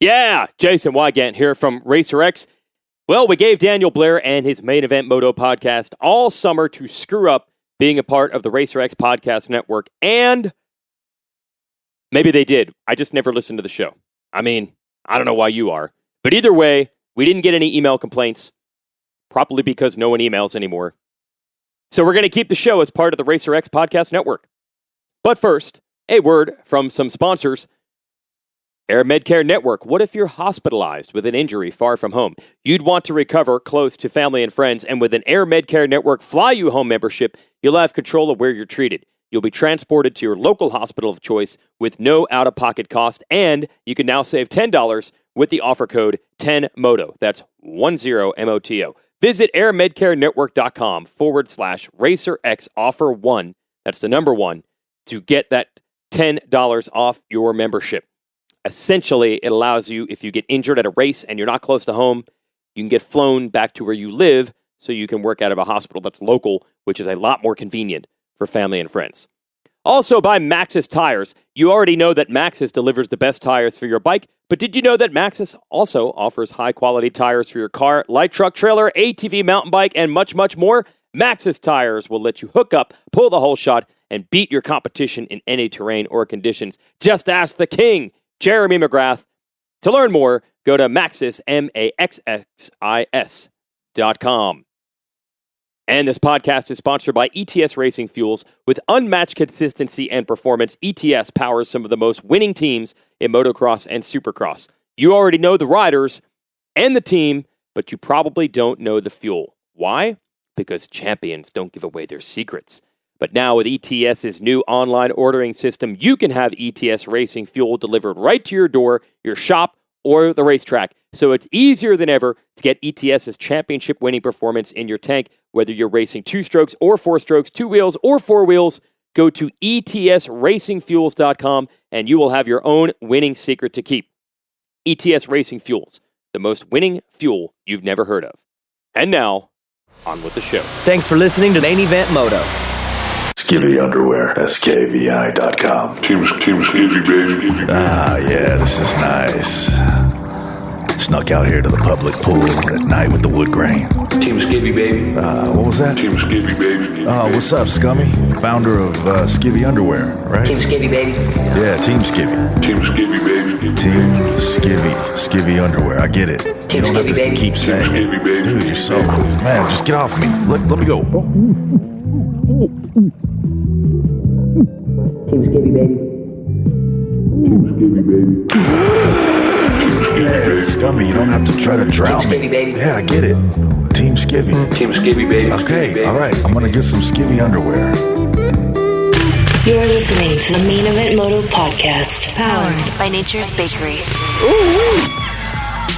Yeah, Jason Wygant here from Racer X. Well, we gave Daniel Blair and his Main Event Moto podcast all summer to screw up being a part of the Racer X podcast network, and maybe they did. I just never listened to the show. I mean, I don't know why you are. But either way, we didn't get any email complaints, probably because no one emails anymore. So we're going to keep the show as part of the Racer X podcast network. But first, a word from some sponsors. Air Medcare Network. What if you're hospitalized with an injury far from home? You'd want to recover close to family and friends, and with an Air Medcare Network Fly You Home membership, you'll have control of where you're treated. You'll be transported to your local hospital of choice with no out-of-pocket cost, and you can now save $10 with the offer code 10MOTO. That's 10MOTO. Visit airmedcarenetwork.com/RacerX offer 1. That's the number 1 to get that $10 off your membership. Essentially, it allows you, if you get injured at a race and you're not close to home, you can get flown back to where you live so you can work out of a hospital that's local, which is a lot more convenient for family and friends. Also by Maxxis Tires. You already know that Maxxis delivers the best tires for your bike, but did you know that Maxxis also offers high-quality tires for your car, light truck, trailer, ATV, mountain bike, and much, much more? Maxxis Tires will let you hook up, pull the whole shot, and beat your competition in any terrain or conditions. Just ask the king, Jeremy McGrath. To learn more, go to Maxxis, MAXXIS.com. And this podcast is sponsored by Ets Racing Fuels. With unmatched consistency and performance, ETS powers some of the most winning teams in motocross and supercross. You already know the riders and the team, but you probably don't know the fuel. Why? Because champions don't give away their secrets. But now with ETS's new online ordering system, you can have ETS Racing Fuel delivered right to your door, your shop, or the racetrack. So it's easier than ever to get ETS's championship-winning performance in your tank, whether you're racing 2 strokes or 4 strokes, 2 wheels or 4 wheels. Go to ETSRacingFuels.com and you will have your own winning secret to keep. ETS Racing Fuels, the most winning fuel you've never heard of. And now, on with the show. Thanks for listening to Main Event Moto. Skivvy Underwear, SKVI.com. Team Skivvy, baby. Ah, yeah, this is nice. Snuck out here to the public pool at night with the wood grain. Team Skivvy, baby. What was that? Team Skivvy, baby. What's up, Scummy? Founder of Skivvy Underwear, right? Team Skivvy, baby. Yeah, Team Skivvy. Team Skivvy, baby. Team Skivvy. Skivvy Underwear, I get it. Team you don't Skivvy, have to baby. keep saying Team Skivvy, it. baby. Dude, you're so... Man, just get off me. Let me go. Team Skivvy, baby. Team Skivvy, baby. Man, Scummy, you don't have to try to drown Team me. Skivvy, baby. Yeah, I get it. Team Skivvy. Team Skivvy, baby. Okay, all right. I'm going to get some Skivvy Underwear. You're listening to the Main Event Moto podcast, powered by Nature's Bakery.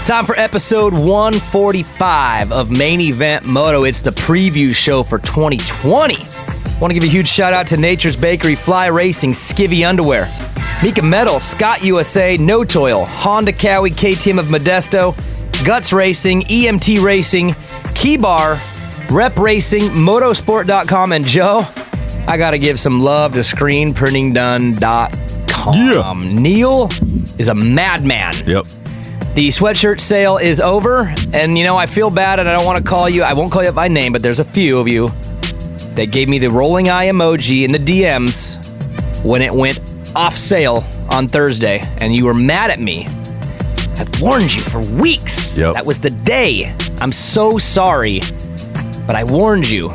Time for episode 145 of Main Event Moto. It's the preview show for 2020. Want to give a huge shout out to Nature's Bakery, Fly Racing, Skivvy Underwear, Mika Metal, Scott USA, No Toil, Honda Cowie, KTM of Modesto, Guts Racing, EMT Racing, Keybar, Rep Racing, Motosport.com, and Joe, I got to give some love to ScreenPrintingDone.com. Yeah. Neil is a madman. Yep. The sweatshirt sale is over, and I feel bad and I don't want to call you. I won't call you by name, but there's a few of you that gave me the rolling eye emoji in the DMs when it went off sale on Thursday, and you were mad at me. I've warned you for weeks. Yep. That was the day. I'm so sorry, but I warned you.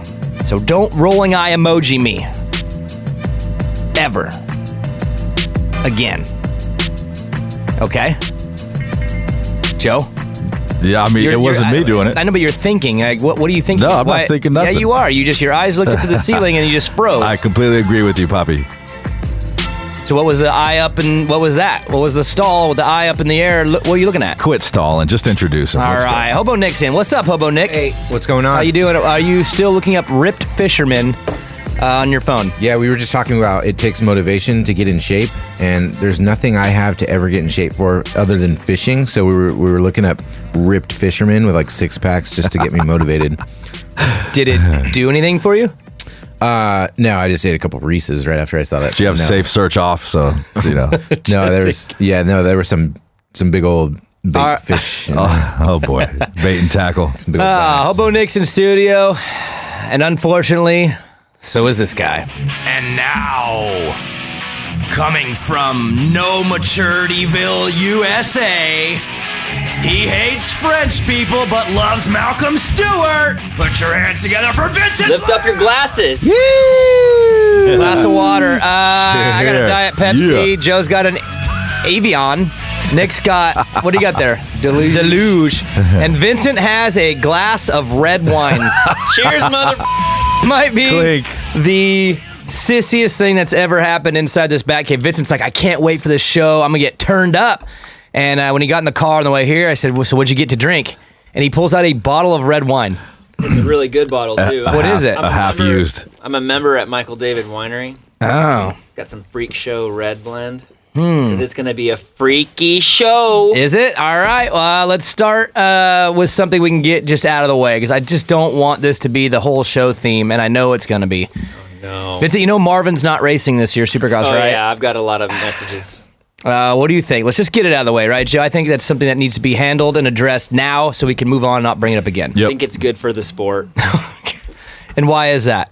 So don't rolling eye emoji me. Ever. Again. Okay? Joe? Yeah, I mean, it wasn't me doing it. I know, but you're thinking. Like, what are you thinking? No, I'm not thinking nothing. Yeah, you are. Your eyes looked up to the ceiling and you just froze. I completely agree with you, Poppy. So what was the eye up and what was that? What was the stall with the eye up in the air? What are you looking at? Quit stalling. Just introduce him. All Let's right. go. Hobo Nick's in. What's up, Hobo Nick? Hey, what's going on? How you doing? Are you still looking up ripped fishermen on your phone? Yeah, we were just talking about it takes motivation to get in shape, and there's nothing I have to ever get in shape for other than fishing. So we were looking up ripped fishermen with like 6-packs just to get me motivated. Did it do anything for you? No, I just ate a couple of Reese's right after I saw that. Do you have No. safe search off? So, No, there were some some big old bait fish. Oh boy, bait and tackle. Some big old bass. Hobo Nick's in studio, and unfortunately, so is this guy. And now, coming from No Maturityville, USA, he hates French people but loves Malcolm Stewart. Put your hands together for Vincent. Lift up your glasses. Glass of water. I got a Diet Pepsi. Yeah. Joe's got an Avion. Nick's got, what do you got there? Deluge. And Vincent has a glass of red wine. Cheers, mother. Might be Clink. the sissiest thing that's ever happened inside this Batcave. Vincent's like, I can't wait for this show. I'm going to get turned up. And when he got in the car on the way here, I said, well, so what'd you get to drink? And he pulls out a bottle of red wine. It's a really good bottle, too. What is it? A half used. I'm a member at Michael David Winery. Oh. Got some Freak Show red blend. Because it's going to be a freaky show. Is it? All right. Well, let's start with something we can get just out of the way, because I just don't want this to be the whole show theme, and I know it's going to be. No. Vincent, you know Marvin's not racing this year, Supercross, Oh, right? yeah, I've got a lot of messages. What do you think? Let's just get it out of the way, right, Joe? I think that's something that needs to be handled and addressed now so we can move on and not bring it up again. I think it's good for the sport. And why is that?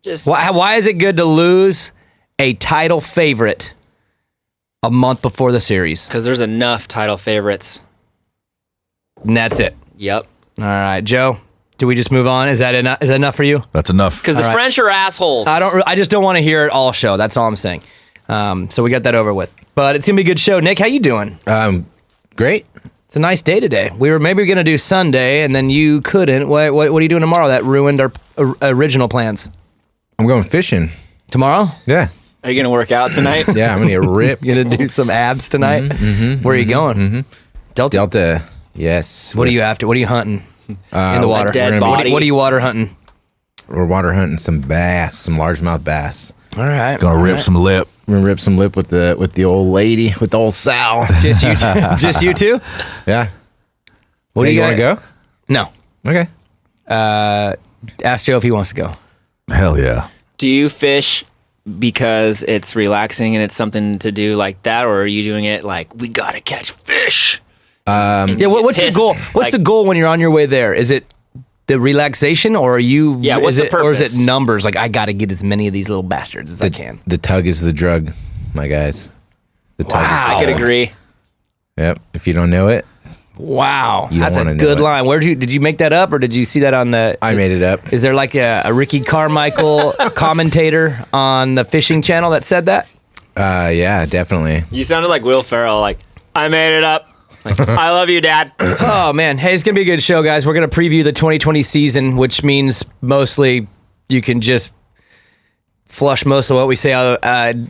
Just Why is it good to lose a title favorite a month before the series? because there's enough title favorites. And that's it. Yep. All right, Joe, do we just move on? Is that enough for you? That's enough. Because the right. French are assholes. I just don't want to hear it all show. That's all I'm saying. So we got that over with. But it's going to be a good show. Nick, how you doing? Great. It's a nice day today. We were maybe going to do Sunday, and then you couldn't. What are you doing tomorrow? That ruined our original plans. I'm going fishing. Tomorrow? Yeah. Are you going to work out tonight? Yeah, I'm going to get ripped. You going to do some abs tonight? Where are you going? Delta? Delta, yes. What are you after? What are you hunting in the water? a dead What body. are you water hunting? We're water hunting some bass, some largemouth bass. All right. Gonna rip some lip. We're gonna rip some lip with the old lady, with the old Sal. Just you, just you two? Yeah. What do Hey, you want to go? No. Okay. Ask Joe if he wants to go. Hell yeah. Do you fish because it's relaxing and it's something to do like that, or are you doing it like, we got to catch fish? Yeah. What's the pissed, goal? What's the goal when you're on your way there? Is it the relaxation, or are you? Yeah, what's the or is purpose? it numbers? Like, I got to get as many of these little bastards as I can. The tug is the drug, my guys. The tug is the I could drug. agree. Yep. If you don't know it, Wow, You don't that's a wanna know good it. line. Did you make that up, or did you see that on the? I made it up. Is there like a Ricky Carmichael commentator on the fishing channel that said that? Yeah, definitely. You sounded like Will Ferrell, like, I made it up. Like, I love you, Dad. Oh man, hey, it's gonna be a good show, guys. We're gonna preview the 2020 season, which means mostly you can just flush most of what we say out,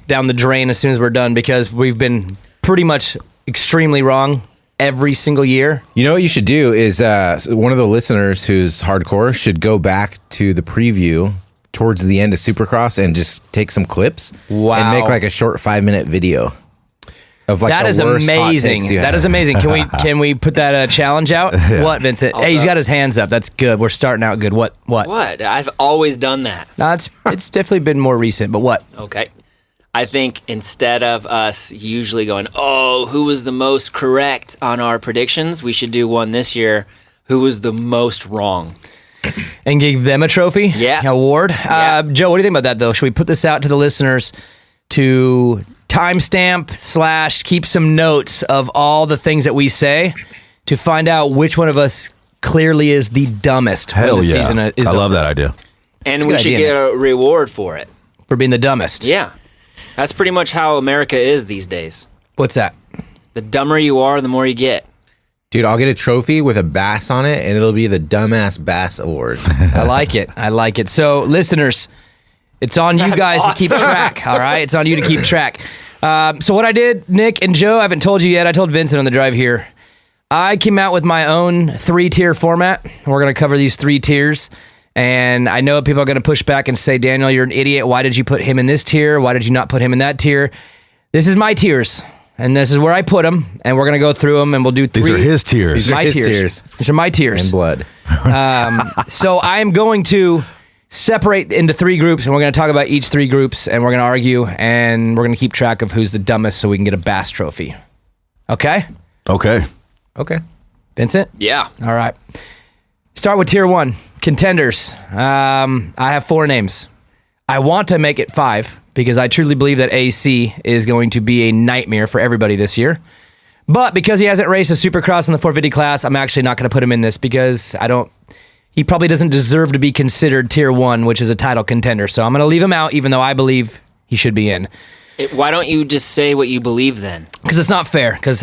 down the drain as soon as we're done, because we've been pretty much extremely wrong every single year. You know what you should do is one of the listeners who's hardcore should go back to the preview towards the end of Supercross and just take some clips Wow. and make like a short 5-minute video of like That the is worst hot amazing. takes you That have. is amazing. Can we put that challenge out? What, Vincent? Hey, he's got his hands up. That's good. We're starting out good. What? What? I've always done that. No, it's definitely been more recent. But what? Okay. I think instead of us usually going, oh, who was the most correct on our predictions, we should do one this year. Who was the most wrong? And give them a trophy? Yeah. Award? Yeah. Joe, what do you think about that, though? Should we put this out to the listeners to timestamp / keep some notes of all the things that we say to find out which one of us clearly is the dumbest Hell when the yeah. season is I love over, that idea. And a we good should idea, get a reward for it. for being the dumbest. Yeah. That's pretty much how America is these days. What's that? The dumber you are, the more you get. Dude, I'll get a trophy with a bass on it, and it'll be the Dumbass Bass Award. I like it. I like it. So, listeners, it's on you guys to keep track, all right? It's on you to keep track. So what I did, Nick and Joe, I haven't told you yet. I told Vincent on the drive here. I came out with my own 3-tier format. We're going to cover these 3 tiers. And I know people are going to push back and say, Daniel, you're an idiot. Why did you put him in this tier? Why did you not put him in that tier? This is my tiers. And this is where I put them. And we're going to go through them, and we'll do 3. These are his tiers. These are my his tiers. tiers. These are my tiers. And blood. So I'm going to separate into 3 groups, and we're going to talk about each 3 groups, and we're going to argue, and we're going to keep track of who's the dumbest so we can get a Bass trophy. Okay? Okay. Okay. Vincent? Yeah. All right. Start with tier 1 contenders. I have 4 names. I want to make it 5 because I truly believe that AC is going to be a nightmare for everybody this year. But because he hasn't raced a Supercross in the 450 class, I'm actually not going to put him in this because he probably doesn't deserve to be considered tier 1, which is a title contender. So I'm going to leave him out, even though I believe he should be in. Why don't you just say what you believe then? Because it's not fair. Because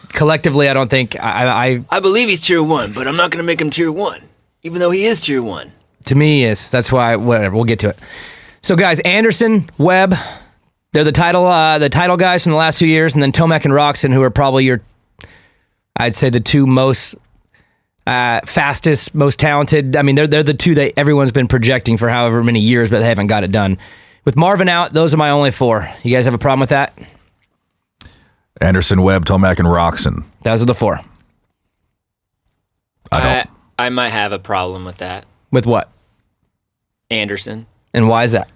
collectively, I don't think I believe he's tier 1, but I'm not going to make him tier 1, even though he is tier 1. To me, yes. That's why. Whatever. We'll get to it. So, guys, Anderson, Webb, they're the title guys from the last 2 years, and then Tomac and Roxon, who are probably I'd say the 2 most fastest, most talented. I mean, they're the 2 that everyone's been projecting for however many years, but they haven't got it done. With Marvin out, those are my only 4. You guys have a problem with that? Anderson, Webb, Tomac, and Roxon. Those are the 4. I might have a problem with that. With what? Anderson. And why is that?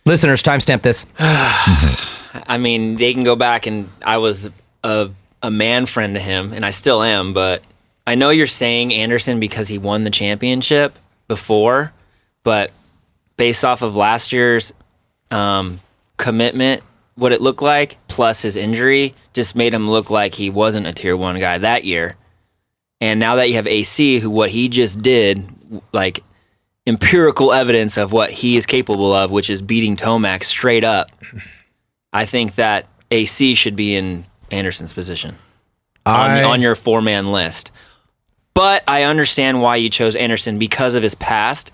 Listeners, timestamp this. I mean, they can go back, and I was a man friend to him, and I still am, but I know you're saying Anderson because he won the championship before, but based off of last year's commitment, what it looked like, plus his injury, just made him look like he wasn't a tier 1 guy that year. And now that you have AC, what he just did, like empirical evidence of what he is capable of, which is beating Tomac straight up, I think that AC should be in Anderson's position on your 4-man list. But I understand why you chose Anderson because of his past,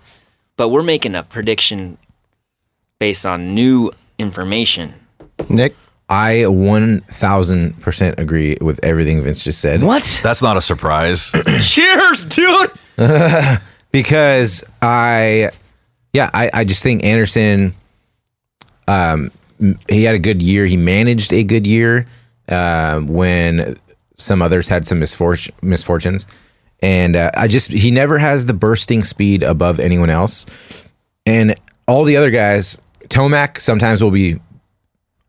but we're making a prediction based on new information. Nick? I 1,000% agree with everything Vince just said. What? That's not a surprise. Cheers, dude! Because I just think Anderson, he had a good year. He managed a good year when some others had some misfortunes. And he never has the bursting speed above anyone else. And all the other guys, Tomac sometimes will be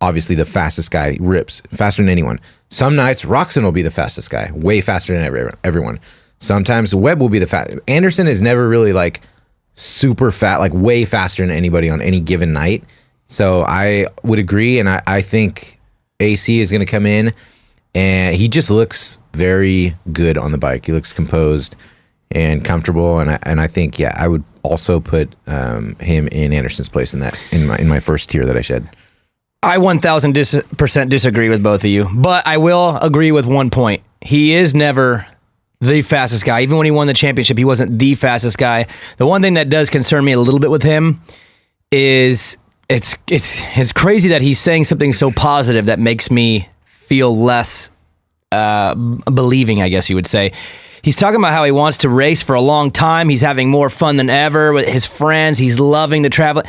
obviously the fastest guy, rips faster than anyone. Some nights, Roxon will be the fastest guy, way faster than everyone. Sometimes Webb will be the fastest. Anderson is never really like super fat, like way faster than anybody on any given night. So I would agree, and I think AC is going to come in, and he just looks very good on the bike. He looks composed and comfortable, and I think I would also put him in Anderson's place in my first tier that I shed. I 1,000% disagree with both of you, but I will agree with one point. He is never the fastest guy. Even when he won the championship, he wasn't the fastest guy. The one thing that does concern me a little bit with him is it's crazy that he's saying something so positive that makes me feel less believing, I guess you would say. He's talking about how he wants to race for a long time. He's having more fun than ever with his friends. He's loving the travel.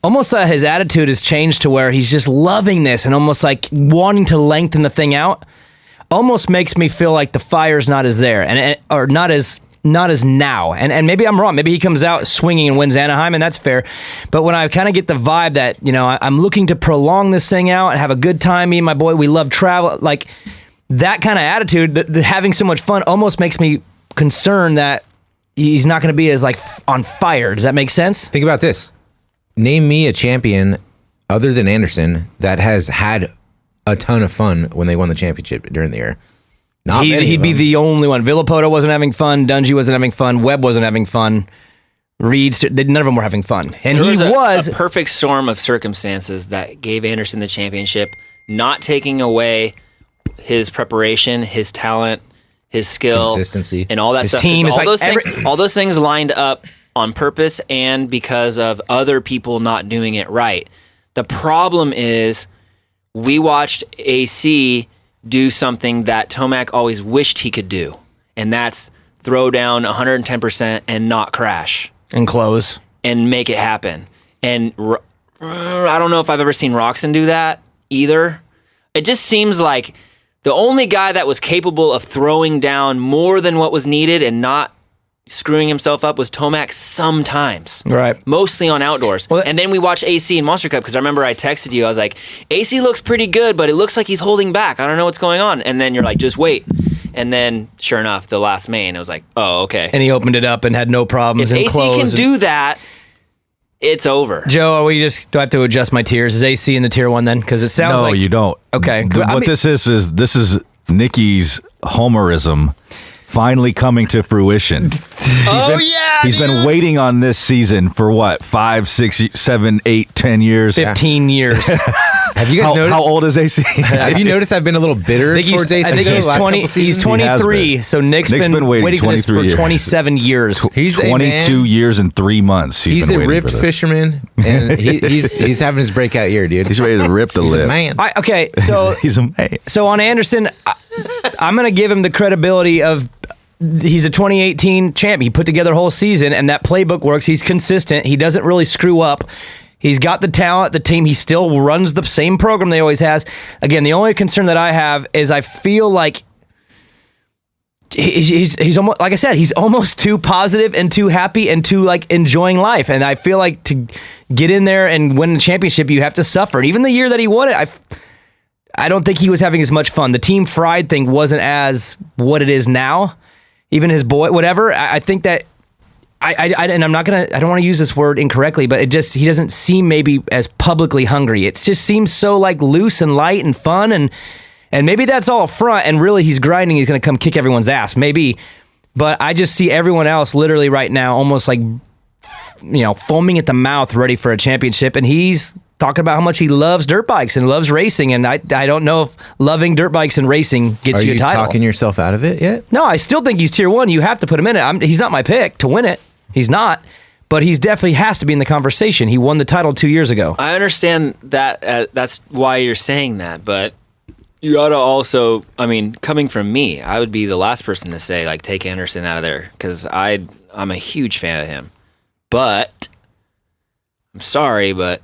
Almost his attitude has changed to where he's just loving this and almost like wanting to lengthen the thing out. Almost makes me feel like the fire's not as there or not as now. And maybe I'm wrong. Maybe he comes out swinging and wins Anaheim, and that's fair. But when I kind of get the vibe that, I'm looking to prolong this thing out and have a good time, me and my boy, we love travel. Like that kind of attitude, the having so much fun almost makes me concerned that he's not going to be as like on fire. Does that make sense? Think about this. Name me a champion other than Anderson that has had a ton of fun when they won the championship during the year. He'd be the only one. Villapoto wasn't having fun. Dungy wasn't having fun. Webb wasn't having fun. Reed, none of them were having fun. And he was a perfect storm of circumstances that gave Anderson the championship, not taking away his preparation, his talent, his skill, consistency, and all that his stuff. Team, all those things lined up on purpose and because of other people not doing it right. The problem is we watched AC do something that Tomac always wished he could do, and that's throw down 110% and not crash. And close. And make it happen. And I don't know if I've ever seen Roxon do that either. It just seems like the only guy that was capable of throwing down more than what was needed and not screwing himself up was Tomac sometimes. Right. Mostly on outdoors. Well, and then we watched AC in Monster Cup because I remember I texted you. I was like, AC looks pretty good, but it looks like he's holding back. I don't know what's going on. And then you're like, just wait. And then, sure enough, the last main, it was like, oh, okay. And he opened it up and had no problems. If and AC can do that, it's over. Joe, do I have to adjust my tiers? Is AC in the tier 1 then? Because it sounds like... No, you don't. Okay. What this is Nicky's homerism finally coming to fruition. He's been waiting on this season for what, 5, 6, 7, 8, 10 years? 15 years. Have you guys noticed? How old is AC? Have you noticed I've been a little bitter towards AC? I think he's 20. He's 23. So Nick's been waiting for this for 27 years. He's 22 years and 3 months. He's a ripped fisherman, and he's having his breakout year, dude. He's ready to rip the lip. He's a man. Okay, so he's a man. So on Anderson, I'm going to give him the credibility of he's a 2018 champ. He put together a whole season, and that playbook works. He's consistent. He doesn't really screw up. He's got the talent, the team. He still runs the same program they always has. Again, the only concern that I have is I feel like he's almost, like I said, he's almost too positive and too happy and too like enjoying life. And I feel like to get in there and win the championship, you have to suffer. And even the year that he won it, I don't think he was having as much fun. The Team Fried thing wasn't as what it is now. Even his boy, whatever. I think that. And I'm not gonna. I don't want to use this word incorrectly, but he doesn't seem maybe as publicly hungry. It just seems so like loose and light and fun, and maybe that's all a front. And really, he's grinding. He's gonna come kick everyone's ass, maybe. But I just see everyone else literally right now, almost like foaming at the mouth, ready for a championship, and he's talking about how much he loves dirt bikes and loves racing. And I don't know if loving dirt bikes and racing gets you a title. Are you talking yourself out of it yet? No, I still think he's tier 1. You have to put him in it. He's not my pick to win it. He's not, but he's definitely has to be in the conversation. He won the title 2 years ago. I understand that. That's why you're saying that, but you gotta also. I mean, coming from me, I would be the last person to say like take Anderson out of there because I'm a huge fan of him. But I'm sorry, but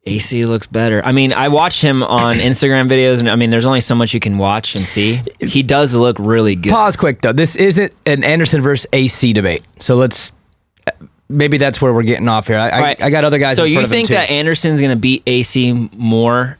AC looks better. I mean, I watch him on Instagram videos, and I mean, there's only so much you can watch and see. He does look really good. Pause quick, though. This isn't an Anderson versus AC debate. So maybe that's where we're getting off here. I got other guys in front of him, too. So you think that Anderson's going to beat AC more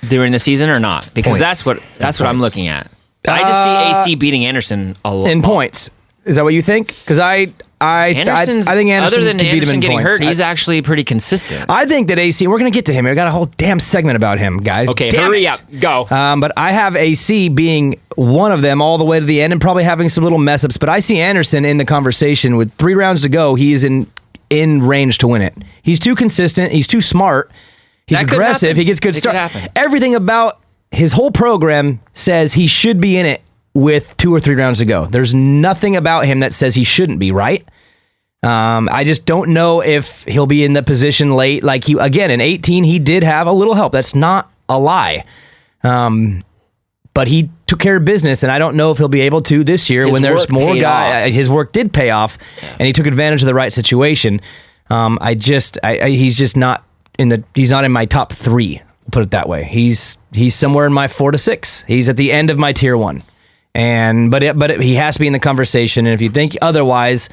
during the season or not? Because that's what I'm looking at. I just see AC beating Anderson a lot. In points. Is that what you think? Because I think Anderson other than can beat him Anderson in getting points. hurt, he's actually pretty consistent. I think that AC, we're going to get to him. I got a whole damn segment about him, guys. Okay, damn hurry it. up. Go. But I have AC being one of them all the way to the end and probably having some little mess ups. But I see Anderson in the conversation with 3 rounds to go. He is in range to win it. He's too consistent. He's too smart. He's aggressive. He gets good start. Everything about his whole program says he should be in it with 2 or 3 rounds to go. There's nothing about him that says he shouldn't be, right? I just don't know if he'll be in the position late. Like again, in 18, he did have a little help. That's not a lie. But he took care of business, and I don't know if he'll be able to this year when there's more guys. His work did pay off, and he took advantage of the right situation. He's just not he's not in my top 3. We'll put it that way. He's somewhere in my 4 to 6. He's at the end of my tier 1. But he has to be in the conversation, and if you think otherwise,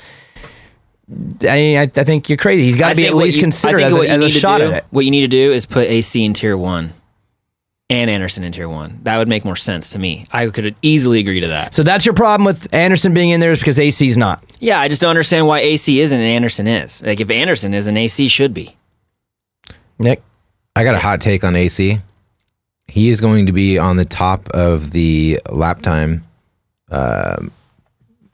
I think you're crazy. He's got to be at least considered as a shot at it. What you need to do is put AC in tier 1 and Anderson in tier 1. That would make more sense to me. I could easily agree to that. So that's your problem with Anderson being in there is because AC's not. Yeah, I just don't understand why AC isn't and Anderson is. Like if Anderson is, then AC should be. Nick? I got a hot take on AC. He is going to be on the top of the lap time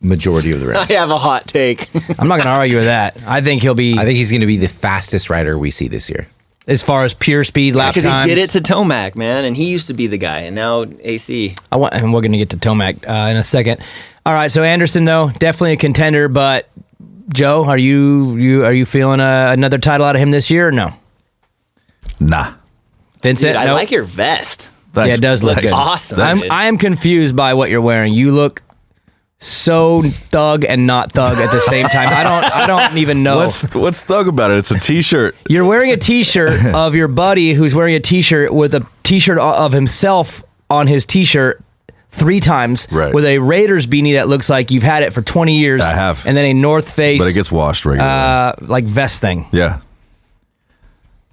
majority of the rounds. I have a hot take. I'm not going to argue with that. I think he's going to be the fastest rider we see this year. As far as pure speed, lap times. Because he did it to Tomac, man, and he used to be the guy, and now AC. And we're going to get to Tomac in a second. All right, so Anderson, though, definitely a contender, but Joe, are you feeling another title out of him this year or no? Nah. Vincent, dude, I like your vest. Yeah, it does look good. Awesome. I am confused by what you're wearing. You look so thug and not thug at the same time. I don't even know. What's thug about it? It's a t-shirt. You're wearing a t-shirt of your buddy who's wearing a t-shirt with a t-shirt of himself on his t-shirt 3 times Right. with a Raiders beanie that looks like you've had it for 20 years. I have. And then a North Face, But it gets washed regularly. like vest thing. Yeah.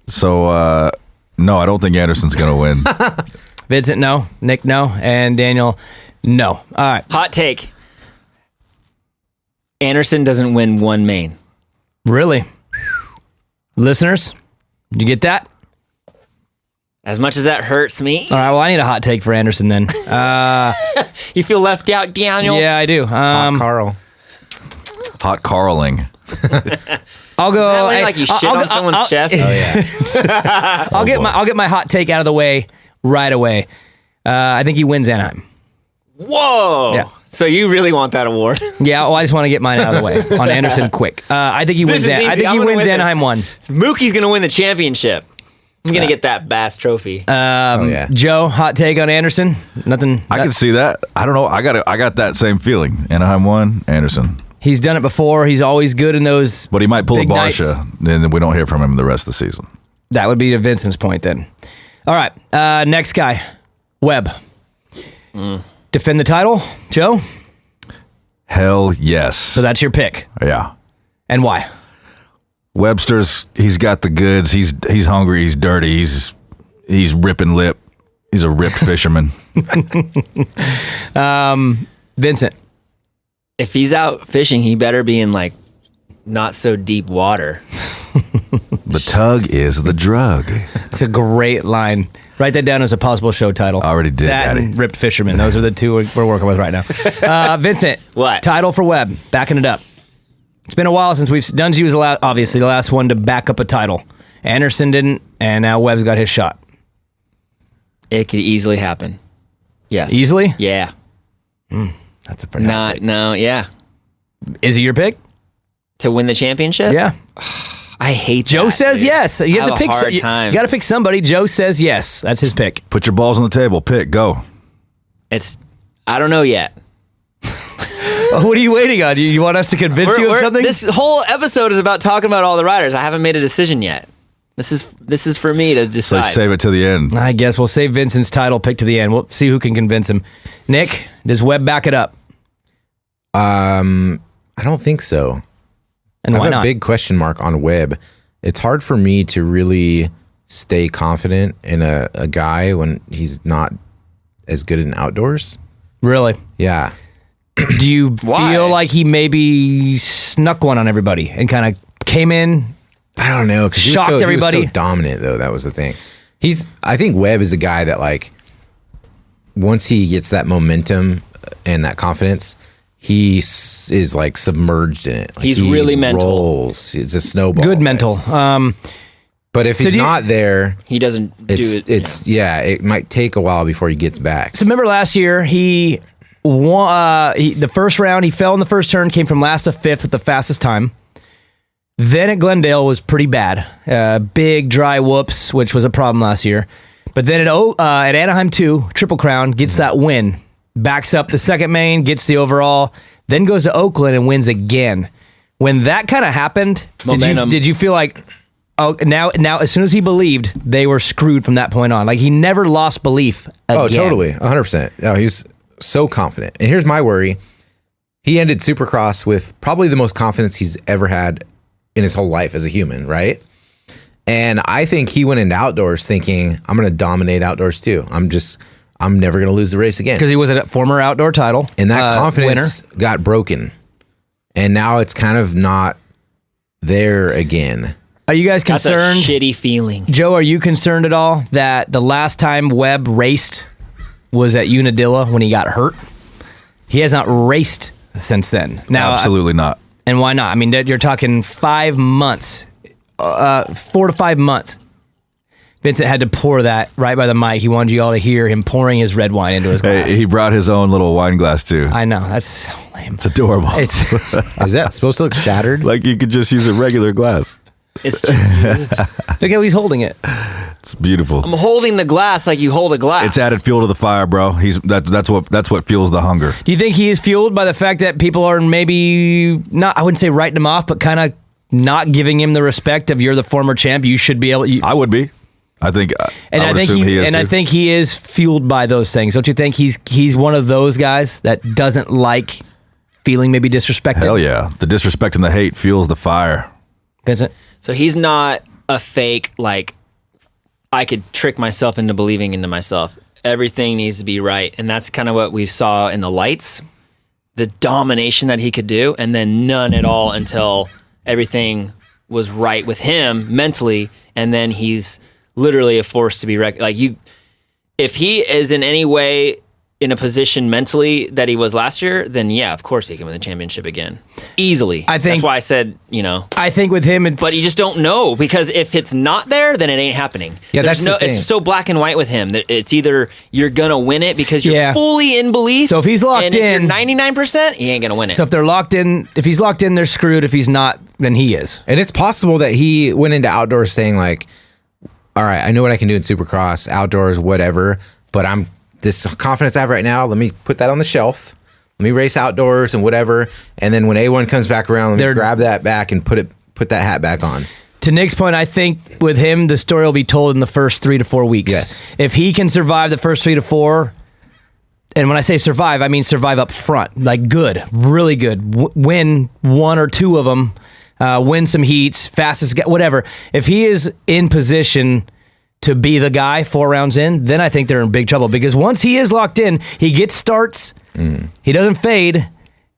So, no, I don't think Anderson's going to win. Vincent, no. Nick, no. And Daniel, no. All right. Hot take. Anderson doesn't win one main. Really? Listeners, did you get that? As much as that hurts me. All right, well, I need a hot take for Anderson then. You feel left out, Daniel? Yeah, I do. Carl. Hot Carling. I'll go. Is that when, like you shit on someone's chest? Oh yeah. I'll get my hot take out of the way right away. I think he wins Anaheim. Whoa. Yeah. So you really want that award? Yeah, well, I just want to get mine out of the way on Anderson quick. I think he wins. I think he wins Anaheim 1. Mookie's going to win the championship. I'm going to get that Bass trophy. Joe, hot take on Anderson? Nothing. I can see that. I don't know. I got that same feeling. Anaheim 1, Anderson. He's done it before. He's always good in those. But he might pull a big nights. Barsha, and then we don't hear from him the rest of the season. That would be to Vincent's point then. All right, next guy, Webb. Defend the title, Joe? Hell yes. So that's your pick. Yeah. And why? Webster's, he's got the goods. He's hungry. He's dirty. He's ripping lip. He's a ripped fisherman. Vincent. If he's out fishing, he better be in like not so deep water. The tug is the drug. It's a great line. Write that down as a possible show title. I already did, that. Daddy. And Ripped Fisherman. Those are the two we're working with right now. Vincent. What? Title for Webb. Backing it up. It's been a while since Dungy was obviously the last one to back up a title. Anderson didn't, and now Webb's got his shot. It could easily happen. Yes. Easily? Yeah. That's a pretty hot take. Yeah. Is it your pick? To win the championship? Yeah. I hate Joe that, says dude. yes. You have to pick. a hard time. You got to pick somebody. Joe says yes. That's his pick. Put your balls on the table. Pick. Go. I don't know yet. What are you waiting on? You want us to convince you of something? This whole episode is about talking about all the riders. I haven't made a decision yet. This is for me to So decide. save it to the end. I guess we'll save Vincent's title pick to the end. We'll see who can convince him. Nick, does Webb back it up? I don't think so. And I why have not? a big question mark on Webb. It's hard for me to really stay confident in a guy when he's not as good in outdoors. Really? Yeah. Do you Why? feel like he maybe snuck one on everybody and kind of came in? I don't know, because Shocked everybody. He was so dominant, though. That was the thing. I think Webb is a guy that, like, once he gets that momentum and that confidence, he is like submerged in it. Like, He's he really mental. rolls. It's a snowball. Good effect. mental. But if he's not there, he doesn't do it. it might take a while before he gets back. So remember last year, he won the first round. He fell in the first turn, came from last to fifth with the fastest time. Then at Glendale was pretty bad. Big dry whoops, which was a problem last year. But then at Anaheim 2, Triple Crown, gets that win. Backs up the second main, gets the overall, then goes to Oakland and wins again. When that kind of happened, did you feel like, oh, now as soon as he believed, they were screwed from that point on? Like, he never lost belief again. Oh, totally. 100%. No, he's so confident. And here's my worry. He ended Supercross with probably the most confidence he's ever had in his whole life as a human, right? And I think he went into outdoors thinking, I'm going to dominate outdoors too. I'm never going to lose the race again. Because he was a former outdoor title And that confidence winner. got broken. And now it's kind of not there again. Are you guys That's a concerned? shitty feeling. Joe, are you concerned at all that the last time Webb raced was at Unadilla when he got hurt? He has not raced since then. Now, Absolutely not. And why not? I mean, you're talking 5 months, 4 to 5 months. Vincent had to pour that right by the mic. He wanted you all to hear him pouring his red wine into his glass. Hey, he brought his own little wine glass too. I know. That's so lame. It's adorable. It's Is that supposed to look shattered? Like you could just use a regular glass. It's just look how he's holding it. It's beautiful. I'm holding the glass like you hold a glass. It's added fuel to the fire, bro. That's what fuels the hunger. Do you think he is fueled by the fact that people are maybe not, I wouldn't say writing him off, but kind of not giving him the respect of you're the former champ? You should be able. I would be. I think, And I think he is fueled by those things. Don't you think he's one of those guys that doesn't like feeling maybe disrespected? Hell yeah. The disrespect and the hate fuels the fire. Vincent? So he's not a fake, like, I could trick myself into believing into myself. Everything needs to be right. And that's kind of what we saw in the lights. The domination that he could do, and then none at all until everything was right with him mentally, and then he's literally a force to be if he is in any way in a position mentally that he was last year, then yeah, of course he can win the championship again. Easily. That's why I said, I think with him, but you just don't know, because if it's not there, then it ain't happening. Yeah, that's the thing. It's so black and white with him that it's either you're going to win it because you're fully in belief. So if he's locked and in, if you're 99%, he ain't going to win it. So if he's locked in, they're screwed. If he's not, then he is. And it's possible that he went into outdoors saying like, all right, I know what I can do in Supercross, outdoors, whatever, but this confidence I have right now, let me put that on the shelf. Let me race outdoors and whatever. And then when A1 comes back around, let me grab that back and put that hat back on. To Nick's point, I think with him, the story will be told in the first 3 to 4 weeks. Yes. If he can survive the first 3 to 4, and when I say survive, I mean survive up front. Like good, really good. Win 1 or 2 of them. Win some heats, fastest guy, whatever. If he is in position to be the guy 4 rounds in, then I think they're in big trouble, because once he is locked in, he gets starts, he doesn't fade,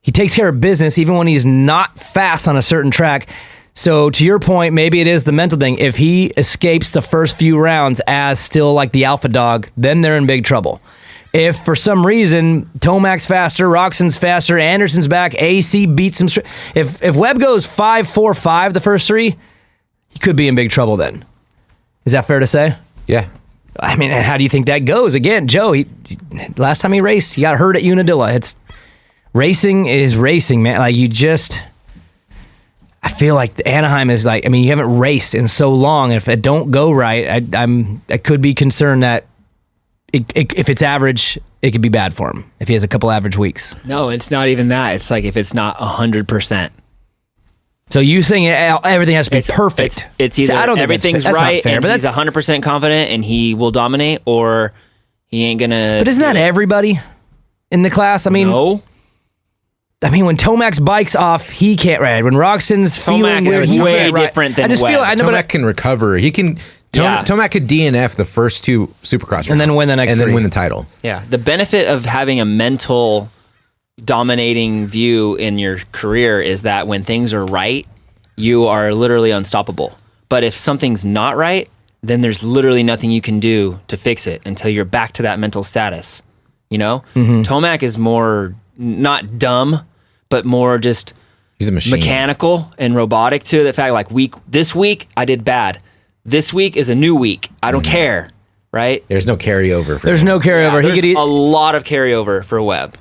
he takes care of business even when he's not fast on a certain track. So to your point, maybe it is the mental thing. If he escapes the first few rounds as still like the alpha dog, then they're in big trouble. If for some reason Tomac's faster, Roxon's faster, Anderson's back, AC beats him, if Webb goes 5-4-5 the first 3, he could be in big trouble then. Is that fair to say? Yeah. I mean, how do you think that goes? Again, Joe, last time he raced, he got hurt at Unadilla. Racing is racing, man. Like, I feel like Anaheim is like, I mean, you haven't raced in so long. If it don't go right, I could be concerned that if it's average, it could be bad for him if he has a couple average weeks. No, it's not even that. It's like if it's not 100%. So you saying everything has to be perfect? It's either I don't think everything's that's right fair, and but he's 100% confident and he will dominate, or he ain't gonna. But isn't that everybody in the class? I mean, no. I mean, when Tomac's bike's off, he can't ride. When Roxon's feeling weird, he way can't ride. different than I just Webb. feel I know, Tomac can recover. He can. Tomac could DNF the first 2 Supercross rounds, and then win the next, and 3. then win the title. Yeah, the benefit of having a mental dominating view in your career is that when things are right, you are literally unstoppable. But if something's not right, then there's literally nothing you can do to fix it until you're back to that mental status. Tomac is more not dumb, but more just he's a machine, mechanical and robotic too. The fact like this week I did bad. This week is a new week. I don't care, right? There's no carryover. There's no carryover. Yeah, there's a lot of carryover for Webb,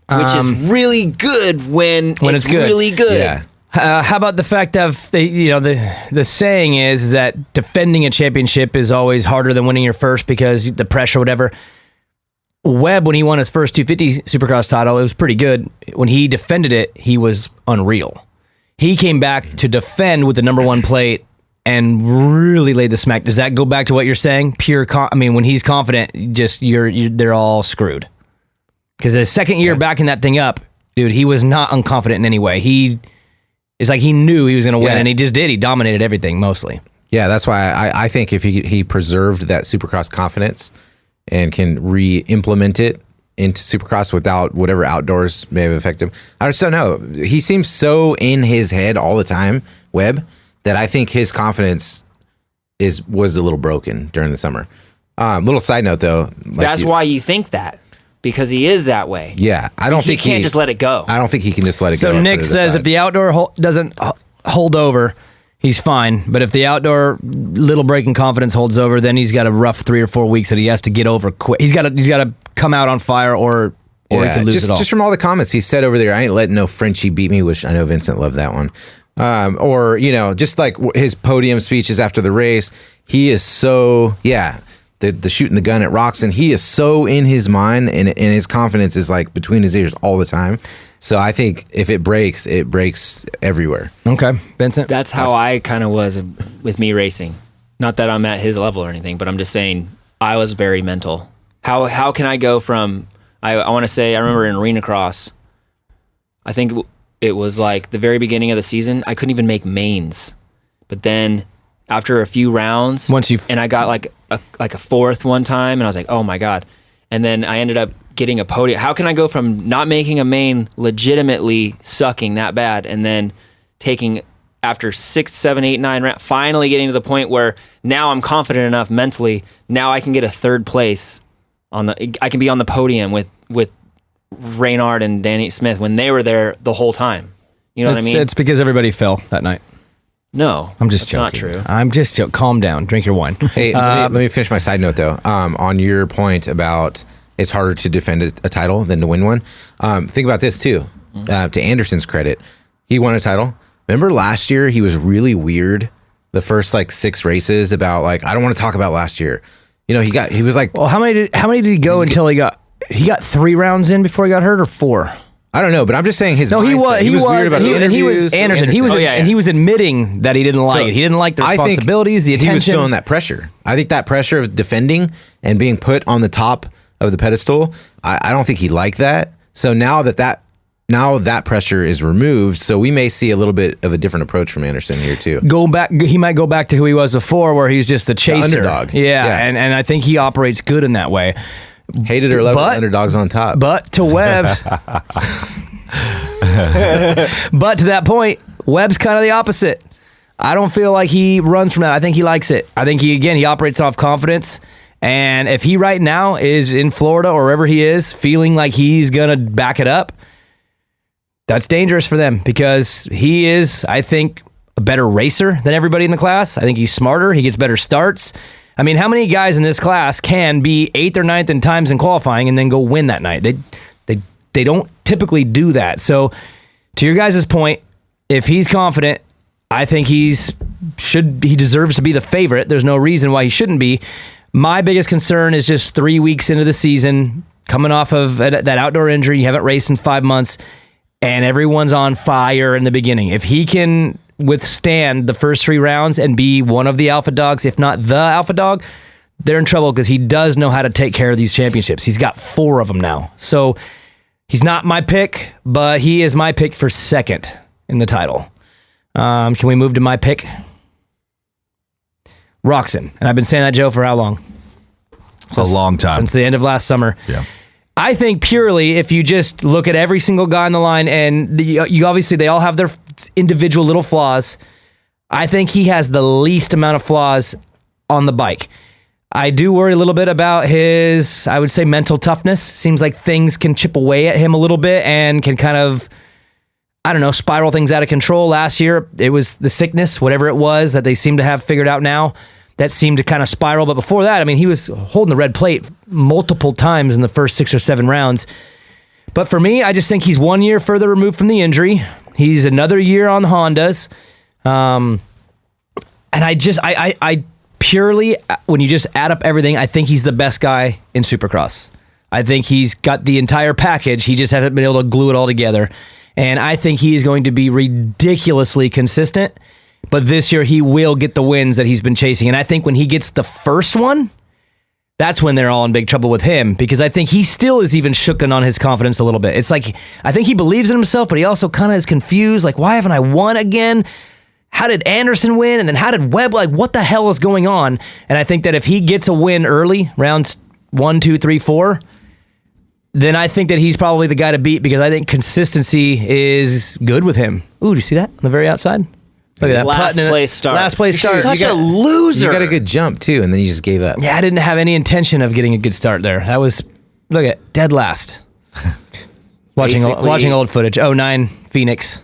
which is really good when it's good. Really good. Yeah. How about the fact of the saying is that defending a championship is always harder than winning your first because the pressure, whatever. Webb, when he won his first 250 Supercross title, it was pretty good. When he defended it, he was unreal. He came back to defend with the number 1 plate and really laid the smack. Does that go back to what you're saying? When he's confident, they're all screwed. Because the second year backing that thing up, dude, he was not unconfident in any way. It's like he knew he was going to win, and he just did. He dominated everything, mostly. Yeah, that's why I think if he preserved that Supercross confidence and can re-implement it into Supercross without whatever outdoors may have affected him. I just don't know. He seems so in his head all the time, Webb, that I think his confidence was a little broken during the summer. Little side note, though. That's why you think that. Because he is that way. Yeah, I don't think he can't just let it go. I don't think he can just let it go. So Nick says if the outdoor doesn't hold over, he's fine. But if the outdoor little break in confidence holds over, then he's got a rough 3 or 4 weeks that he has to get over quick. He's got to come out on fire, or he could lose it all. Just from all the comments he said over there, I ain't letting no Frenchie beat me, which I know Vincent loved that one. Or just like his podium speeches after the race, he is so the shooting the gun at Roxon, he is so in his mind, and his confidence is like between his ears all the time. So I think if it breaks everywhere. Okay, Vincent? That's how I kind of was with me racing. Not that I'm at his level or anything, but I'm just saying I was very mental. How can I go from, I want to say, I remember in Arena Cross, I think it was like the very beginning of the season, I couldn't even make mains. But then after a few rounds, and I got like a fourth one time, and I was like, oh my God. And then I ended up getting a podium. How can I go from not making a main, legitimately sucking that bad, and then taking, after 6, 7, 8, 9 rounds, finally getting to the point where now I'm confident enough mentally, now I can get a third place. I can be on the podium with Reynard and Danny Smith when they were there the whole time. You know what I mean? It's because everybody fell that night. No, I'm just that's joking. not true. I'm just joking. Calm down. Drink your wine. Hey, let me finish my side note though. On your point about it's harder to defend a title than to win one. Think about this too. To Anderson's credit, he won a title. Remember last year he was really weird. The first like 6 races about like I don't want to talk about last year. You know he was like. Well, how many did he go until he got 3 rounds in before he got hurt, or 4? I don't know, but I'm just saying his. No, mindset. He was weird about the interviews. He was Anderson. And he was admitting that he didn't like it. He didn't like the responsibilities, the attention. He was feeling that pressure. I think that pressure of defending and being put on the top of the pedestal. I don't think he liked that. So now that pressure is removed, so we may see a little bit of a different approach from Anderson here too. He might go back to who he was before, where he's just the chaser, the underdog. Yeah. And I think he operates good in that way. Hated or loved it, underdogs on top. But to Webb, but to that point, Webb's kind of the opposite. I don't feel like he runs from that. I think he likes it. I think he operates off confidence. And if he right now is in Florida or wherever he is, feeling like he's going to back it up, that's dangerous for them because he is, I think, a better racer than everybody in the class. I think he's smarter. He gets better starts. I mean, how many guys in this class can be 8th or 9th in times in qualifying and then go win that night? They don't typically do that. So, to your guys' point, if he's confident, I think he deserves to be the favorite. There's no reason why he shouldn't be. My biggest concern is just 3 weeks into the season, coming off of that outdoor injury. You haven't raced in 5 months, and everyone's on fire in the beginning. If he can withstand the first 3 rounds and be one of the alpha dogs, if not the alpha dog, they're in trouble because he does know how to take care of these championships. He's got 4 of them now. So he's not my pick, but he is my pick for second in the title. Can we move to my pick? Roczen. And I've been saying that, Joe, for how long? A long time. Since the end of last summer. Yeah. I think purely if you just look at every single guy on the line, and you obviously they all have their individual little flaws. I think he has the least amount of flaws on the bike. I do worry a little bit about his, I would say, mental toughness. Seems like things can chip away at him a little bit and can kind of, I don't know, spiral things out of control. Last year, it was the sickness, whatever it was, that they seem to have figured out now. That seemed to kind of spiral. But before that, I mean, he was holding the red plate multiple times in the first 6 or 7 rounds. But for me, I just think he's 1 year further removed from the injury. He's another year on Hondas. And I purely, when you just add up everything, I think he's the best guy in Supercross. I think he's got the entire package. He just hasn't been able to glue it all together. And I think he is going to be ridiculously consistent. But this year, he will get the wins that he's been chasing. And I think when he gets the first one, that's when they're all in big trouble with him. Because I think he still is even shooken on his confidence a little bit. It's like, I think he believes in himself, but he also kind of is confused. Like, why haven't I won again? How did Anderson win? And then how did Webb? Like, what the hell is going on? And I think that if he gets a win early, rounds 1, 2, 3, 4, then I think that he's probably the guy to beat because I think consistency is good with him. Ooh, do you see that on the very outside? Look at that. Last place start. Last place start. Such a loser. You got a good jump, too, and then you just gave up. Yeah, I didn't have any intention of getting a good start there. That was, look at, dead last. watching old footage. 09 Phoenix.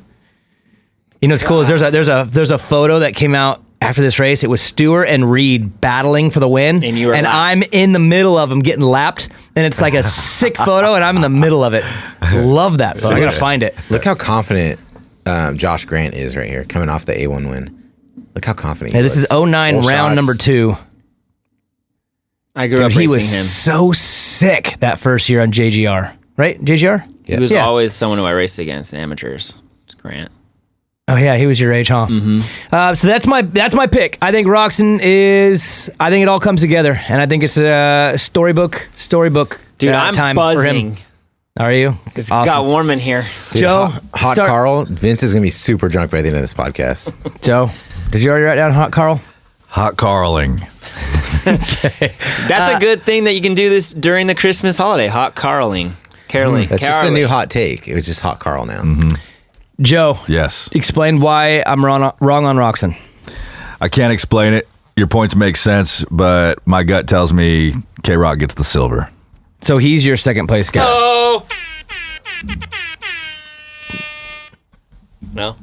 You know what's cool is there's a photo that came out after this race. It was Stewart and Reed battling for the win. And you were lapped. I'm in the middle of them getting lapped. And it's like a sick photo, and I'm in the middle of it. Love that photo. I got to find it. Look how confident Josh Grant is right here, coming off the A1 win. Look how confident he this looks. is 09 Full round shots. number 2. I grew up He racing was him. so sick that first year on JGR. Right? JGR? He was Yeah. always someone who I raced against in amateurs. It's Grant. Oh yeah, he was your age, huh? Mm-hmm. So that's my pick. I think Roxon is. I think it all comes together, and I think it's a storybook. Dude, I'm time buzzing. for him. Are you? It's Awesome. got warm in here. Dude, Joe, hot Carl. Vince is gonna be super drunk by the end of this podcast. Joe, did you already write down hot Carl? Hot Carling. That's a good thing that you can do this during the Christmas holiday. Hot caroling. That's just the new hot take. It was just hot Carl now. Mm-hmm. Joe, Yes. explain why I'm wrong on Roxon. I can't explain it. Your points make sense, but my gut tells me K-Rock gets the silver. So he's your second place guy. Oh. No.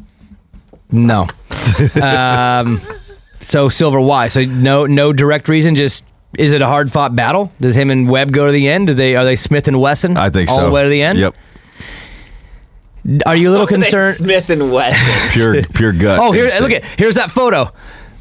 No. So silver, why? So no direct reason. Just is it a hard fought battle? Does him and Webb go to the end? Are they Smith and Wesson? I think all so. the way to the end. Yep. Are you a little concerned? Smith and Wesson. Pure gut. Oh, instinct. here's that photo.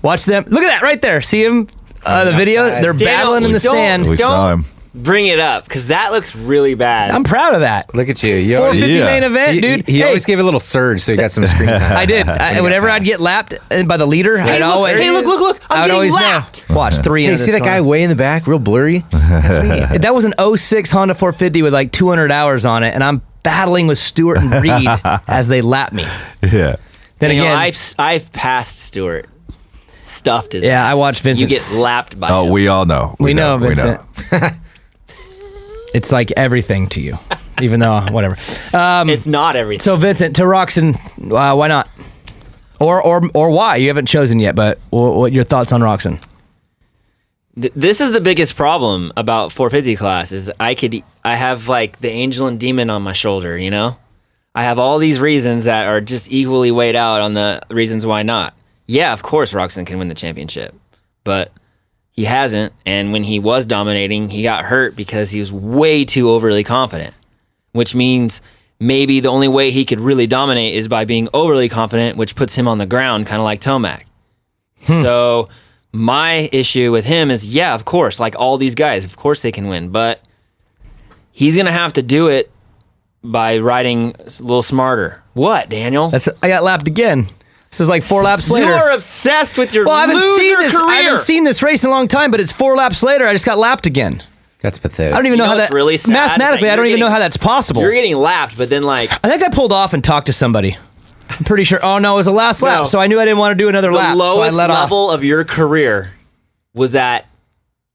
Watch them. Look at that right there. See him? The video. They're Daniel, battling in the sand. We saw him. Bring it up, because that looks really bad. I'm proud of that. Look at you. 450 Yeah. main event, dude. He Hey, always gave a little surge, so he got some screen time. I did. Whenever I'd get lapped by the leader, I'd always. Hey, look! I I'm would getting always lapped. know. Watch 3 Hey, into see this that guy one. way in the back, real blurry? That's me. That was an 06 Honda 450 with like 200 hours on it, and I'm battling with Stewart and Reed as they lap me. Yeah. Then You know, again, I've passed Stewart. Stuffed his Yeah, ass. I watched Vincent. You get lapped by Oh, him. we all know. we know, Vincent. It's like everything to you, even though whatever. It's not everything. So Vincent, to Roxon, why not? Or why? You haven't chosen yet, but what your thoughts on Roxon? This is the biggest problem about 450 class is I have like the angel and demon on my shoulder, you know? I have all these reasons that are just equally weighed out on the reasons why not. Yeah, of course Roxon can win the championship, but he hasn't, and when he was dominating, he got hurt because he was way too overly confident, which means maybe the only way he could really dominate is by being overly confident, which puts him on the ground, kind of like Tomac. So my issue with him is, yeah, of course, like all these guys, of course they can win, but he's going to have to do it by riding a little smarter. What, Daniel? I got lapped again. This is like 4 laps later. You're obsessed with your Well, I haven't seen this. career. I haven't seen this race in a long time, but it's 4 laps later. I just got lapped again. That's pathetic. I don't even know how what's that. really sad is mathematically, that I don't you're even know getting- how that's possible. You're getting lapped, but then like I think I pulled off and talked to somebody. I'm pretty sure. Oh no, it was the last lap, No. so I knew I didn't want to do another the lap. So I lowest let off. level of your career was at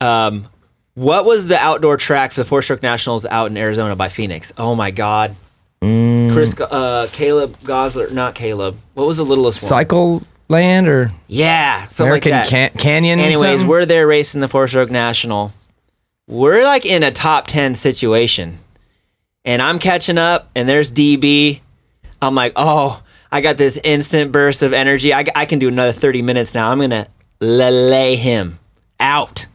what was the outdoor track for the 4-stroke nationals out in Arizona by Phoenix? Oh my God. Caleb Gosler, not Caleb. What was the littlest one? Cycle Land or Yeah, something American like that. Canyon. Anyways, something? we're there racing the 4-stroke national. We're like in a top 10 situation. And I'm catching up, and there's DB. I'm like, oh, I got this instant burst of energy. I can do another 30 minutes now. I'm going to lay him out.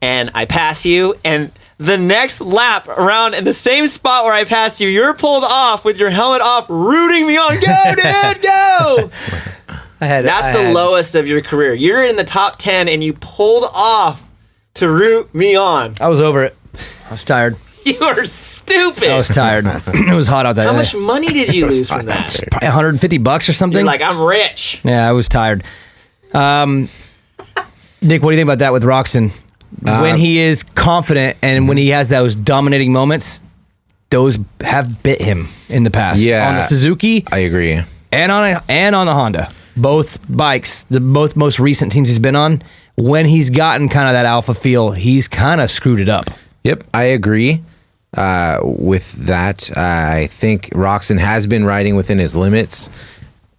And I pass you, and the next lap around in the same spot where I passed you, you're pulled off with your helmet off, rooting me on. Go, dude, go! That's the lowest of your career. You're in the top 10 and you pulled off to root me on. I was over it. I was tired. You are stupid. I was tired. It was hot out there. How much money did you lose from that? Probably $150 or something. You're like, I'm rich. Yeah, I was tired. Nick, what do you think about that with Roxon? When he is confident and when he has those dominating moments, those have bit him in the past. Yeah. On the Suzuki I agree. and on the Honda. Both bikes, the both most recent teams he's been on, when he's gotten kind of that alpha feel, he's kind of screwed it up. Yep, I agree with that. I think Roxon has been riding within his limits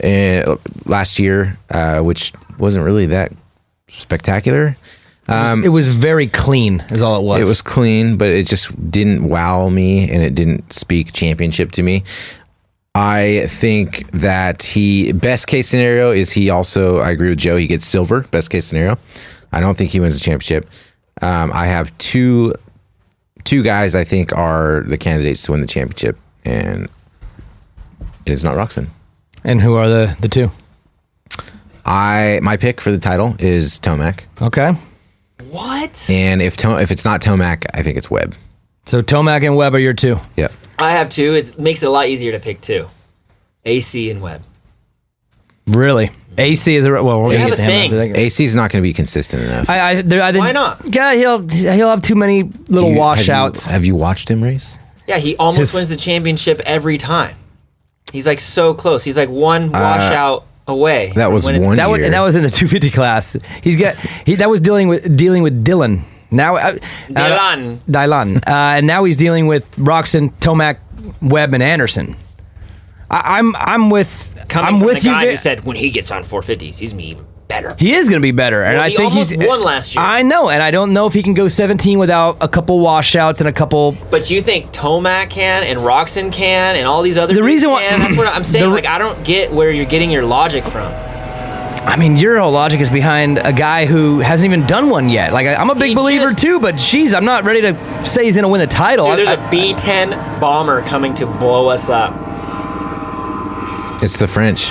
last year, which wasn't really that spectacular. It was very clean, is all it was. It was clean, but it just didn't wow me, and it didn't speak championship to me. I think that best case scenario is I agree with Joe, he gets silver, best case scenario. I don't think he wins the championship. I have two guys I think are the candidates to win the championship, and it is not Roxon. And who are the two? My pick for the title is Tomac. Okay. What? And if it's not Tomac, I think it's Webb. So Tomac and Webb are your two. Yep. I have two. It makes it a lot easier to pick two. AC and Webb. Really? AC is well. We'll Here's get the to him after thing. that. AC is not going to be consistent enough. I think, Why not? Yeah, he'll have too many little washouts. Have you watched him race? Yeah, he almost wins the championship every time. He's like so close. He's like one washout away. That was winning. one That was, year. and that was in the 250 class. That was dealing with Dylan. Now Dylan. And now he's dealing with Roxon, Tomac, Webb, and Anderson. I'm with Coming from with the you. guy who said when he gets on 450s, he's gonna be even better. He is going to be better, and Well, I he think almost he's won last year. I know, and I don't know if he can go 17 without a couple washouts and a couple. But you think Tomac can and Roxon can and all these other The dudes reason why- can? That's what I'm saying. the- Like I don't get where you're getting your logic from. I mean, your whole logic is behind a guy who hasn't even done one yet. Like I'm a big He believer just- too, but geez, I'm not ready to say he's going to win the title. Dude, there's I- a B-10 bomber coming to blow us up. It's the French.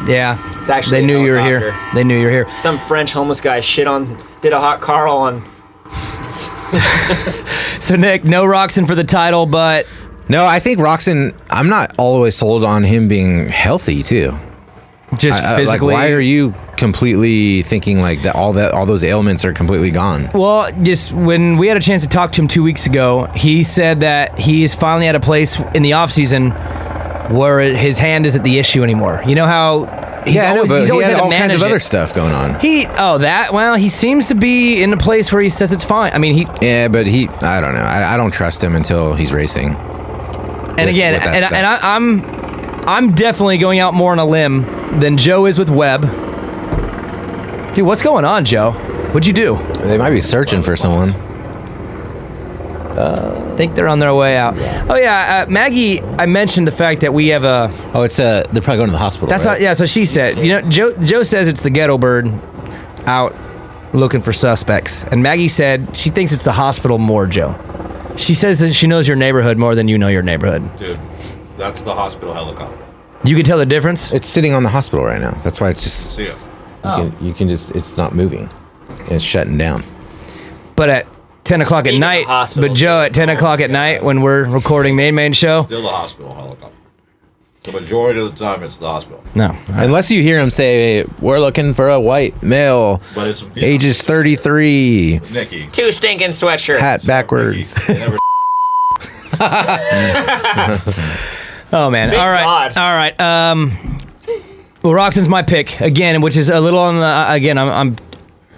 Yeah, It's actually they a knew you were here. helicopter. They knew you were here. Some French homeless guy did a hot Carl on. So Nick, no Roxon for the title, but No, I think Roxon. I'm not all the way sold on him being healthy too. just Like, physically. why are you completely thinking like that? All those ailments are completely gone. Well, just when we had a chance to talk to him 2 weeks ago, he said that he's finally at a place in the off season where his hand isn't the issue anymore. You know how he's I know, always, but he's he always had had to all kinds manage of it. other stuff going on. He seems to be in a place where he says it's fine. I mean, Yeah, but I don't know. I don't trust him until he's racing. and again, with that stuff. I'm definitely going out more on a limb than Joe is with Webb. Dude, what's going on, Joe? What'd you do? They might be searching for someone. I think they're on their way out. Oh yeah, Maggie. I mentioned the fact that we have a. Oh, it's they're probably going to the hospital. That's right? not. Yeah, that's what she said. You know, Joe says it's the ghetto bird out looking for suspects, and Maggie said she thinks it's the hospital more. Joe. She says that she knows your neighborhood more than you know your neighborhood. Dude, that's the hospital helicopter. You can tell the difference. It's sitting on the hospital right now. That's why it's just. See ya. You can just. It's not moving. It's shutting down. But at 10 o'clock at Speaking of night. hospital, But Joe, at 10 o'clock at night when we're recording main show. Still the hospital helicopter. The majority of the time, it's the hospital. No. Unless you hear him say, "We're looking for a white male, But it's ages 33, Nikki. 2 stinking sweatshirts. hat backwards." Nikki, they never Oh man! Thank All right, God. all right. Well, Roxon's my pick again, which is a little on the. Again,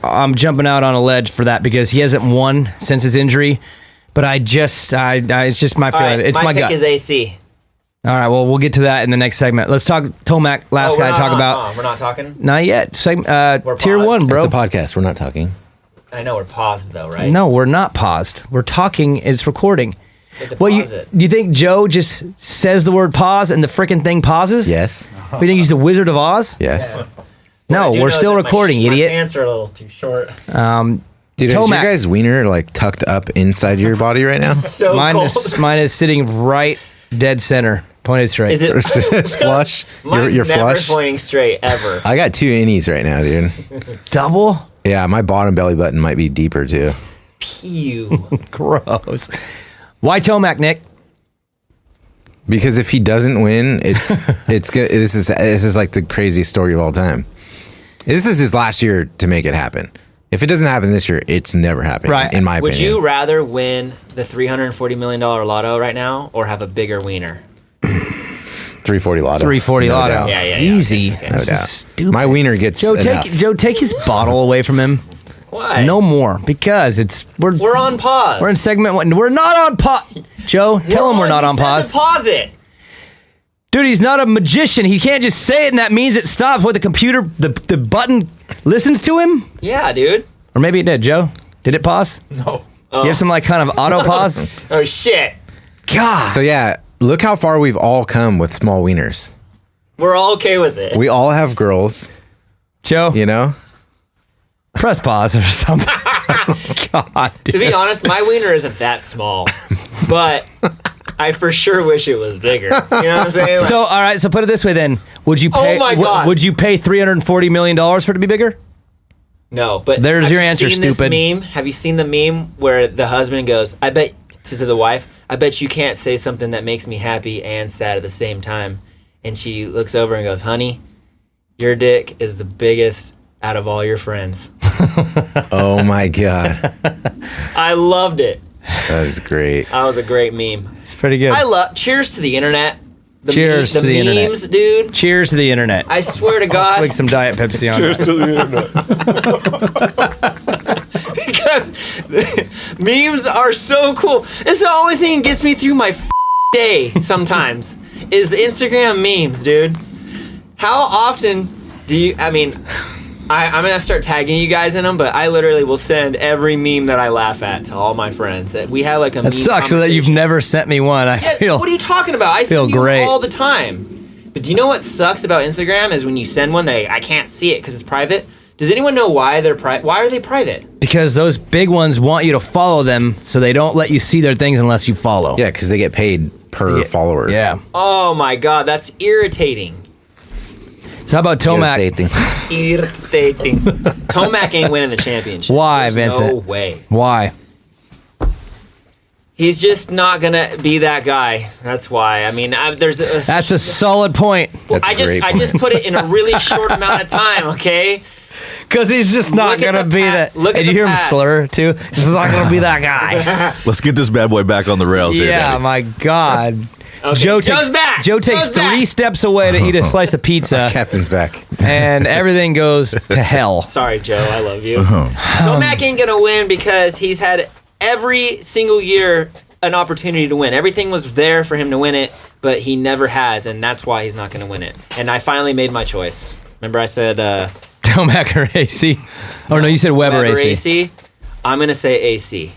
I'm jumping out on a ledge for that because he hasn't won since his injury. But it's just my All feeling. right, It's my pick gut. is AC. All right. Well, we'll get to that in the next segment. Let's talk Tomac. Last Oh, guy to talk about. We're not talking. Not yet. We're Tier paused. 1, bro. It's a podcast. We're not talking. I know we're paused though, right? No, we're not paused. We're talking. It's recording. Said to Well, pause it. you think Joe just says the word pause and the freaking thing pauses? Yes. You think he's the Wizard of Oz? Yes. No, I do we're know still that recording, my idiot. pants are a little too short. Dude, is Tomac. your guys' wiener like tucked up inside your body right now? So Mine cold. mine is sitting right dead center, pointed straight. Is it? It's flush. Mine's You're never flush. pointing straight ever. I got 2 innies right now, dude. double? Yeah, my bottom belly button might be deeper too. Pew. Gross. Why Tomac, Nick? Because if he doesn't win, it's good. This is like the craziest story of all time. This is his last year to make it happen. If it doesn't happen this year, it's never happening. Right. In my Would opinion. you rather win the $340 million lotto right now or have a bigger wiener? 340 lotto. 340 No lotto. doubt. Yeah. Easy. Okay. That's No doubt. just stupid. My wiener gets Joe, enough. take his bottle away from him. Why? No more, because We're on pause. We're in segment 1. We're not on pause. Joe, tell him we're not on You said pause. to pause it. Dude, he's not a magician. He can't just say it and that means it stops. What, the computer, the button listens to him? Yeah, dude. Or maybe it did. Joe, did it pause? No. Do you have some like kind of auto pause? Oh shit. God. So yeah, look how far we've all come with small wieners. We're all okay with it. We all have girls, Joe, you know? press pause or something. God, dude. To be honest, my wiener isn't that small, but I for sure wish it was bigger. You know what I'm saying? Like, So, all right. So, put it this way then: Would you pay? Oh my God. Would you pay $340 million for it to be bigger? no, but There's have your you answer, seen this stupid. meme? Have you seen the meme where the husband goes, "I bet," to the wife, "I bet you can't say something that makes me happy and sad at the same time," and she looks over and goes, "Honey, your dick is the biggest out of all your friends. Oh my God. I loved it. That was great. That was a great meme. It's pretty good. Cheers to the internet. Cheers to the internet. Memes, dude. Cheers to the internet. I swear to God. Swig some Diet Pepsi on Cheers that. to the internet. Because memes are so cool. It's the only thing that gets me through my day sometimes is the Instagram memes, dude. How often do you, I'm going to start tagging you guys in them, but I literally will send every meme that I laugh at to all my friends. We have like a meme That sucks that you've never sent me one. I feel. What are you talking about? I feel send you great. all the time. But do you know what sucks about Instagram is when you send one, I can't see it because it's private. Does anyone know why they're why are they private? Because those big ones want you to follow them, so they don't let you see their things unless you follow. Yeah, because they get paid per follower. Yeah. Oh my God, that's irritating. So how about Tomac? Irritating. Tomac ain't winning the championship. Why, There's Vincent? No way. Why? He's just not gonna be that guy. That's why. That's a solid point. That's a great I just put it in a really short amount of time. Okay. Because he's just not Look at gonna the be past- that. look at Did you the hear him past. slur too? He's not gonna be that guy. Let's get this bad boy back on the rails here, Yeah, Danny. my God. Okay, Joe Joe's takes back. Joe takes Joe's back. 3 steps away to eat a slice of pizza, Captain's back. and everything goes to hell. Sorry, Joe. I love you. Tomac ain't gonna win because he's had every single year an opportunity to win. Everything was there for him to win it, but he never has, and that's why he's not gonna win it. And I finally made my choice. Remember, I said Tomac or AC? Oh no, you said Web or Weber AC. AC. I'm gonna say AC.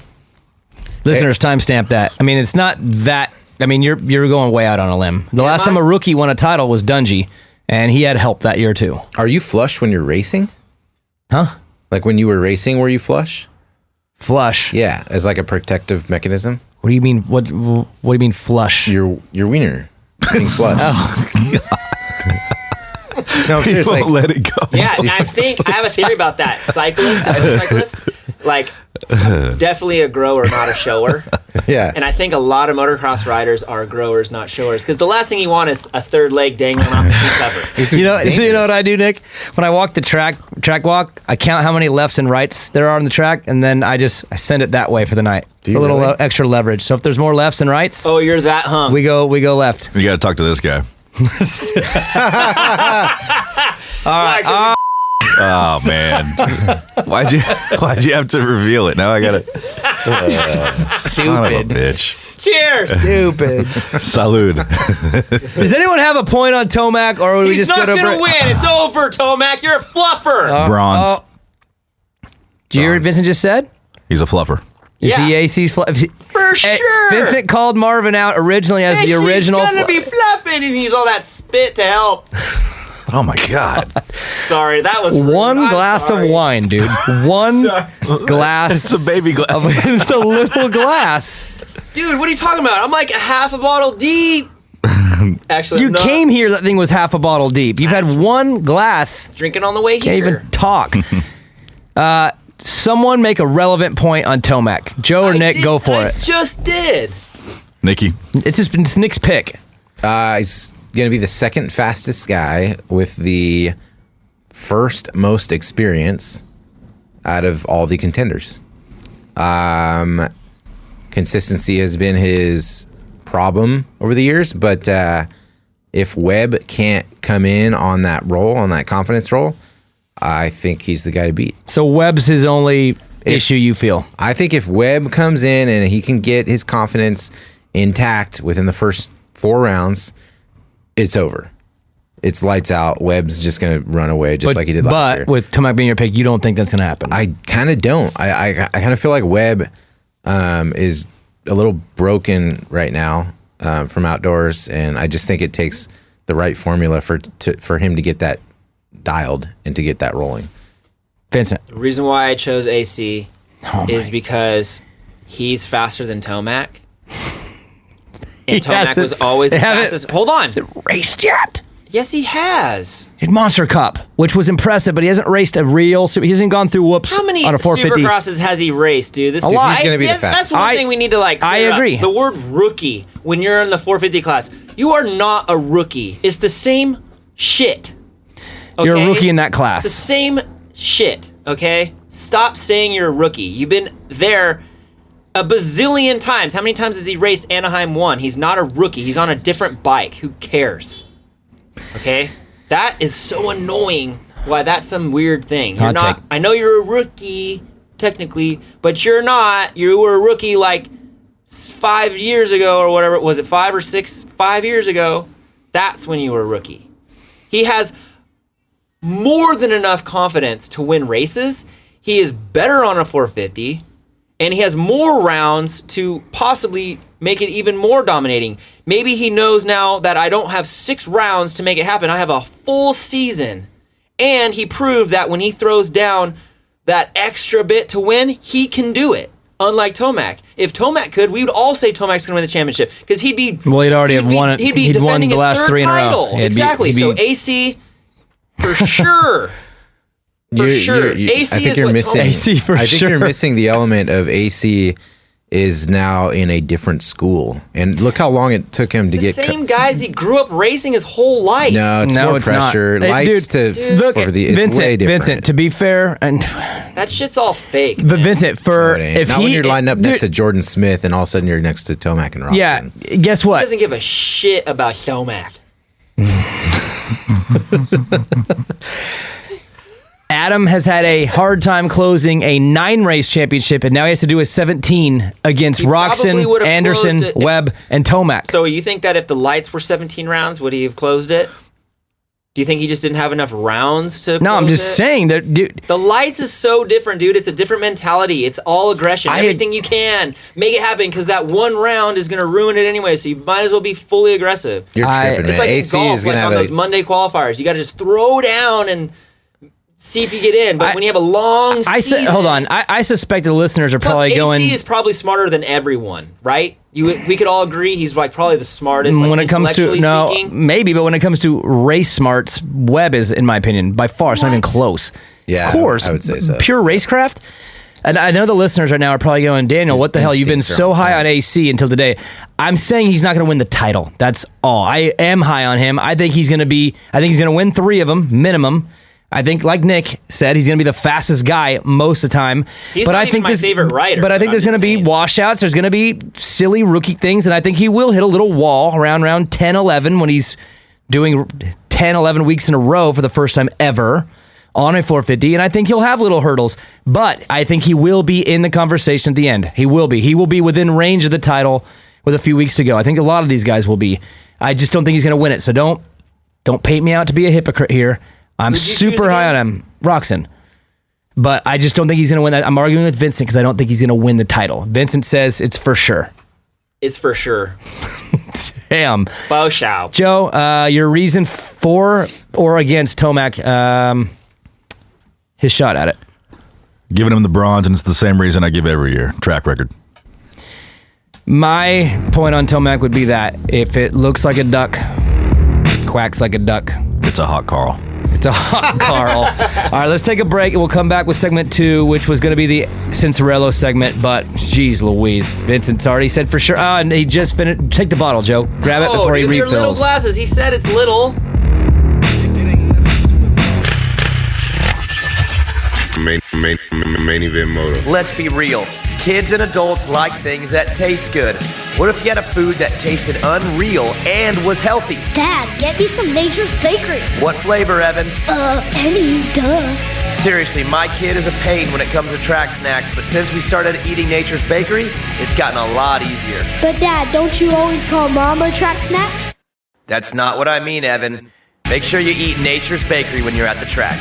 Listeners, timestamp that. I mean, it's not that. I mean, you're going way out on a limb. The last time a rookie won a title was Dungy, and he had help that year too. Are you flush when you're racing? Huh? Like when you were racing, were you flush? Flush. Yeah, as like a protective mechanism. What do you mean? What do you mean flush? Your wiener being flush. No, I'm serious. Won't Like, let it go. Yeah, and I think I have a theory about that. Motorcyclists, like definitely a grower, not a shower. yeah. And I think a lot of motocross riders are growers, not showers, because the last thing you want is a third leg dangling off the seat cover. You know what I do, Nick? When I walk the track walk, I count how many lefts and rights there are on the track, and then I send it that way for the night. Do For you a little really? extra leverage. So if there's more lefts than rights, Oh, you're that hump. we go left. You got to talk to this guy. Oh man, why'd you have to reveal it? Now I gotta. Son of a bitch. Cheers. Stupid. Salud. Does anyone have a point on Tomac, or would we He's just not go to gonna win. It's over, Tomac. You're a fluffer. Bronze. Did you hear what Vincent just said? He's a fluffer. Is Yeah. he AC's For sure. Vincent called Marvin out originally as the original. He's gonna be fluffing. He's gonna use all that spit to help. Oh my god. Sorry, that was rude. One I'm glass sorry. of wine, dude. One glass. It's a baby glass. It's a little glass. Dude, what are you talking about? I'm like half a bottle deep. Actually, You I'm not. came here, that thing was half a bottle deep. You've had one glass. Drinking on the way Can't here. even talk. Someone make a relevant point on Tomac. Joe or Nick, go for it. Just did. Nikki. It's Nick's pick. He's going to be the second fastest guy with the first most experience out of all the contenders. Consistency has been his problem over the years, but if Webb can't come in on that role, on that confidence role, I think he's the guy to beat. So Webb's his only issue, you feel? I think if Webb comes in and he can get his confidence intact within the first 4 rounds, it's over. It's lights out. Webb's just going to run away like he did last year. But with Tomac being your pick, you don't think that's going to happen? I kind of don't. I kind of feel like Webb is a little broken right now from outdoors, and I just think it takes the right formula for him to get that dialed and to get that rolling. Vincent. The reason why I chose AC is because he's faster than Tomac. And Tomac was always the fastest. Hold on. Raced yet? Yes, he has. At Monster Cup, which was impressive, but he hasn't raced a real. He hasn't gone through whoops How many on a 450. Supercrosses has he raced, dude? This A lot. He's gonna be the That's fastest. one thing we need to I clear up. agree. The word rookie when you're in the 450 class, you are not a rookie. It's the same shit. Okay? You're a rookie in that class. It's the same shit, okay? Stop saying you're a rookie. You've been there a bazillion times. How many times has he raced Anaheim 1? He's not a rookie. He's on a different bike. Who cares? Okay? That is so annoying. Why, that's some weird thing. You're not. I know you're a rookie, technically, but you're not. You were a rookie like 5 years ago or whatever. Was it 5 or 6? 5 years ago. That's when you were a rookie. He has more than enough confidence to win races. He is better on a 450, and he has more rounds to possibly make it even more dominating. Maybe he knows now that I don't have 6 rounds to make it happen. I have a full season. And he proved that when he throws down that extra bit to win, he can do it. Unlike Tomac. If Tomac could, we would all say Tomac's going to win the championship. Because he'd be... Well, he'd already have won it. He'd be He'd won defending the his last third 3 in a row. title. Exactly. So AC, for sure. AC I think is you're what missing. Tomac- AC for I think sure. you're missing the element of AC is now in a different school, and look how long it took him to It's get. the same guys he grew up racing his whole life. No, it's No, more it's pressure. not. Hey, Lights dude, to look, for the. It's way Vincent, different. Vincent. To be fair, and That shit's all fake. but man. Vincent, for No, it ain't. if Not he when you're lined up dude, next to Jordan Smith, and all of a sudden you're next to Tomac and Robson. yeah, guess He what? doesn't give a shit about Tomac. Adam has had a hard time closing a 9-race championship, and now he has to do a 17 against He probably Roxon, would've Anderson, closed it if- Webb, and Tomac. So you think that if the lights were 17 rounds, would he have closed it? Do you think he just didn't have enough rounds to No, I'm close just it? saying that, dude. The lights is so different, dude. It's a different mentality. It's all aggression. Everything you can. Make it happen, because that one round is going to ruin it anyway, so you might as well be fully aggressive. You're tripping, It's man. like AC in golf, is going like to on have those Monday qualifiers. You got to just throw down and see if you get in. But when you have a long season... Hold on. I suspect the listeners are Plus, probably going... AC is probably smarter than everyone, right? We could all agree he's like probably the smartest. Like, when it comes to intellectually speaking. maybe, but when it comes to race smarts, Webb is, in my opinion, by far. It's not even close. Yeah, of course, I would say so. Pure racecraft. And I know the listeners right now are probably going, Daniel, what the hell? You've been instincts are so on high point. on AC until today. I'm saying he's not going to win the title. That's all. I am high on him. I think he's going to win 3 of them minimum. I think, like Nick said, he's going to be the fastest guy most of the time. He's but not I even think my favorite rider, But I think I'm there's going to just be saying. washouts. There's going to be silly rookie things, and I think he will hit a little wall around 10, 11 when he's doing 10, 11 weeks in a row for the first time ever on a 450, and I think he'll have little hurdles. But I think he will be in the conversation at the end. He will be. He will be within range of the title with a few weeks to go. I think a lot of these guys will be. I just don't think he's going to win it. So don't paint me out to be a hypocrite here. I'm Who'd you super choose high on again? him, Roxon. But I just don't think he's going to win that. I'm arguing with Vincent because I don't think he's going to win the title. Vincent says it's for sure. It's for sure. Damn. Bo Shao. Joe, your reason for or against Tomac, his shot at it. Giving him the bronze, and it's the same reason I give every year. Track record. My point on Tomac would be that if it looks like a duck, quacks like a duck. It's a hot Carl. It's a hot Carl. All right, let's take a break, and we'll come back with segment 2, which was going to be the Cincerello segment, but geez Louise. Vincent's already said for sure. And he just finished. Take the bottle, Joe. Grab it before he dude, they're little refills. glasses. He said it's little. Main event moto. Let's be real. Kids and adults like things that taste good. What if you had a food that tasted unreal and was healthy? Dad, get me some Nature's Bakery. What flavor, Evan? Any, duh. Seriously, my kid is a pain when it comes to track snacks, but since we started eating Nature's Bakery, it's gotten a lot easier. But Dad, don't you always call Mom a track snack? That's not what I mean, Evan. Make sure you eat Nature's Bakery when you're at the track.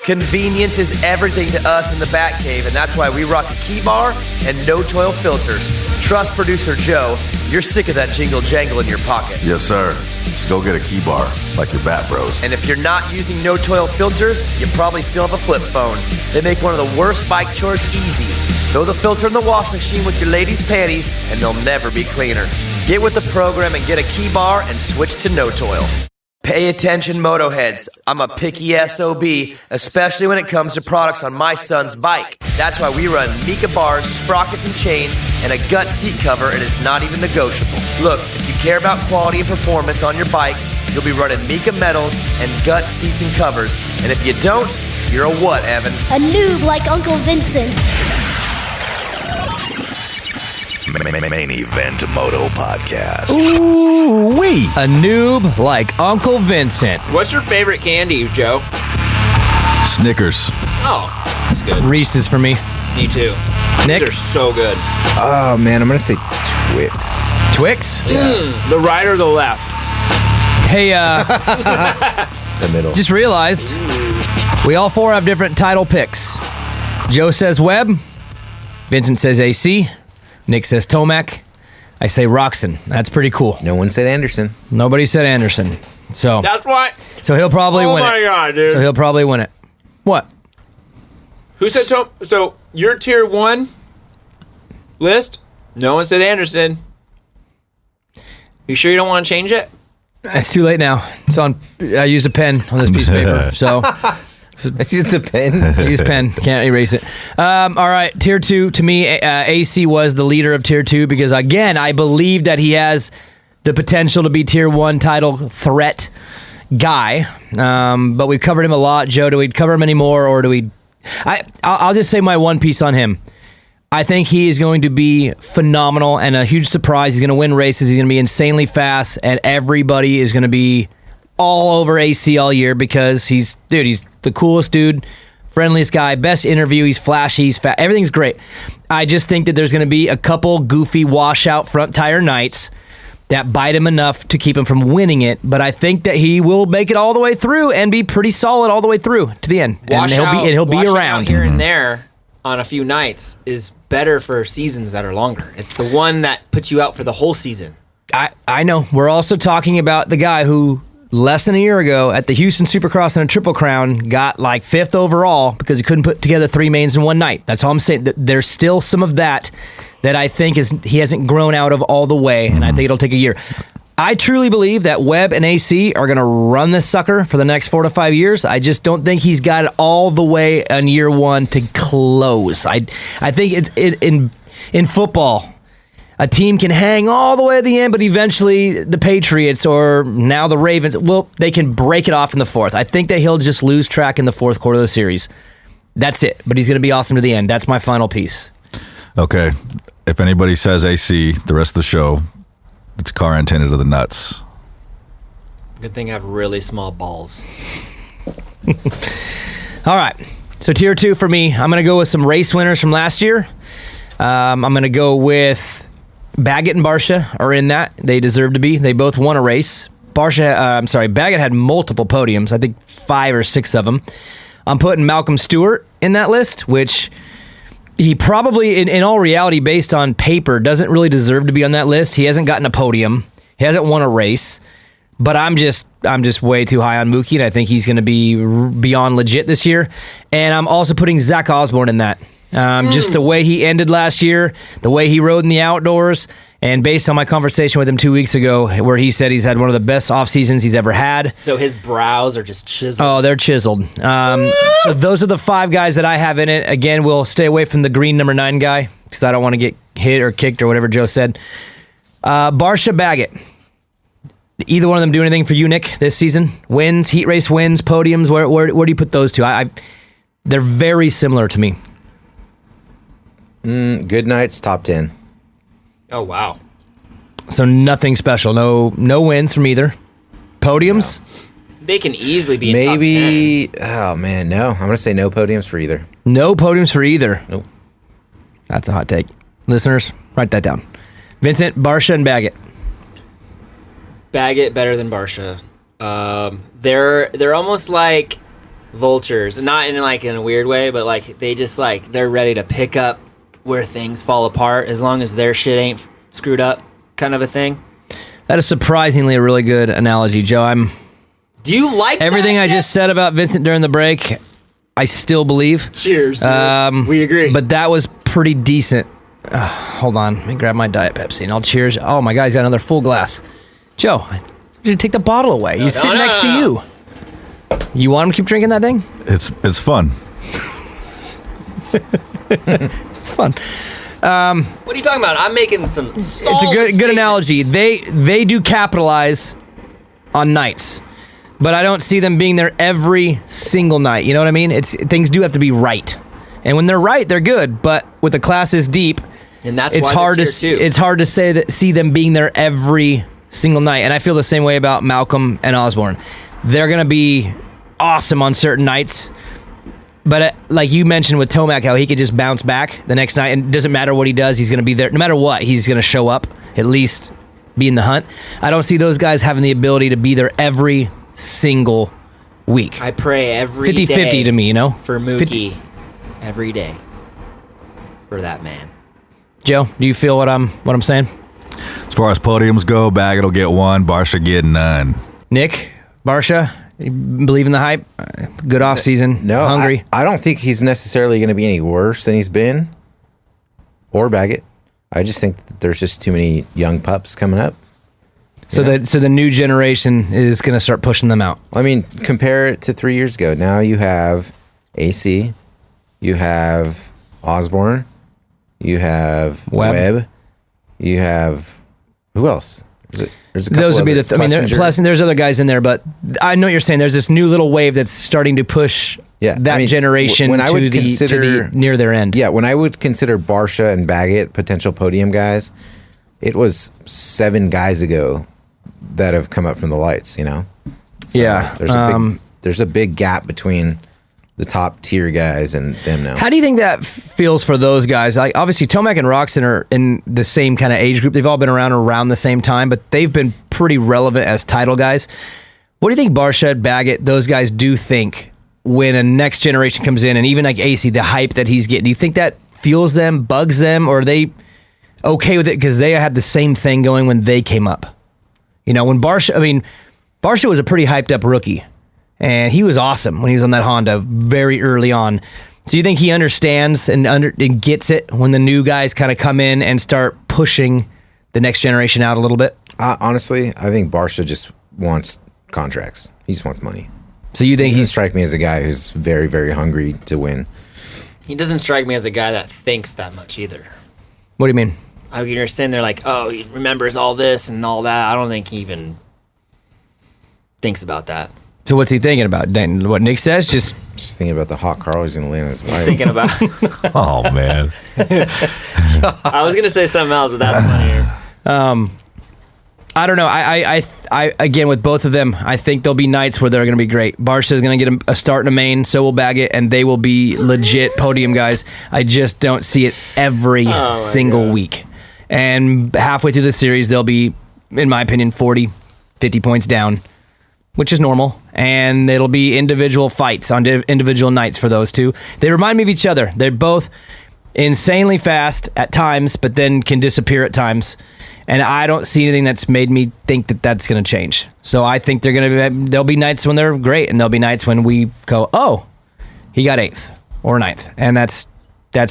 Convenience is everything to us in the Bat Cave, and that's why we rock a key bar and no toil filters. Trust producer Joe, you're sick of that jingle jangle in your pocket. Yes, sir. Just go get a key bar, like your Bat Bros. And if you're not using no toil filters, you probably still have a flip phone. They make one of the worst bike chores easy. Throw the filter in the wash machine with your ladies' panties, and they'll never be cleaner. Get with the program and get a key bar and switch to no toil. Pay attention, Motoheads. I'm a picky SOB, especially when it comes to products on my son's bike. That's why we run Mika bars, sprockets and chains, and a gut seat cover, and it's not even negotiable. Look, if you care about quality and performance on your bike, you'll be running Mika medals and gut seats and covers. And if you don't, you're a what, Evan? A noob like Uncle Vincent. Main Event Moto Podcast. Ooh-wee. A noob like Uncle Vincent. What's your favorite candy, Joe? Snickers. Oh, that's good. Reese's for me. Me too. Nick? These are so good. Oh, man, I'm going to say Twix. Twix? The right or the left? Hey, The middle. just realized we all four have different title picks. Joe says Webb. Vincent says AC. Nick says Tomac. I say Roxon. That's pretty cool. No one said Anderson. Nobody said Anderson. So That's what. so he'll probably win it. Oh my god, dude. So he'll probably win it. What? Who said Tom? So your tier 1 list? No one said Anderson. You sure you don't want to change it? It's too late now. It's on. I used a pen on this piece of paper. So It's just a pen. I used a pen. Can't erase it. All right. Tier 2, to me, AC was the leader of Tier 2 because, again, I believe that he has the potential to be Tier 1 title threat guy. But we've covered him a lot. Joe, do we cover him anymore, or do we... I'll just say my one piece on him. I think he is going to be phenomenal and a huge surprise. He's going to win races. He's going to be insanely fast, and everybody is going to be all over AC all year because he's the coolest dude, friendliest guy, best interview. He's flashy, he's fat. Everything's great. I just think that there's going to be a couple goofy washout front tire nights that bite him enough to keep him from winning it, but I think that he will make it all the way through and be pretty solid all the way through to the end. And he'll be around here and there on a few nights is better for seasons that are longer. It's the one that puts you out for the whole season. I know. We're also talking about the guy who less than a year ago at the Houston Supercross and a Triple Crown got like 5th overall because he couldn't put together 3 mains in one night. That's all I'm saying. There's still some of that I think he hasn't grown out of all the way, and I think it'll take a year. I truly believe that Webb and AC are going to run this sucker for the next 4 to 5 years. I just don't think he's got it all the way in year 1 to close. I think it's in football, a team can hang all the way at the end, but eventually the Patriots or now the Ravens, they can break it off in the 4th. I think that he'll just lose track in the 4th quarter of the series. That's it. But he's going to be awesome to the end. That's my final piece. Okay. If anybody says AC, the rest of the show, it's car antenna to the nuts. Good thing I have really small balls. All right. So tier 2 for me, I'm going to go with some race winners from last year. I'm going to go with Baggett and Barsha are in that. They deserve to be. They both won a race. Baggett had multiple podiums. I think 5 or 6 of them. I'm putting Malcolm Stewart in that list, which he probably, in all reality, based on paper, doesn't really deserve to be on that list. He hasn't gotten a podium. He hasn't won a race. But I'm just way too high on Mookie, and I think he's going to be beyond legit this year. And I'm also putting Zach Osborne in that. Just the way he ended last year, the way he rode in the outdoors, and based on my conversation with him 2 weeks ago, where he said he's had one of the best off seasons he's ever had. So his brows are just chiseled. Oh, they're chiseled. So those are the 5 guys that I have in it. Again, we'll stay away from the green number 9 guy because I don't want to get hit or kicked or whatever Joe said. Barsha, Baggett. Either one of them do anything for you, Nick, this season? Wins, heat race wins, podiums. Where do you put those two? They're very similar to me. Good nights, top 10. Oh, wow. So nothing special. No wins from either. Podiums? No. They can easily be Maybe, in top 10. Oh, man, no. I'm going to say no podiums for either. No podiums for either. Nope. That's a hot take. Listeners, write that down. Vincent, Barsha, and Baggett. Baggett better than Barsha. They're almost like vultures, not in a weird way, but like they're ready to pick up where things fall apart as long as their shit ain't screwed up, kind of a thing. That is surprisingly a really good analogy, Joe. Do you like everything that? I just said about Vincent during the break? I still believe. Cheers. Dude. We agree. But that was pretty decent. Hold on, let me grab my Diet Pepsi and I'll cheers. Oh my God, he's got another full glass. Joe, you take the bottle away. You sit next to you. You want him to keep drinking that thing? It's fun. It's fun. What are you talking about? I'm making some solid It's a good statements. analogy. They do capitalize on nights. But I don't see them being there every single night. You know what I mean? Things do have to be right. And when they're right, they're good. But with the classes deep, and that's it's why hard to tier 2. it's hard to see them being there every single night. And I feel the same way about Malcolm and Osborne. They're going to be awesome on certain nights. But like you mentioned with Tomac, how he could just bounce back the next night, and it doesn't matter what he does, he's going to be there. No matter what, he's going to show up, at least be in the hunt. I don't see those guys having the ability to be there every single week. I pray every 50-50 day to me, you know? for Mookie every day for that man. Joe, do you feel what I'm saying? As far as podiums go, Baggett will get 1, Barsha get none. Nick, Barsha, you believe in the hype? Good off season. No, hungry. I don't think he's necessarily going to be any worse than he's been, or Baggett. I just think that there's just too many young pups coming up. So the new generation is going to start pushing them out. I mean, compare it to 3 years ago. Now you have AC, you have Osborne, you have Webb, you have who else? There's a couple. Those would be there's other guys in there, but I know what you're saying. There's this new little wave that's starting to push that generation when I would to consider near their end. Yeah, when I would consider Barsha and Baggett potential podium guys, it was 7 guys ago that have come up from the lights, you know? So there's a big gap between the top tier guys and them now. How do you think that feels for those guys? Like, obviously, Tomac and Roxon are in the same kind of age group. They've all been around the same time, but they've been pretty relevant as title guys. What do you think Barsha, Baggett, those guys do think when a next generation comes in, and even like AC, the hype that he's getting? Do you think that fuels them, bugs them, or are they okay with it because they had the same thing going when they came up? You know, when Barsha was a pretty hyped up rookie, and he was awesome when he was on that Honda very early on. So you think he understands and gets it when the new guys kind of come in and start pushing the next generation out a little bit? Honestly, I think Barsha just wants contracts. He just wants money. So you think he doesn't strike me as a guy who's very, very hungry to win. He doesn't strike me as a guy that thinks that much either. What do you mean? You're saying they're like, oh, he remembers all this and all that. I don't think he even thinks about that. So what's he thinking about? What Nick says? Just thinking about the hot car he's going to land on his wife. Thinking about. Oh man. I was going to say something else, but that's funnier. I don't know. I again, with both of them, I think there'll be nights where they're going to be great. Barsha is going to get a start in a main, so will Baggett, and they will be legit podium guys. I just don't see it every single week. And halfway through the series, they'll be, in my opinion, 40, 50 points down, which is normal. And it'll be individual fights on individual nights for those two. They remind me of each other. They're both insanely fast at times, but then can disappear at times. And I don't see anything that's made me think that that's going to change. So I think there'll be nights when they're great, and there'll be nights when we go, oh, he got 8th or 9th. And that's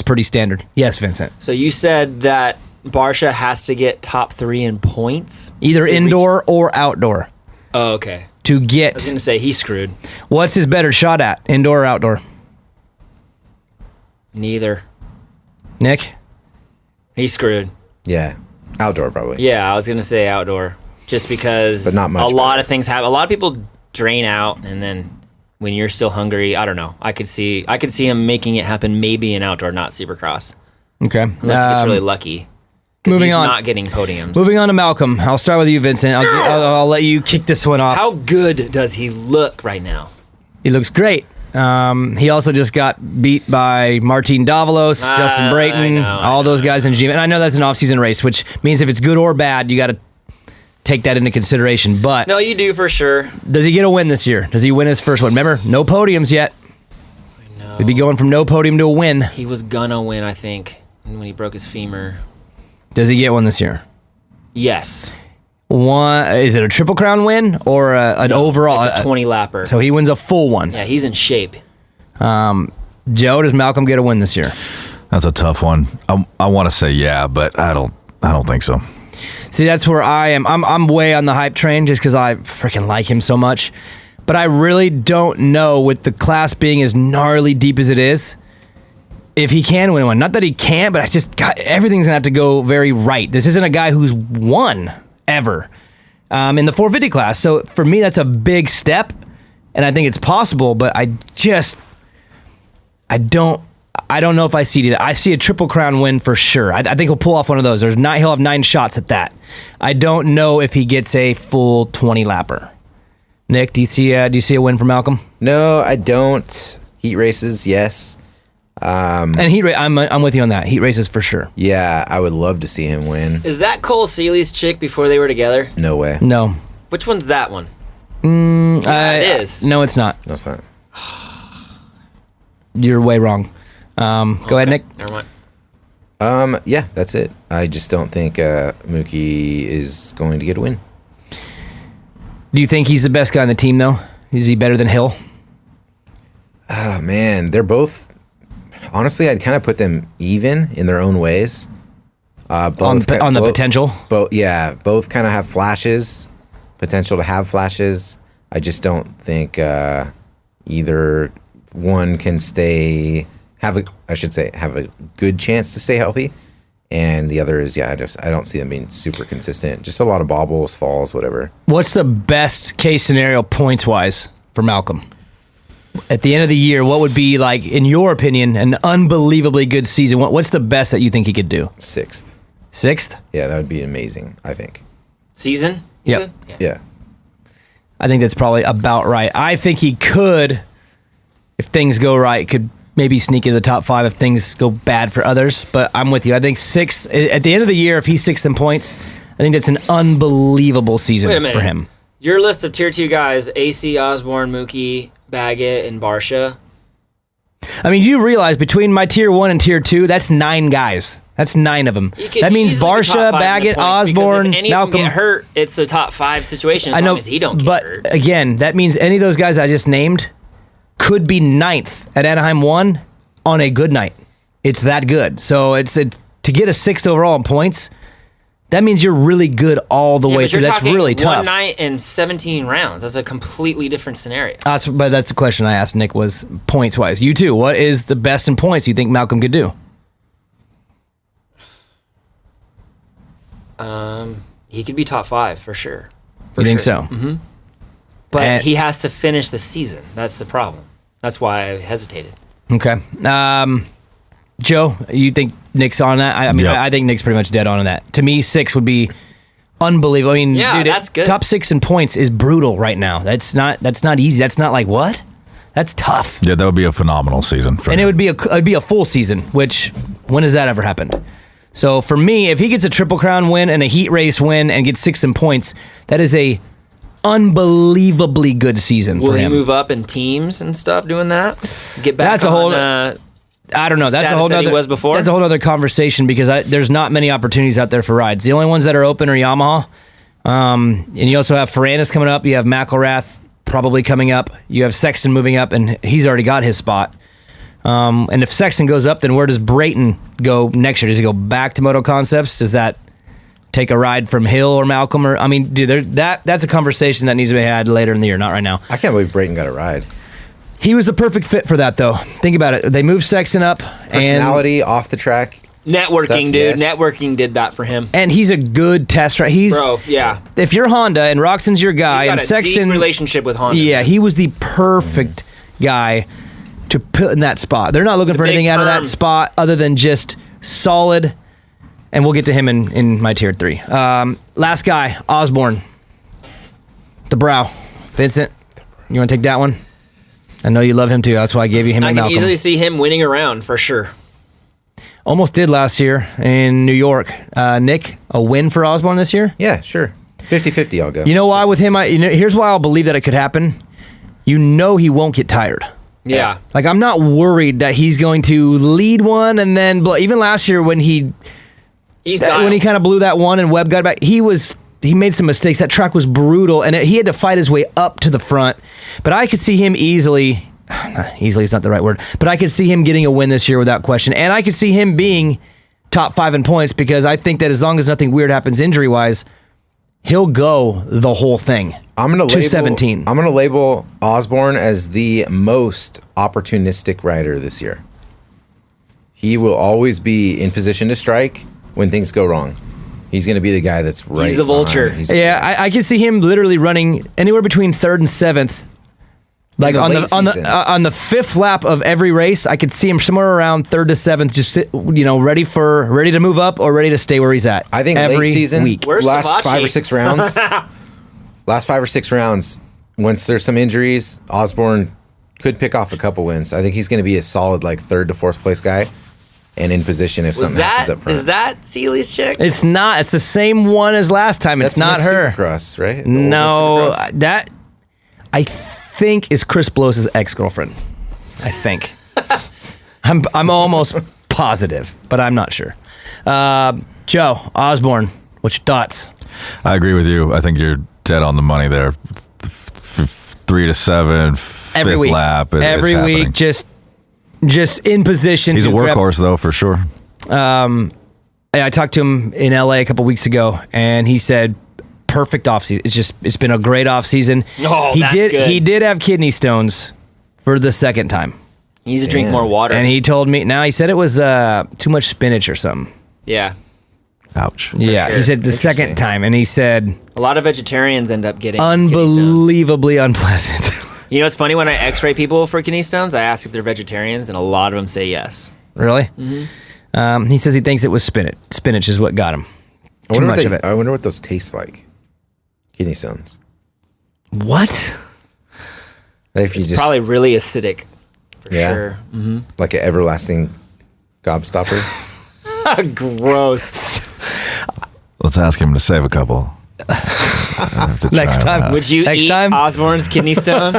pretty standard. Yes, Vincent. So you said that Barsha has to get top 3 in points? Either indoor or outdoor. Oh, okay. To get... I was going to say, he's screwed. What's his better shot at, indoor or outdoor? Neither. Nick? He's screwed. Yeah. Outdoor, probably. Yeah, I was going to say outdoor. Just because but not much a lot of things happen. A lot of people drain out, and then when you're still hungry, I don't know. I could see him making it happen maybe in outdoor, not Supercross. Okay. Unless he gets really lucky. Moving he's on. not getting podiums. Moving on to Malcolm. I'll start with you, Vincent. I'll let you kick this one off. How good does he look right now? He looks great. He also just got beat by Martin Davalos, Justin Brayton, all those guys in GM. And I know that's an off-season race, which means if it's good or bad, you got to take that into consideration. But no, you do for sure. Does he get a win this year? Does he win his first one? Remember, no podiums yet. I know. He'd be going from no podium to a win. He was gonna win, I think, when he broke his femur. Does he get one this year? Yes. One, is it a Triple Crown win or an overall? It's a 20-lapper. So he wins a full one. Yeah, he's in shape. Joe, does Malcolm get a win this year? That's a tough one. I want to say yeah, but I don't think so. See, that's where I am. I'm way on the hype train just because I freaking like him so much. But I really don't know, with the class being as gnarly deep as it is, if he can win one. Not that he can't, but everything's going to have to go very right. This isn't a guy who's won ever. in the 450 class. So for me, that's a big step, and I think it's possible, but I don't know if I see that. I see a Triple Crown win for sure. I think he'll pull off one of those. He'll have 9 shots at that. I don't know if he gets a full 20 lapper. Nick, do you see a win for Malcolm? No, I don't. Heat races, yes. And I'm with you on that. Heat races for sure. Yeah, I would love to see him win. Is that Cole Seeley's chick before they were together? No way. No. Which one's that one? It is. No, it's not. No, it's not. You're way wrong. Go ahead, Nick. Never mind. Yeah, that's it. I just don't think Mookie is going to get a win. Do you think he's the best guy on the team, though? Is he better than Hill? Oh, man. They're both... Honestly, I'd kind of put them even in their own ways. Both on the potential? Both kind of have flashes, potential to have flashes. I just don't think either one can have a good chance to stay healthy. And the other is, I don't see them being super consistent. Just a lot of bobbles, falls, whatever. What's the best case scenario points-wise for Malcolm? At the end of the year, what would be, like, in your opinion, an unbelievably good season? What's the best that you think he could do? 6th. 6th? Yeah, that would be amazing, I think. Season? Yep. Yeah. I think that's probably about right. I think he could, if things go right, could maybe sneak into the top 5 if things go bad for others. But I'm with you. I think 6th, at the end of the year, if he's 6th in points, I think that's an unbelievable season for him. Your list of Tier 2 guys, AC, Osborne, Mookie, Baggett, and Barsha. I mean, you realize between my Tier 1 and Tier 2, that's 9 guys. That's 9 of them. That means Barsha, Baggett, Osborne, if any Malcolm. Of them get hurt, it's a top 5 situation as long as he don't get hurt. But again, that means any of those guys I just named could be 9th at Anaheim 1 on a good night. It's that good. So it's to get a 6th overall in points, that means you're really good all the way through. That's really tough. One night and 17 rounds. That's a completely different scenario. But that's the question I asked Nick was points-wise. You too. What is the best in points you think Malcolm could do? He could be top 5 for sure. You think so? Mm-hmm. But he has to finish the season. That's the problem. That's why I hesitated. Okay. Joe, you think Nick's on that? I mean, Yep. I think Nick's pretty much dead on that. To me, 6 would be unbelievable. I mean, dude, that's good. Top 6 in points is brutal right now. That's not easy. That's not like what? That's tough. Yeah, that would be a phenomenal season for him. It would be a full season, which when has that ever happened? So for me, if he gets a Triple Crown win and a heat race win and gets 6th in points, that is a unbelievably good season Will for him. Will he move up in teams and stuff doing that? Get back That's a whole... I don't know. That's a whole other. Was before. That's a whole other conversation because there's not many opportunities out there for rides. The only ones that are open are Yamaha, and you also have Ferrandis coming up. You have McElrath probably coming up. You have Sexton moving up, and he's already got his spot. And if Sexton goes up, then where does Brayton go next year? Does he go back to Moto Concepts? Does that take a ride from Hill or Malcolm? Or I mean, dude, that's a conversation that needs to be had later in the year, not right now. I can't believe Brayton got a ride. He was the perfect fit for that, though. Think about it. They moved Sexton up. Personality, off the track. Networking, stuff, dude. yes. Networking did that for him. And he's a good test rider. Yeah. If you're Honda and Roxon's your guy, He's got and a Sexton, deep relationship with Honda. Yeah, he was the perfect guy to put in that spot. They're not looking for anything out of that spot other than just solid. And we'll get to him in my tier 3. Last guy, Osborne. The brow. Vincent, you want to take that one? I know you love him too. That's why I gave you him and I can Malcolm. easily see him winning around for sure. Almost did last year in New York. Nick, a win for Osborne this year? Yeah, sure. 50-50 I'll go. You know why with him? Here's why I'll believe that it could happen. You know he won't get tired. Yeah. Like, I'm not worried that he's going to lead one and then blow. Even last year when he kind of blew that one and Webb got back, he made some mistakes. That track was brutal, and he had to fight his way up to the front. But I could see him easily is not the right word, but I could see him getting a win this year without question. And I could see him being top 5 in points because I think that as long as nothing weird happens injury-wise, he'll go the whole thing. I'm going to 217. I'm going to label Osborne as the most opportunistic rider this year. He will always be in position to strike when things go wrong. He's going to be the guy that's right. He's the vulture. I can see him literally running anywhere between 3rd and 7th. Like on the 5th lap of every race, I could see him somewhere around 3rd to 7th, just ready to move up or ready to stay where he's at. I think every late season, week. last 5 or 6 rounds. Last 5 or 6 rounds, once there's some injuries, Osborne could pick off a couple wins. I think he's going to be a solid 3rd to 4th place guy, and in position if something happens up front. Is that Seeley's chick? It's not. It's the same one as last time. It's not her. Supercross, right? No, that I think is Chris Blows' ex-girlfriend. I think. I'm almost positive, but I'm not sure. Joe Osborne, what's your thoughts? I agree with you. I think you're dead on the money there. 3 to 7, every 5th week. lap. Every week, just in position. He's a workhorse, though, for sure. I talked to him in LA a couple weeks ago, and he said, perfect offseason. It's been a great offseason. Oh, that's good. He did have kidney stones for the second time. He needs to drink more water. And he told me, he said it was too much spinach or something. Yeah. Ouch. Yeah, sure. he said the second time, and he said... A lot of vegetarians end up getting unbelievably unpleasant. You know what's funny? When I x-ray people for kidney stones, I ask if they're vegetarians, and a lot of them say yes. Really? Mm-hmm. He says he thinks it was spinach. Spinach is what got him. I wonder what those taste like. Kidney stones. What? If you probably really acidic. For sure. Mm-hmm. Like an everlasting gobstopper. Gross. Let's ask him to save a couple. Next time. Would you eat Osborne's kidney stone?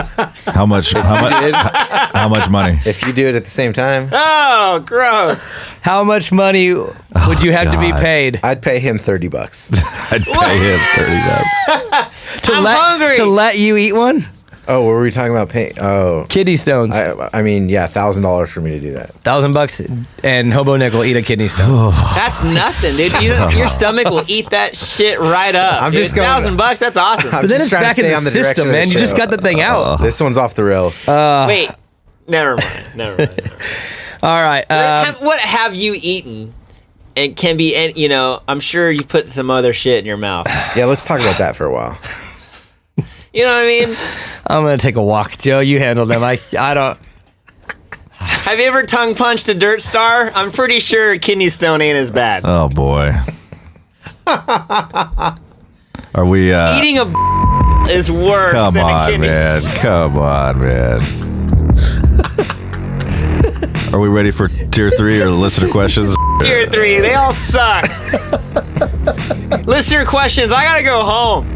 How much money? If you do it at the same time. Oh, gross. How much money would you have to be paid? I'd pay him $30. I'd pay him $30. I'm hungry. To let you eat one? Oh, what were we talking about paying? Oh. Kidney stones. I mean, yeah, $1,000 for me to do that. $1,000 and Hobo Nick will eat a kidney stone. That's nothing, dude. Your stomach will eat that shit right up. I'm just going $1,000. That's awesome. But then it's back in the system, man. You just got the thing out. This one's off the rails. Wait, never mind. All right. What have you eaten? It can be, I'm sure you put some other shit in your mouth. Yeah, let's talk about that for a while. You know what I mean? I'm going to take a walk. Joe, you handle them. I don't. Have you ever tongue punched a dirt star? I'm pretty sure kidney stone ain't as bad. Oh, boy. Are we... Eating a is worse than a kidney stone. Come on, man. Are we ready for tier 3 or listener questions? Tier 3, they all suck. Listener questions, I gotta go home.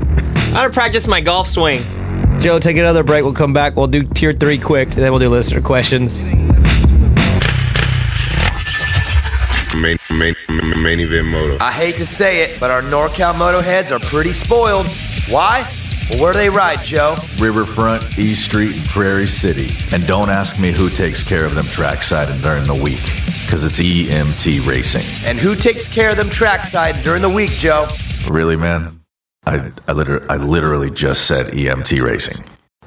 I gotta practice my golf swing. Joe, take another break. We'll come back. We'll do tier 3 quick, and then we'll do listener questions. Main event moto. I hate to say it, but our NorCal Motoheads are pretty spoiled. Why? Well, where do they ride, Joe? Riverfront, East Street, and Prairie City. And don't ask me who takes care of them trackside and during the week, because it's EMT Racing. And who takes care of them trackside during the week, Joe? Really, man? I literally just said EMT Racing.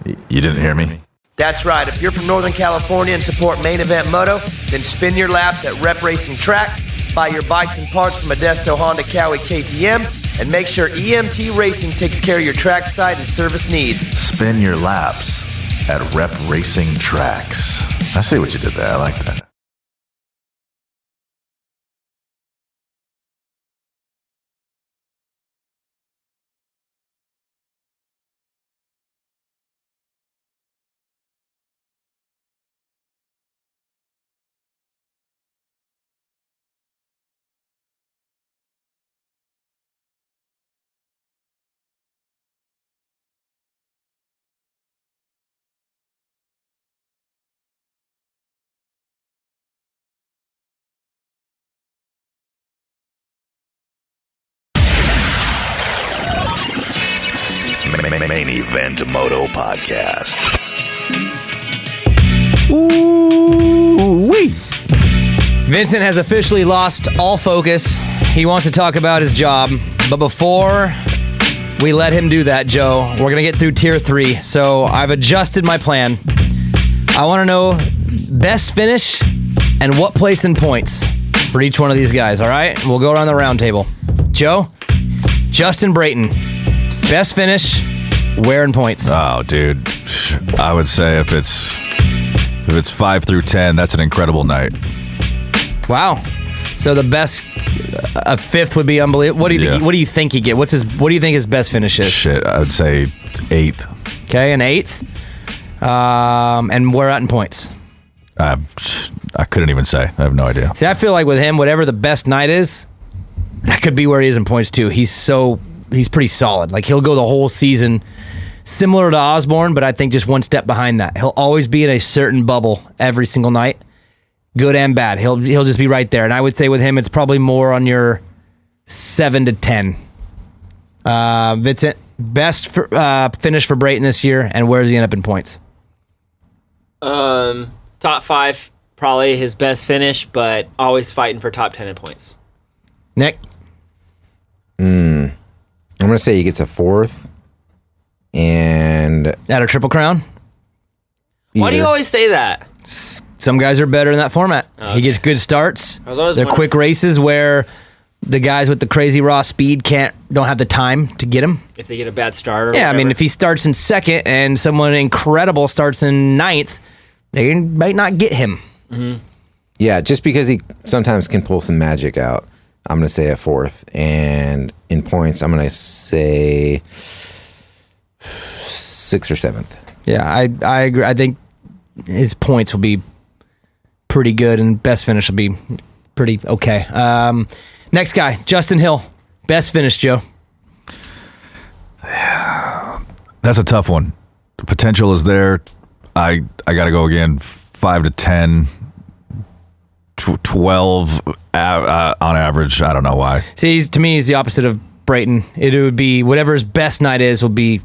You didn't hear me? That's right. If you're from Northern California and support Main Event Moto, then spin your laps at Rep Racing Tracks, buy your bikes and parts from Modesto Honda Cowie KTM, and make sure EMT Racing takes care of your trackside and service needs. Spin your laps at Rep Racing Tracks. I see what you did there. I like that. Main Event Moto Podcast. Ooh-wee. Vincent has officially lost all focus. He wants to talk about his job. But before we let him do that, Joe, we're going to get through tier 3. So I've adjusted my plan. I want to know best finish and what place in points for each one of these guys, all right? We'll go around the round table. Joe, Justin Brayton, best finish, where in points? Oh, dude. I would say if it's 5 through 10, that's an incredible night. Wow. So the best, a fifth would be unbelievable. What do you think? What do you think he get? What do you think his best finish is? Shit, I would say 8th. Okay, an 8th. And where at in points? I couldn't even say. I have no idea. See, I feel like with him, whatever the best night is, that could be where he is in points too. He's pretty solid. Like he'll go the whole season similar to Osborne, but I think just one step behind that. He'll always be in a certain bubble every single night, good and bad. He'll just be right there. And I would say with him, it's probably more on your 7 to 10. Vincent, best finish for Brayton this year, and where does he end up in points? Top 5, probably his best finish, but always fighting for top 10 in points. Nick? I'm going to say he gets a 4th. And at a Triple Crown? Why do you always say that? Some guys are better in that format. Okay. He gets good starts. They're quick races where the guys with the crazy raw speed don't have the time to get him. If they get a bad start or Yeah, whatever. I mean, if he starts in 2nd and someone incredible starts in 9th, they might not get him. Mm-hmm. Yeah, just because he sometimes can pull some magic out, I'm going to say a 4th. And in points, I'm going to say 6th or 7th. Yeah, I agree. I think his points will be pretty good, and best finish will be pretty okay. Next guy, Justin Hill. Best finish, Joe. That's a tough one. The potential is there. I got to go again. 5 to 10, 12 on average. I don't know why. See, to me, he's the opposite of Brayton. It would be whatever his best night is will be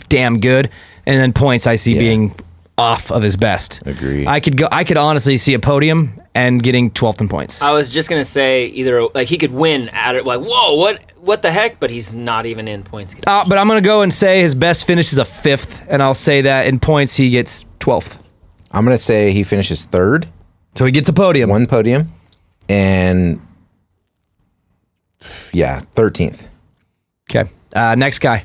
damn good, and then points I see being off of his best. Agree. I could honestly see a podium and getting 12th in points. I was just gonna say either like he could win at it, like whoa, what the heck? But he's not even in points. But I'm gonna go and say his best finish is a 5th, and I'll say that in points he gets 12th. I'm going to say he finishes 3rd. So he gets a podium. One podium. And 13th. Okay. Next guy.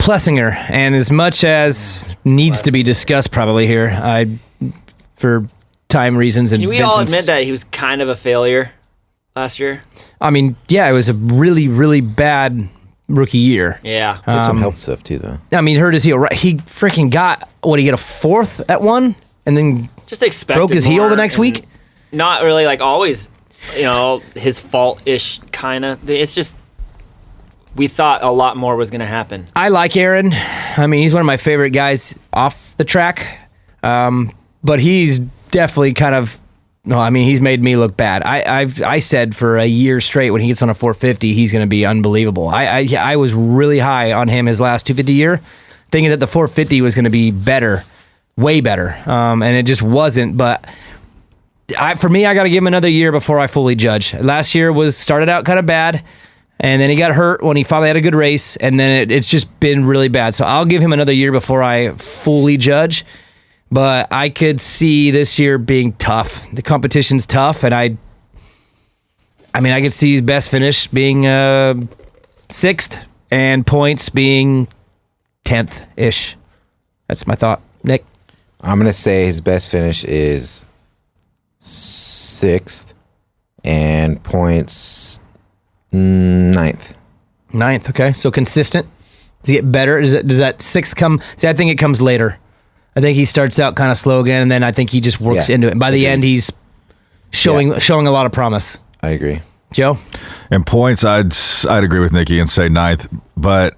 Plessinger, and as much as needs to be discussed probably here, for time reasons and Can we all admit that he was kind of a failure last year? I mean, yeah, it was a really, really bad rookie year. Yeah. Did some health stuff too, though. I mean, hurt his heel. Right? He freaking got, what, he get a 4th at one? And then just expected broke his heel more the next week? Not really like always, his fault-ish kind of. It's just, we thought a lot more was going to happen. I like Aaron. I mean, he's one of my favorite guys off the track. But he's definitely he's made me look bad. I said for a year straight when he gets on a 450, he's going to be unbelievable. I was really high on him his last 250 year, thinking that the 450 was going to be better, way better. And it just wasn't. But for me, I got to give him another year before I fully judge. Last year started out kind of bad. And then he got hurt when he finally had a good race, and then it's just been really bad. So I'll give him another year before I fully judge. But I could see this year being tough. The competition's tough, and I could see his best finish being 6th, and points being 10th-ish. That's my thought. Nick? I'm going to say his best finish is 6th, and points 9th. 9th, okay. So consistent. Does he get better? Does that 6 come? See, I think it comes later. I think he starts out kind of slow again, and then I think he just works into it. And by the end, he's showing a lot of promise. I agree. Joe? In points, I'd agree with Nikki and say 9th, but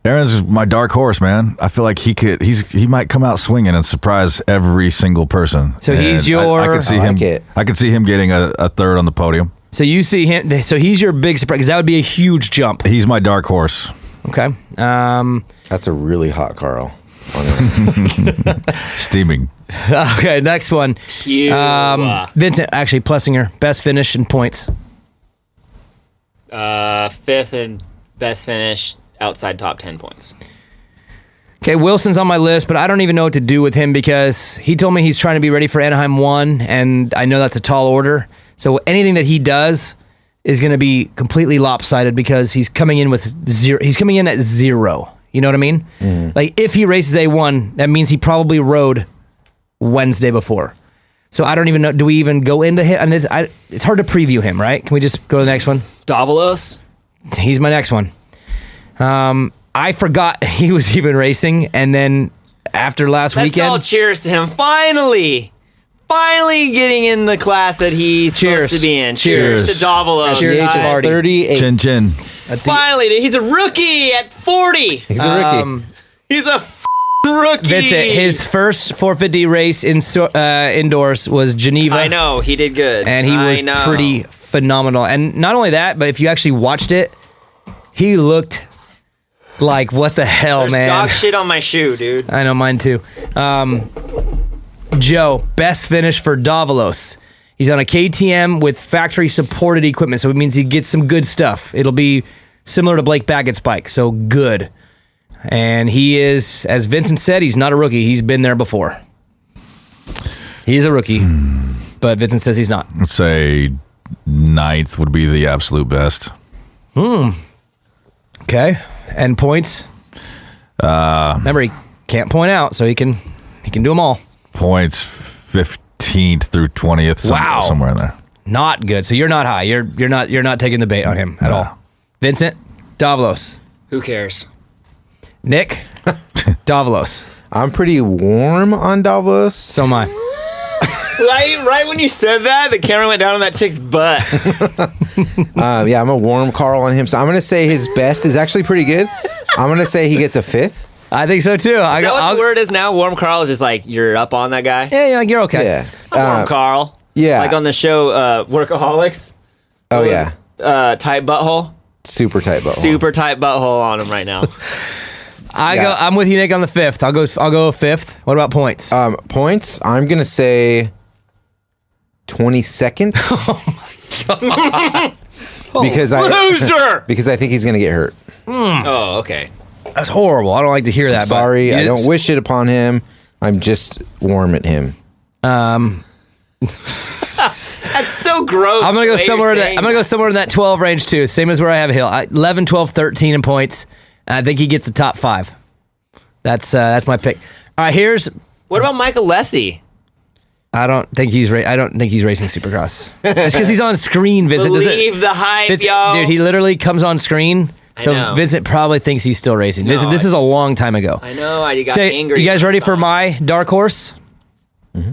Aaron's my dark horse, man. I feel like he might come out swinging and surprise every single person. So he's your... I could see him getting a 3rd on the podium. So you see him... So he's your big surprise, because that would be a huge jump. He's my dark horse. Okay. That's a really hot Carl. Steaming. Okay, next one. Vincent, actually, Plessinger, best finish in points. 5th and best finish outside top 10 points. Okay, Wilson's on my list, but I don't even know what to do with him because he told me he's trying to be ready for Anaheim 1, and I know that's a tall order. So anything that he does is going to be completely lopsided because he's coming in with zero. He's coming in at 0. You know what I mean? Like, if he races A1, that means he probably rode Wednesday before. So I don't even know. Do we even go into him? And it's hard to preview him, right? Can we just go to the next one? Davalos? He's my next one. I forgot he was even racing, and then after last weekend... Let's all cheers to him. Finally getting in the class that he's supposed to be in. Cheers to Davalos. At the age of 38. Chin chin. Finally, he's a rookie at 40. He's a rookie. He's a rookie. Vincent, his first 450 race in indoors was Geneva. I know, he did good. And he was pretty phenomenal. And not only that, but if you actually watched it, he looked like, what the hell, There's man? dog shit on my shoe, dude. I know, mine too. Joe, best finish for Davalos. He's on a KTM with factory-supported equipment, so it means he gets some good stuff. It'll be similar to Blake Baggett's bike, so good. And he is, as Vincent said, he's not a rookie. He's been there before. He's a rookie, but Vincent says he's not. Let's say 9th would be the absolute best. Okay. And points? Remember, he can't point out, so he can do them all. Points 15th through 20th. Somewhere in there. Not good. So you're not high. You're not taking the bait on him at all. Vincent, Davalos. Who cares? Nick, Davalos. I'm pretty warm on Davalos. So am I. Right when you said that, the camera went down on that chick's butt. Yeah, I'm a warm Carl on him. So I'm going to say his best is actually pretty good. I'm going to say he gets a 5th. I think so too. Is that what the word is now? Warm Carl is just like, you're up on that guy? Yeah, you're okay. Yeah. Warm Carl. Yeah. Like on the show Workaholics. Oh, yeah. Tight butthole. Super tight butthole. Super tight butthole on him right now. I'm with you, Nick, on the 5th. I'll go 5th. What about points? Points, I'm going to say 22nd. Oh, my God. Because I think he's going to get hurt. Oh, okay. That's horrible. I don't like to hear that. Sorry, I don't wish it upon him. I'm just warm at him. That's so gross. I'm gonna go somewhere in that 12 range too. Same as where I have Hill. 11, 12, 13 in points. I think he gets the top 5. That's my pick. All right, what about Michael Lessie? I don't think he's racing Supercross. Just because he's on screen, Vincent. Believe the hype, yo. Dude, he literally comes on screen. So Vincent probably thinks he's still racing. Vincent, this is a long time ago. I know. I got angry. You guys ready for my dark horse? Mm-hmm.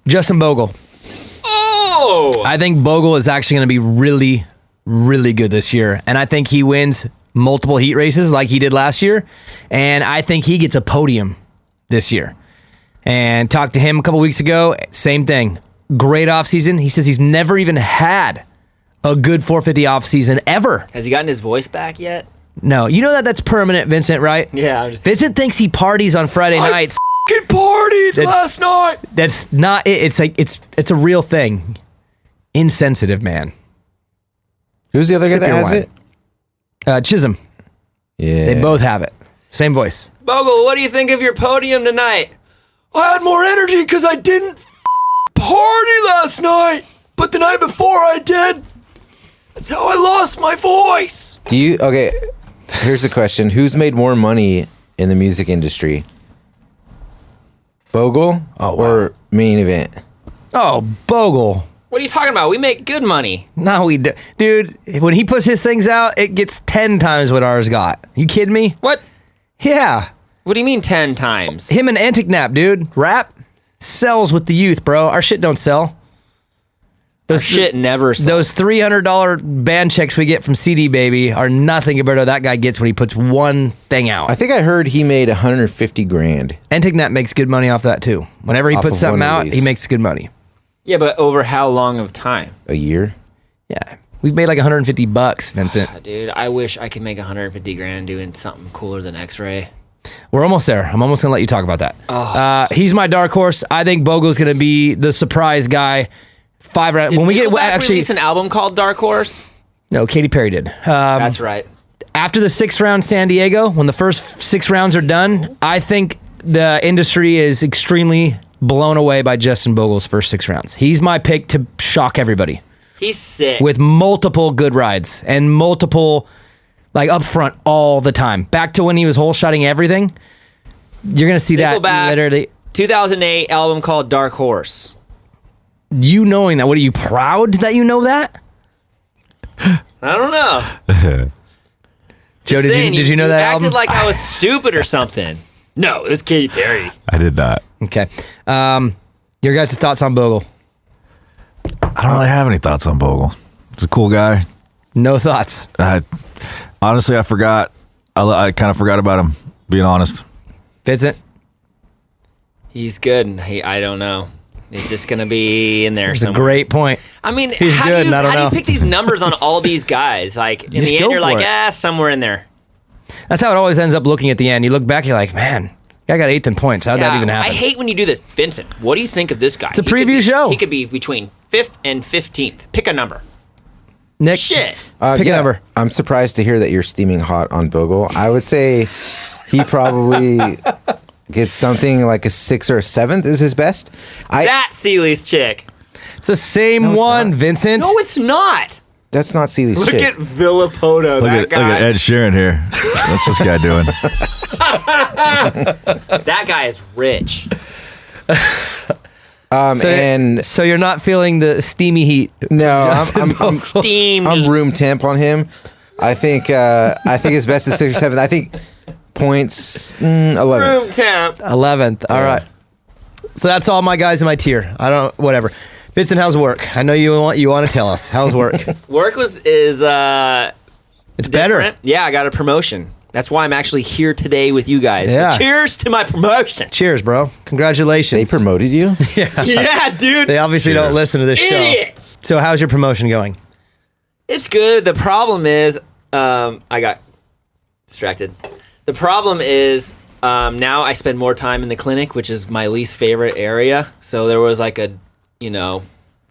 Justin Bogle. Oh! I think Bogle is actually going to be really, really good this year. And I think he wins multiple heat races like he did last year. And I think he gets a podium this year. And talked to him a couple weeks ago. Same thing. Great offseason. He says he's never even had a good 450 offseason ever. Has he gotten his voice back yet? No. You know that's permanent, Vincent, right? Yeah. Vincent thinks he parties on Friday nights. I partied last night. That's not it. It's like it's a real thing. Insensitive, man. Who's the other guy that has it? Chisholm. Yeah. They both have it. Same voice. Bogle, what do you think of your podium tonight? I had more energy because I didn't party last night, but the night before I did. That's how I lost my voice. Okay, here's the question. Who's made more money in the music industry? Bogle or Main Event? Oh, Bogle. What are you talking about? We make good money. No, we do. Dude, when he puts his things out, it gets 10 times what ours got. You kidding me? What? Yeah. What do you mean 10 times? Him and Antic-Nap, dude. Rap sells with the youth, bro. Our shit don't sell. Our shit never sells. Those $300 band checks we get from CD Baby are nothing compared to that guy gets when he puts one thing out. I think I heard he made $150,000. Antic-Nap makes good money off that too. Whenever he puts something out, he makes good money. Yeah, but over how long of time? A year? Yeah. We've made like $150, Vincent. Dude, I wish I could make $150,000 doing something cooler than X-Ray. We're almost there. I'm almost going to let you talk about that. Oh. He's my dark horse. I think Bogle's going to be the surprise guy. 5 rounds. When we get actually release an album called Dark Horse? No, Katy Perry did. That's right. After the 6th round San Diego, when the first 6 rounds are done, I think the industry is extremely blown away by Justin Bogle's first 6 rounds. He's my pick to shock everybody. He's sick. with multiple good rides and multiple, like, up front all the time. Back to when he was hole shotting everything. You're going to see Nickelback, that literally. 2008 album called Dark Horse. You knowing that, what are you proud that you know that? I don't know. Joe, Just saying, did you know that acted album? like I was stupid or something. No, it was Katy Perry. I did not. Okay. Your guys' thoughts on Bogle? I don't really have any thoughts on Bogle. He's a cool guy. No thoughts. Honestly, I forgot. I kind of forgot about him, being honest. Vincent? He's good. I don't know. He's just going to be in there That's somewhere. a great point. I mean, He's how good, do you, and I don't how do know. you pick these numbers on all these guys? Like, in Just the go end, you're for like, it. somewhere in there. That's how it always ends up looking at the end. You look back, you're like, man, guy got 8th in points. How'd that even happen? I hate when you do this. Vincent, what do you think of this guy? It's a preview show. He could be between 5th and 15th. Pick a number. Nick? Shit. Pick a number. I'm surprised to hear that you're steaming hot on Bogle. I would say he probably gets something like a 6th or a 7th is his best. That's Seeley's chick. It's the same it's one, not. Vincent. No, it's not. That's not Seeley's Look chick. at Villapoto, Look that at guy. Ed Sheeran here. What's this guy doing? That guy is rich. So you're not feeling the steamy heat? No, I'm Steamy. I'm room temp on him. I think his best is 6th or 7th. I think points 11th. Room temp. 11th. All right. So that's all my guys in my tier. I don't. Whatever. Vincent, how's work? I know you want to tell us. How's work? Work is It's better. different. Yeah, I got a promotion. That's why I'm actually here today with you guys. Yeah. So cheers to my promotion. Cheers, bro. Congratulations. They promoted you? Yeah, dude. They obviously don't listen to this Idiots. show. So how's your promotion going? It's good. The problem is, I got distracted. The problem is, now I spend more time in the clinic, which is my least favorite area. So there was like a,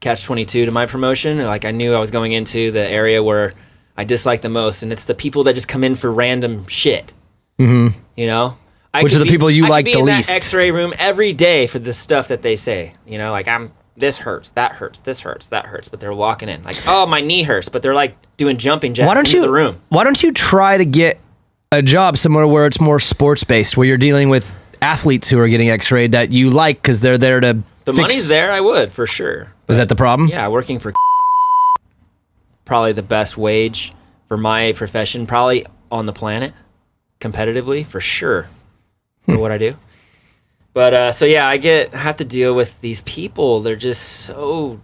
catch-22 to my promotion. Like I knew I was going into the area where I dislike the most, and it's the people that just come in for random shit. Mm-hmm. Which are the people you like the I could be in least? that X-ray room every day for the stuff that they say. Like this hurts, that hurts, this hurts, that hurts, but they're walking in like, oh, my knee hurts, but they're like doing jumping jacks into the room. Why don't you try to get a job somewhere where it's more sports based, where you're dealing with athletes who are getting X-rayed that you like because they're there to. The money's there, I would for sure. Is that the problem? Yeah, working for probably the best wage for my profession, probably on the planet, competitively for sure, for what I do. But so yeah, I have to deal with these people. They're just so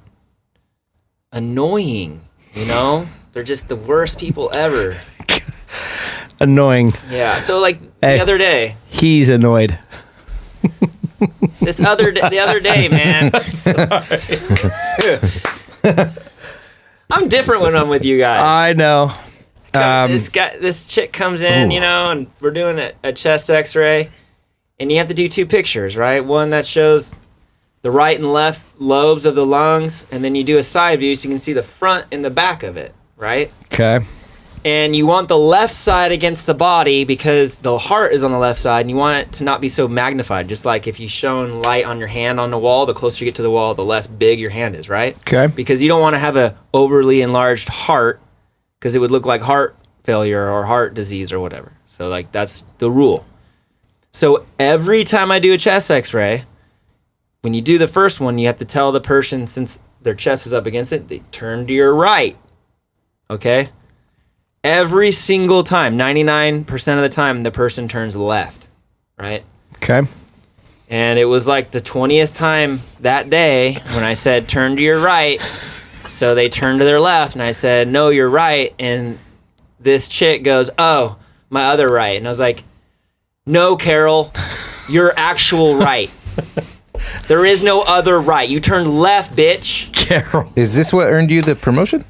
annoying. They're just the worst people ever. Annoying. Yeah. So like Hey, the other day. He's annoyed. The other day, man. I'm different when I'm with you guys. I know. This chick comes in, and we're doing a chest X-ray, and you have to do 2 pictures, right? One that shows the right and left lobes of the lungs, and then you do a side view so you can see the front and the back of it, right? Okay. And you want the left side against the body because the heart is on the left side, and you want it to not be so magnified. Just like if you shone light on your hand on the wall, the closer you get to the wall, the less big your hand is, right? Okay. Because you don't want to have a overly enlarged heart, because it would look like heart failure or heart disease or whatever. So like that's the rule. So every time I do a chest X-ray, when you do the first one, you have to tell the person, since their chest is up against it, they turn to your right. Okay? Every single time, 99% of the time, the person turns left, right? Okay. And it was like the 20th time that day when I said, turn to your right. So they turned to their left, and I said, no, you're right. And this chick goes, oh, my other right. And I was like, no, Carol, you're actual right. There is no other right. You turned left, bitch. Carol. Is this what earned you the promotion?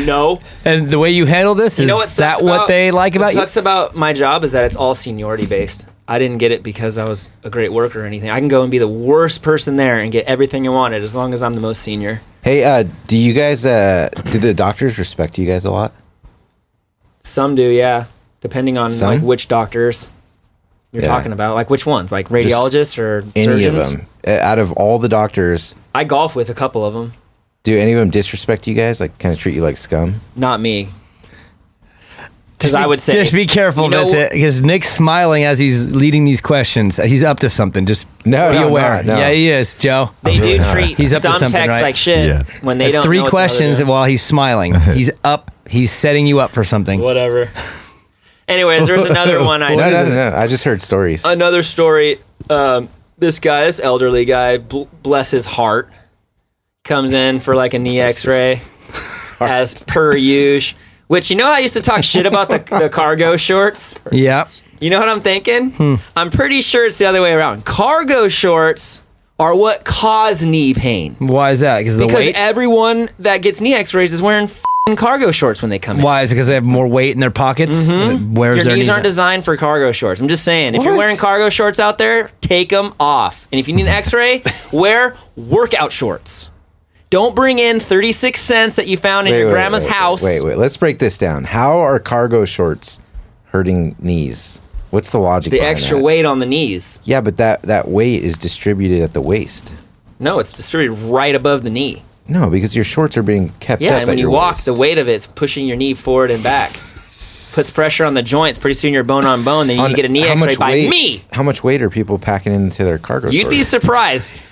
No. And the way you handle this, You know is what that sucks what about- they like about what you? sucks about my job is that it's all seniority based. I didn't get it because I was a great worker or anything. I can go and be the worst person there and get everything I wanted as long as I'm the most senior. Hey, do you guys, do the doctors respect you guys a lot? Some do, yeah. Depending on Some? like which doctors you're talking about. Like which ones? Like radiologists or Any surgeons? of them. Out of all the doctors. I golf with a couple of them. Do any of them disrespect you guys? Like, kind of treat you like scum? Not me. Because I would say... Just be careful, Vincent, because Nick's smiling as he's leading these questions. He's up to something. Just be aware. No. Yeah, he is, Joe. They do treat he's up to some something, texts right? like shit when they That's don't 3 know what the questions other while he's smiling. He's up. He's setting you up for something. Whatever. Anyways, there's another one I know. No. I just heard stories. Another story. This elderly guy, bless his heart, comes in for like a knee X-ray as per usual. Which, you know, I used to talk shit about the cargo shorts. Yep. You know what I'm thinking? I'm pretty sure it's the other way around. Cargo shorts are what cause knee pain. Why is that? Because everyone that gets knee X-rays is wearing cargo shorts when they come in. Why? Is it because they have more weight in their pockets? Mm-hmm. Where's Your knees aren't designed for cargo shorts. I'm just saying, if you're wearing cargo shorts out there, take them off. And if you need an X-ray, wear workout shorts. Don't bring in 36 cents that you found in your grandma's house. Wait. Let's break this down. How are cargo shorts hurting knees? What's the logic The behind extra that? weight on the knees. Yeah, but that weight is distributed at the waist. No, it's distributed right above the knee. No, because your shorts are being kept up Yeah, and when at you your walk, waist. the weight of it's pushing your knee forward and back. Puts pressure on the joints. Pretty soon you're bone on bone. Then you need to get a knee How X-ray much by weight- me. How much weight are people packing into their cargo You'd shorts? be surprised.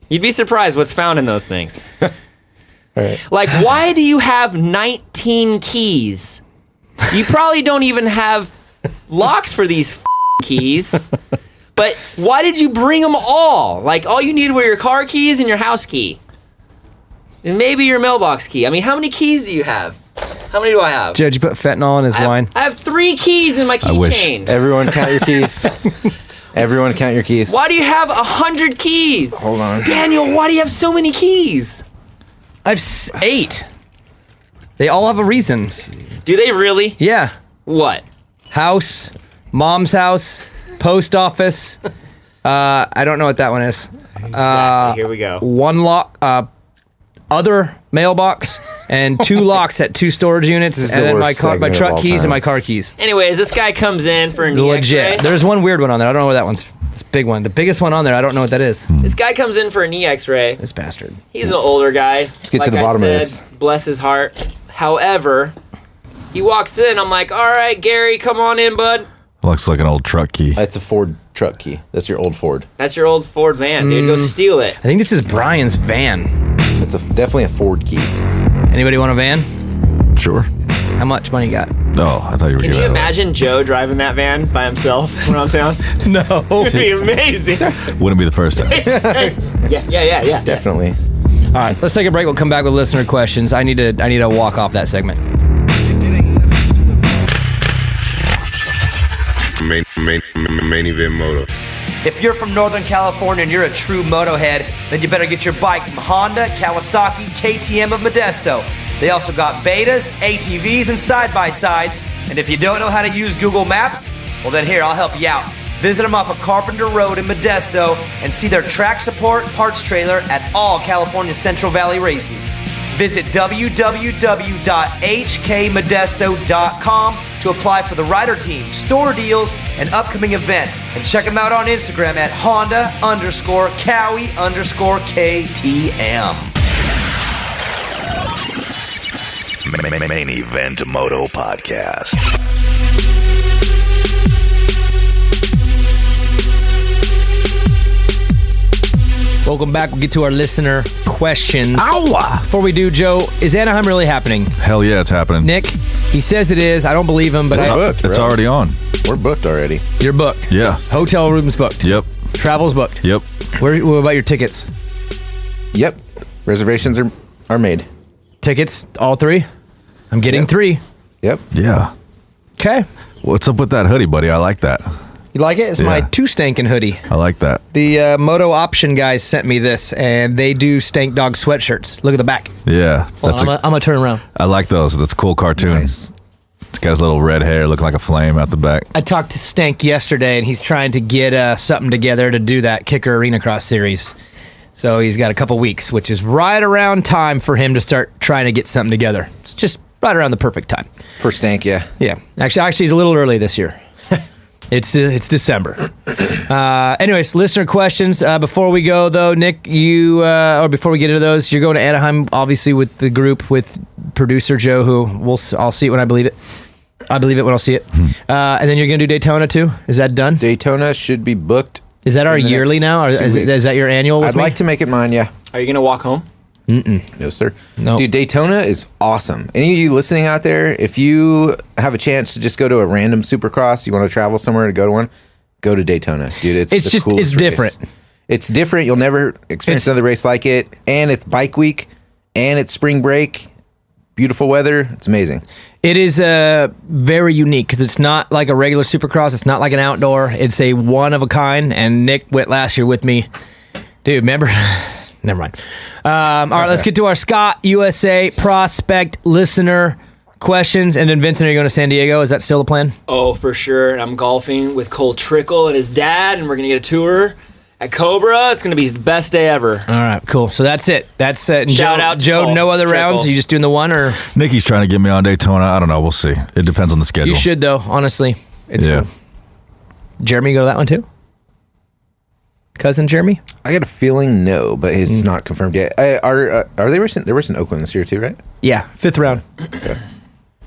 You'd be surprised what's found in those things. Like, why do you have 19 keys? You probably don't even have locks for these keys. But why did you bring them all? Like, all you needed were your car keys and your house key. And maybe your mailbox key. I mean, how many keys do you have? How many do I have? Judge, you put fentanyl in his wine. I have 3 keys in my keychain. Everyone count your keys. Everyone count your keys. Why do you have 100 keys? Hold on. Daniel, why do you have so many keys? I have 8. They all have a reason. Do they really? Yeah. What? House, mom's house, post office. I don't know what that one is. Exactly. Here we go. 1 lock, other mailbox, and 2 locks at 2 storage units, This is and the then my worst segment of truck all keys time. and my car keys. Anyways, this guy comes in for a knee Legit. X-ray. There's one weird one on there. I don't know what that one's. It's a big one. The biggest one on there. I don't know what that is. This guy comes in for a knee X-ray. This bastard. He's an older guy. Let's get to the bottom of this. Bless his heart. However, he walks in. I'm like, all right, Gary, come on in, bud. Looks like an old truck key. That's a Ford truck key. That's your old Ford. That's your old Ford van, dude. Go steal it. I think this is Brian's van. It's definitely a Ford key. Anybody want a van? Sure. How much money you got? Oh, I thought you were Can going you to imagine Joe driving that van by himself around town? No. It'd be amazing. Wouldn't be the first time. Yeah. Definitely. All right, let's take a break. We'll come back with listener questions. I need to walk off that segment. Main event moto. If you're from Northern California and you're a true Motohead, then you better get your bike from Honda, Kawasaki, KTM, of Modesto. They also got betas, ATVs, and side-by-sides. And if you don't know how to use Google Maps, well then here, I'll help you out. Visit them off of Carpenter Road in Modesto and see their track support parts trailer at all California Central Valley races. Visit www.hkmodesto.com to apply for the rider team, store deals, and upcoming events. And check them out on Instagram at Honda_Cowie_KTM. Main Event Moto Podcast. Welcome back. We'll get to our listener questions. Ow! Before we do, Joe, is Anaheim really happening? Hell yeah, it's happening. Nick, he says it is. I don't believe him, but It's already on. We're booked already. You're booked. Yeah. Hotel rooms booked. Yep. Travel's booked. Yep. What about your tickets? Yep. Reservations are made. Tickets, all 3? I'm getting 3. Yep. Yeah. Okay. What's up with that hoodie, buddy? I like that. You like it? It's my 2 stankin' hoodie. I like that. The Moto Option guys sent me this, and they do Stank Dog sweatshirts. Look at the back. Yeah. I'm going to turn around. I like those. That's a cool cartoon. Nice. It's got his little red hair looking like a flame out the back. I talked to Stank yesterday, and he's trying to get something together to do that Kicker Arena Cross series. So he's got a couple weeks, which is right around time for him to start trying to get something together. It's just right around the perfect time. For Stank, yeah. Yeah. Actually, he's a little early this year. It's December. Anyways, listener questions. Before we go, though, Nick, or before we get into those, you're going to Anaheim, obviously, with the group with producer Joe, who I'll see it when I believe it. I believe it when I'll see it. And then you're going to do Daytona, too? Is that done? Daytona should be booked. Is that our yearly now? Or is that your annual? I'd like to make it mine, yeah. Are you going to walk home? No, sir. No. Dude, Daytona is awesome. Any of you listening out there, if you have a chance to just go to a random Supercross, you want to travel somewhere to go to one, go to Daytona. Dude, it's different. It's different. You'll never experience another race like it. And it's bike week, and it's spring break. Beautiful weather. It's amazing. It is very unique because it's not like a regular Supercross. It's not like an outdoor. It's a one of a kind. And Nick went last year with me. Dude, remember? Never mind. All right, let's get to our Scott USA prospect listener questions. And then Vincent, are you going to San Diego? Is that still the plan? Oh, for sure. And I'm golfing with Cole Trickle and his dad, and we're going to get a tour at Cobra. It's going to be the best day ever. All right, cool. So that's it. That's it. Shout out to Joe. Cole No other Trickle. rounds? Are you just doing the one, or Nikki's trying to get me on Daytona. I don't know. We'll see. It depends on the schedule. you should though? Honestly, it's cool. Jeremy, you go to that one too? Cousin Jeremy? I got a feeling no, but it's not confirmed yet. Are they racing? They're racing Oakland this year too, right? Yeah, 5th round.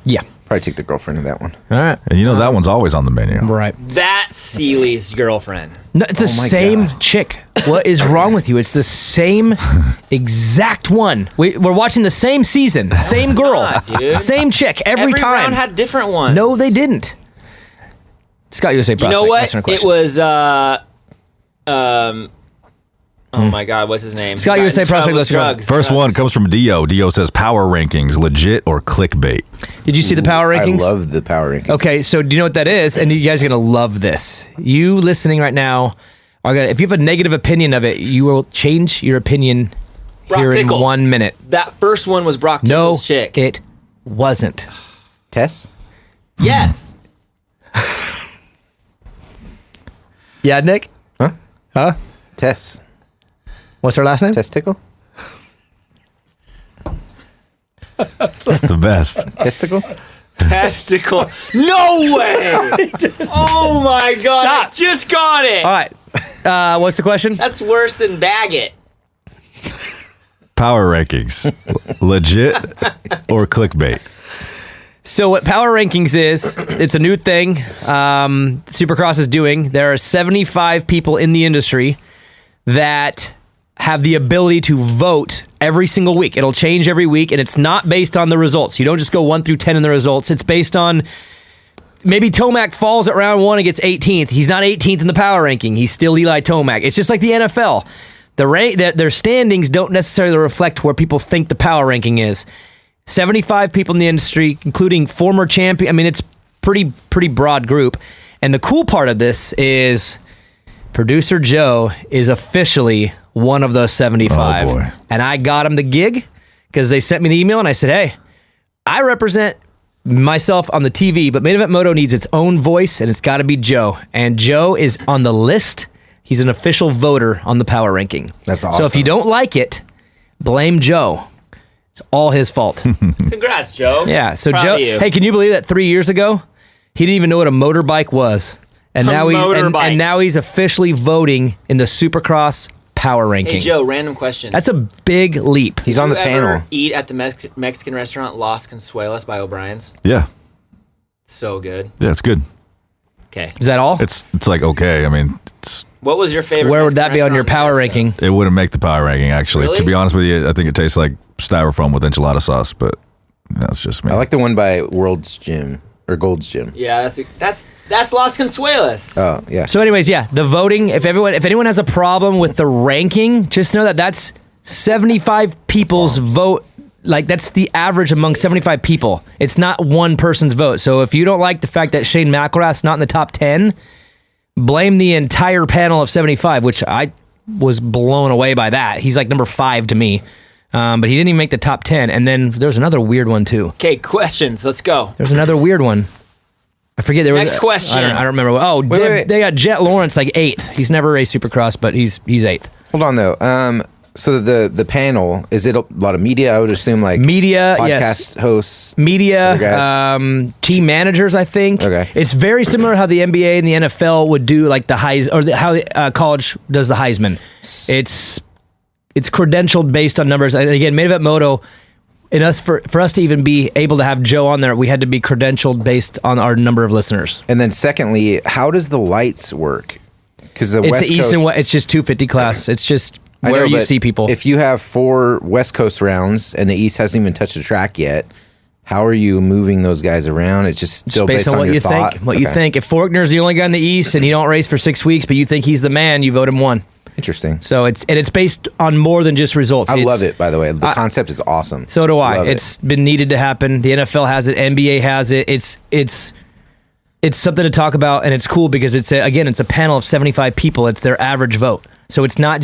Yeah. Probably take the girlfriend to that one. All right. And you know that one's always on the menu. Right. That's Seeley's girlfriend. No, it's the same chick. What is wrong with you? It's the same exact one. We're watching the same season, same girl, not, dude. same chick every time. Every round had different ones. No, they didn't. Scott USA prospect. You know what? listener It questions. was, oh my God, what's his name? Scott Got in USA trouble prospect with listener. drugs. First one comes from Dio. Dio says power rankings, legit or clickbait? Did you see the power rankings? I love the power rankings. Okay, so do you know what that is? And you guys are going to love this. You listening right now are going to, if you have a negative opinion of it, you will change your opinion Brock here Tickle. in 1 minute. That first one was Brock Tickle's chick. It wasn't. Tess? Yes. Yeah, Nick? Huh? Tess. What's her last name? Testicle? That's the best. Testicle? Testicle. No way. Oh my God. Stop. I just got it. All right. What's the question? That's worse than Baggett. Power rankings, legit or clickbait? So what Power Rankings is, it's a new thing Supercross is doing. There are 75 people in the industry that have the ability to vote every single week. It'll change every week, and it's not based on the results. You don't just go 1 through 10 in the results. It's based on maybe Tomac falls at round 1 and gets 18th. He's not 18th in the Power Ranking. He's still Eli Tomac. It's just like the NFL. Their standings don't necessarily reflect where people think the Power Ranking is. 75 people in the industry, including former champion. I mean, it's pretty broad group. And the cool part of this is producer Joe is officially one of those 75. Oh, boy. And I got him the gig because they sent me the email and I said, hey, I represent myself on the TV, but Main Event Moto needs its own voice and it's got to be Joe. And Joe is on the list. He's an official voter on the Power Ranking. That's awesome. So if you don't like it, blame Joe. It's all his fault. Congrats, Joe. Yeah. So Proud Joe, of you. hey, can you believe that 3 years ago he didn't even know what a motorbike was, and motorbike. now he's officially voting in the Supercross Power Ranking. Hey, Joe, random question. That's a big leap. He's on the Did you ever panel. eat at the Mexican restaurant Los Consuelos by O'Brien's? Yeah, So good. yeah, it's good. Okay. Is that all? It's like okay. I mean, What was your favorite? Where would that Mexican be on your restaurant Power in Ranking? Modesto? it wouldn't make the power ranking actually. Really? To be honest with you, I think it tastes like styrofoam with enchilada sauce, but that's just me. I like the one by World's Gym or Gold's Gym. Yeah, that's Los Consuelos. Oh, yeah. So anyways, yeah, the voting, if anyone has a problem with the ranking, just know that that's 75 people's vote. Like, that's the average among 75 people. It's not one person's vote. So if you don't like the fact that Shane McElrath's not in the top 10, blame the entire panel of 75, which I was blown away by that. He's like number 5 to me. But he didn't even make the top 10. And then there's another weird one, too. Okay, questions. Let's go. There's another weird one. I forget. Next question. I don't remember. Oh, wait. they got Jet Lawrence like 8th. He's never raced Supercross, but he's 8th. Hold on, though. So the panel, is it a lot of media? I would assume like media, podcast yes. hosts, media, team managers. I think it's very similar how the NBA and the NFL would do like the Heis or how the college does the Heisman. It's credentialed based on numbers. And again, Main Event Moto. For us to even be able to have Joe on there, we had to be credentialed based on our number of listeners. And then secondly, how does the lights work? Because it's the East and West. It's just 250 class. It's just where you see people. If you have 4 West Coast rounds and the East hasn't even touched the track yet, how are you moving those guys around? It's just still based on what you thought? think. What you think. If Faulkner's the only guy in the East and he don't race for 6 weeks, but you think he's the man, you vote him 1. Interesting. So it's based on more than just results. I love it, by the way. The concept is awesome. So do I. It's been needed to happen. The NFL has it. NBA has it. It's something to talk about, and it's cool because it's a panel of 75 people. It's their average vote. So it's not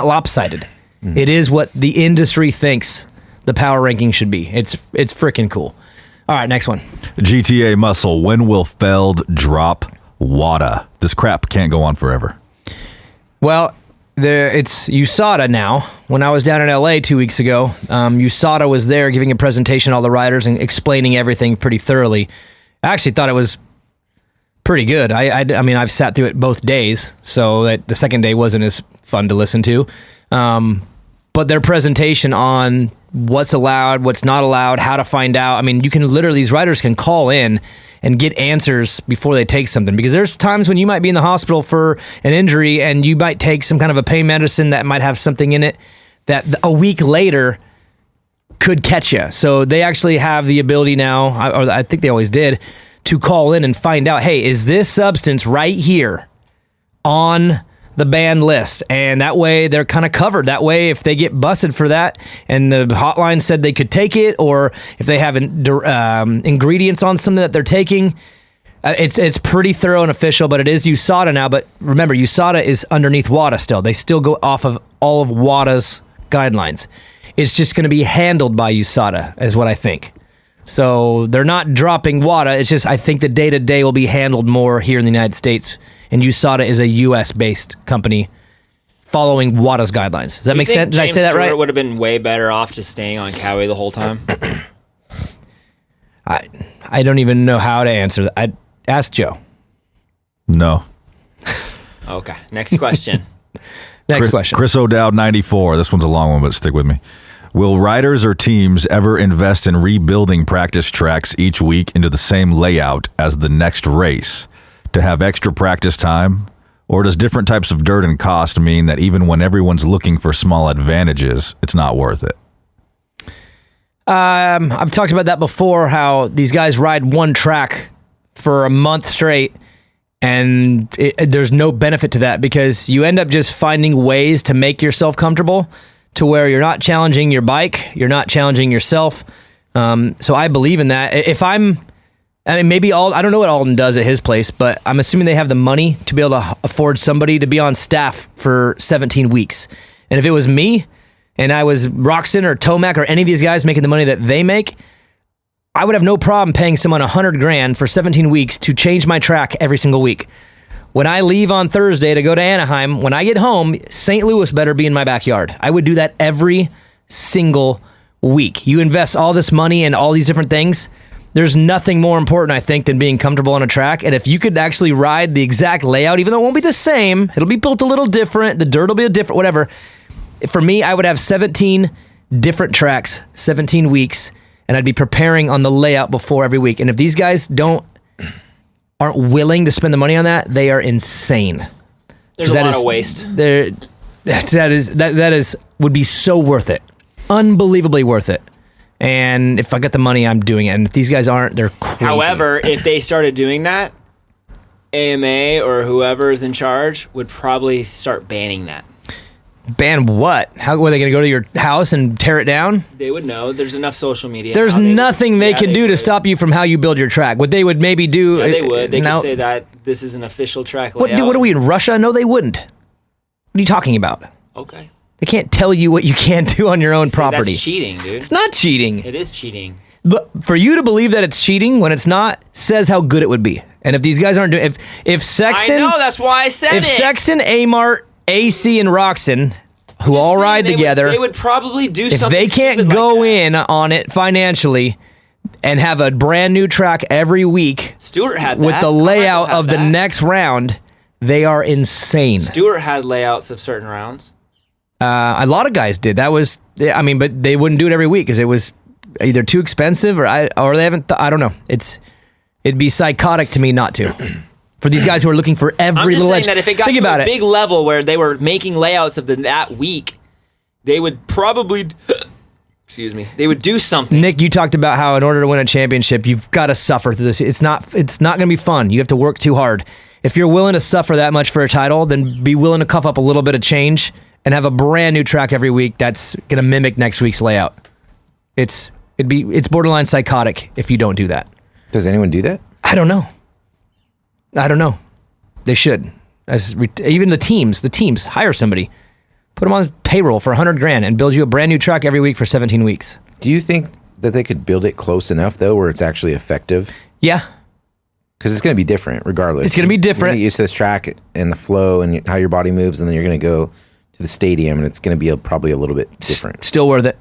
lopsided. Mm-hmm. It is what the industry thinks the power ranking should be. It's freaking cool. All right, next one. GTA Muscle. When will Feld drop WADA? This crap can't go on forever. Well, it's USADA now. When I was down in LA 2 weeks ago, USADA was there giving a presentation to all the riders and explaining everything pretty thoroughly. I actually thought it was pretty good. I mean, I've sat through it both days, so that the second day wasn't as fun to listen to. But their presentation on what's allowed, what's not allowed, how to find out. I mean, these riders can call in and get answers before they take something, because there's times when you might be in the hospital for an injury and you might take some kind of a pain medicine that might have something in it that a week later could catch you. So they actually have the ability now, or I think they always did, to call in and find out, hey, is this substance right here on the banned list? And that way they're kind of covered. That way, if they get busted for that and the hotline said they could take it, or if they have ingredients on something that they're taking, it's pretty thorough and official. But it is USADA now. But remember, USADA is underneath WADA still. They still go off of all of WADA's guidelines. It's just going to be handled by USADA, is what I think. So they're not dropping WADA. It's just I think the day-to-day will be handled more here in the United States. And USADA is a U.S.-based company following WADA's guidelines. Does that make sense? Did I say that right? Would have been way better off just staying on Cowie the whole time. I don't even know how to answer that. I'd ask Joe. No. Okay. Next question. Next question. Chris O'Dowd, 94. This one's a long one, but stick with me. Will riders or teams ever invest in rebuilding practice tracks each week into the same layout as the next race to have extra practice time? Or does different types of dirt and cost mean that even when everyone's looking for small advantages, it's not worth it? I've talked about that before, how these guys ride one track for a month straight, and there's no benefit to that because you end up just finding ways to make yourself comfortable to where you're not challenging your bike, you're not challenging yourself. So I believe in that. Maybe I don't know what Alden does at his place, but I'm assuming they have the money to be able to afford somebody to be on staff for 17 weeks. And if it was me, and I was Roxon or Tomac or any of these guys making the money that they make, I would have no problem paying someone $100,000 for 17 weeks to change my track every single week. When I leave on Thursday to go to Anaheim, when I get home, St. Louis better be in my backyard. I would do that every single week. You invest all this money in all these different things. There's nothing more important, I think, than being comfortable on a track. And if you could actually ride the exact layout, even though it won't be the same, it'll be built a little different, the dirt will be a different, whatever. For me, I would have 17 different tracks, 17 weeks, and I'd be preparing on the layout before every week. And if these guys aren't willing to spend the money on that, they are insane. There's a lot of waste. That would be so worth it. Unbelievably worth it. And if I got the money, I'm doing it. And if these guys aren't, they're crazy. However, if they started doing that, AMA or whoever is in charge would probably start banning that. Ban what? How were they going to go to your house and tear it down? They would know. There's enough social media. There's nothing they can do to stop you from how you build your track. What they would maybe do... Yeah, they would. They could say that this is an official track layout. What are we, in Russia? No, they wouldn't. What are you talking about? Okay. They can't tell you what you can't do on your own property. That's cheating, dude. It's not cheating. It is cheating. But for you to believe that it's cheating when it's not, says how good it would be. And if these guys aren't doing... If Sexton... I know, that's why I said it. If Sexton, Amart, AC, and Roxon who all ride together. They would probably do if something. If they can't go in on it financially and have a brand new track every week, Stewart had with that. the layout of the next round, they are insane. Stewart had layouts of certain rounds. A lot of guys did. That was, I mean, but they wouldn't do it every week because it was either too expensive or they haven't. I don't know. It'd be psychotic to me not to. For these guys who are looking for every little edge. I'm just saying that if it got to a big level where they were making layouts of that week, they would probably, excuse me, they would do something. Nick, you talked about how in order to win a championship, you've got to suffer through this. It's not going to be fun. You have to work too hard. If you're willing to suffer that much for a title, then be willing to cuff up a little bit of change and have a brand new track every week that's going to mimic next week's layout. It's borderline psychotic if you don't do that. Does anyone do that? I don't know. They should. Even the teams hire somebody, put them on payroll for $100,000 and build you a brand new truck every week for 17 weeks. Do you think that they could build it close enough though, where it's actually effective? Yeah, because it's going to be different regardless. It's going to be different. You're used to this track and the flow and how your body moves, and then you're going to go to the stadium, and it's going to be probably a little bit different. Still worth it.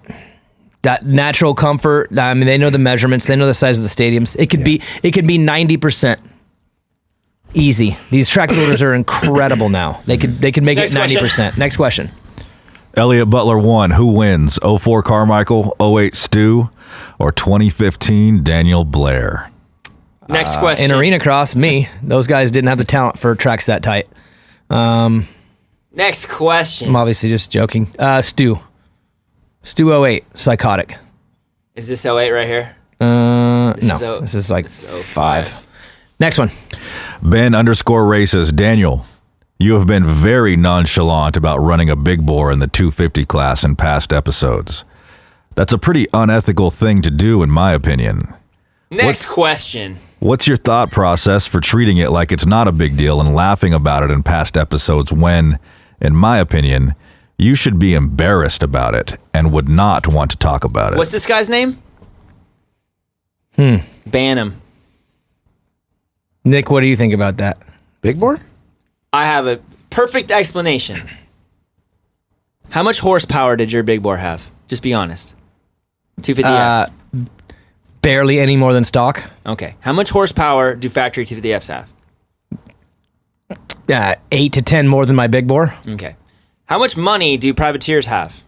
That natural comfort. I mean, they know the measurements. They know the size of the stadiums. It could be 90%. Easy. These track builders are incredible now. They could make it 90%. Next question. Elliott Butler 1. Who wins? 04 Carmichael, 08 Stu, or 2015 Daniel Blair? Next question. In arena cross, me. Those guys didn't have the talent for tracks that tight. Next question. I'm obviously just joking. Stu 08, psychotic. Is this 08 right here? No. This is like 5. Next one. Ben_races. Daniel, you have been very nonchalant about running a big bore in the 250 class in past episodes. That's a pretty unethical thing to do, in my opinion. Next question. What's your thought process for treating it like it's not a big deal and laughing about it in past episodes when, in my opinion, you should be embarrassed about it and would not want to talk about it? What's this guy's name? Ban him. Nick, what do you think about that? Big bore? I have a perfect explanation. How much horsepower did your big bore have? Just be honest. 250F. Barely any more than stock. Okay. How much horsepower do factory 250Fs have? 8 to 10 more than my big bore. Okay. How much money do privateers have?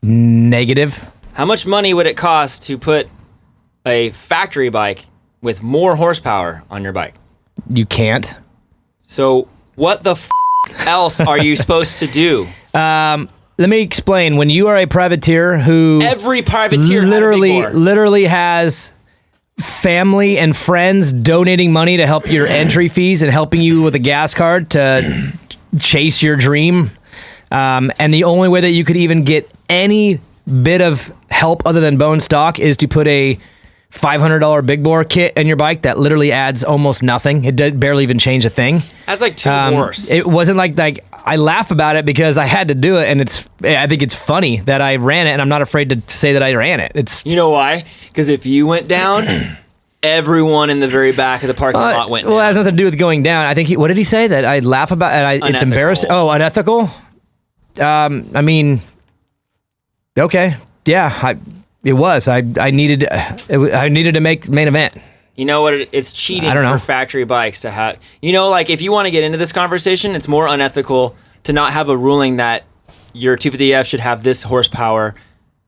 Negative. How much money would it cost to put a factory bike with more horsepower on your bike? You can't. So what the else are you supposed to do? Let me explain. When you are a privateer who... Every privateer literally has family and friends donating money to help your entry fees and helping you with a gas card to chase your dream. And the only way that you could even get any bit of help other than bone stock is to put a $500 big bore kit in your bike that literally adds almost nothing. It did barely even change a thing. That's like 2 horse. It wasn't like I laugh about it because I had to do it, and I think it's funny that I ran it, and I'm not afraid to say that I ran it. You know why? Because if you went down, everyone in the very back of the parking lot went down. Well, it has nothing to do with going down. I think what did he say? That I laugh about and it's embarrassing. Oh, unethical. I mean, okay, yeah. It was. I needed to make main event. You know what? It's cheating for factory bikes to have. Like if you want to get into this conversation, it's more unethical to not have a ruling that your 250F should have this horsepower,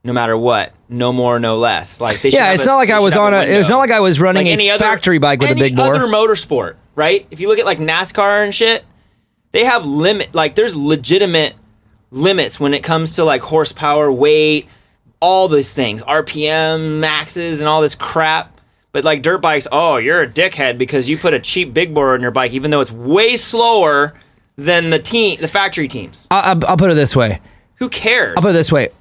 no matter what, no more, no less. Like they should. Yeah, it's not like I was on it was not like I was running a factory bike with a big bore. Any other motorsport, right? If you look at like NASCAR and shit, they have there's legitimate limits when it comes to like horsepower, weight. All these things, RPM, maxes, and all this crap. But like dirt bikes, you're a dickhead because you put a cheap big bore on your bike, even though it's way slower than the factory teams. I'll put it this way. Who cares? I'll put it this way.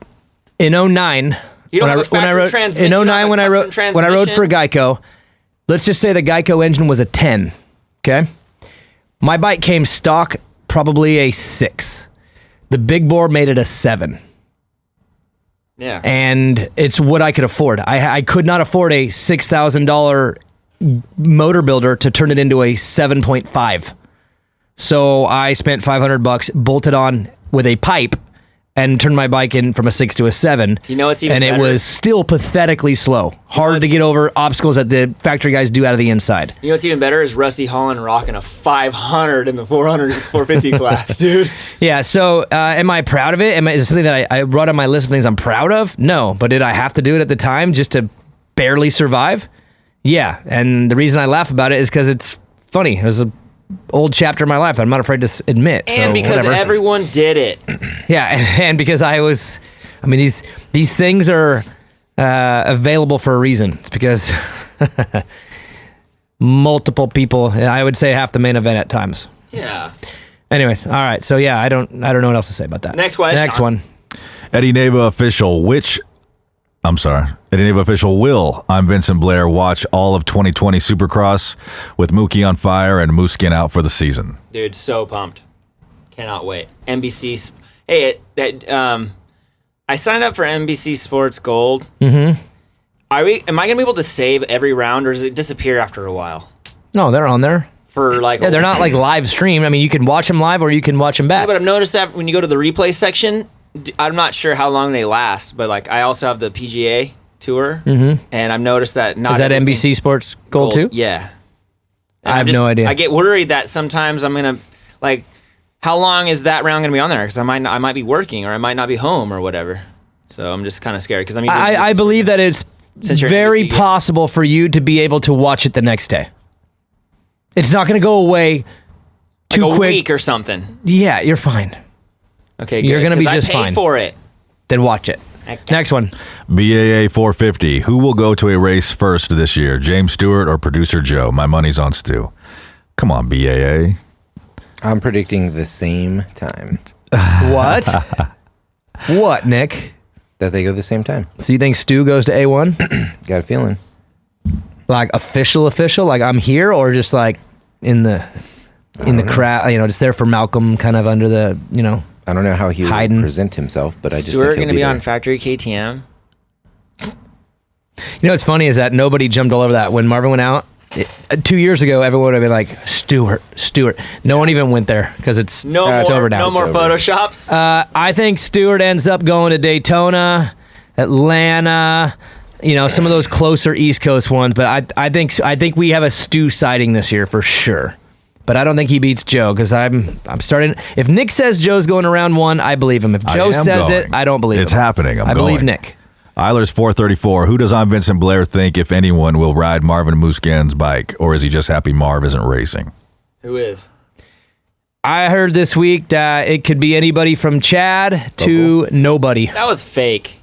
In 09, when I rode for Geico, let's just say the Geico engine was a 10. Okay, my bike came stock probably a 6. The big bore made it a 7. Yeah. And it's what I could afford. I could not afford a $6,000 motor builder to turn it into a 7.5. So I spent $500, bolted on with a pipe and turned my bike in from a 6 to a 7. You know what's even And it better? was still pathetically slow. Hard to get over obstacles that the factory guys do out of the inside. You know what's even better is Rusty Holland rocking a 500 in the 400, 450 class, dude. Yeah, so am I proud of it? Is it something that I wrote on my list of things I'm proud of? No, but did I have to do it at the time just to barely survive? Yeah, and the reason I laugh about it is because it's funny. It was an old chapter of my life that I'm not afraid to admit. And so because whatever. everyone did it. Yeah, and because these things are available for a reason. It's because multiple people, I would say half the main event at times. Yeah. Anyways, all right. So yeah, I don't know what else to say about that. Next question. Next one. Eddie Neva official, Eddie Neva official, will I'm Vincent Blair watch all of 2020 Supercross with Mookie on fire and Mooskin out for the season? Dude, so pumped. Cannot wait. NBC. Hey, I signed up for NBC Sports Gold. Mm-hmm. Am I going to be able to save every round, or does it disappear after a while? No, they're on there. Yeah, they're not like live streamed. I mean, you can watch them live or you can watch them back. Yeah, but I've noticed that when you go to the replay section, I'm not sure how long they last, but like I also have the PGA Tour, and I've noticed that not Is that everything- NBC Sports Gold too? Yeah. And I have no idea. I get worried that sometimes I'm gonna like, how long is that round gonna be on there? Because I might be working or I might not be home or whatever. So I'm just kind of scared because I'm. I believe that it's Since you're very NBC, yeah. possible for you to be able to watch it the next day. It's not going to go away too like a quick. week or something. Yeah, you're fine. Okay, You're good, going to be 'cause just I paid fine. for it. Then watch it. Okay. Next one. BAA 450, who will go to a race first this year, James Stewart or Producer Joe? My money's on Stu. Come on, BAA. I'm predicting the same time. What? What, Nick? That they go the same time. So you think Stu goes to A1? Got a feeling. Like official, like I'm here, or just like in the crowd, just there for Malcolm, kind of under the, I don't know how he hiding. would present himself, but I just Stuart think going to he'll be there. on Factory KTM. What's funny is that nobody jumped all over that when Marvin went out. 2 years ago, everyone would have been like, Stewart. No one even went there because it's No it's more, over now. no more over. photoshops. I think Stewart ends up going to Daytona, Atlanta, some of those closer East Coast ones. But I think we have a Stu sighting this year for sure. But I don't think he beats Joe because I'm starting. If Nick says Joe's going to round 1, I believe him. If Joe says it, I don't believe It's him. happening. I believe Nick. Eilers 434. Who does I'm Vincent Blair think, if anyone, will ride Marvin Mooskin's bike, or is he just happy Marv isn't racing? Who is? I heard this week that it could be anybody from Chad to nobody. That was fake.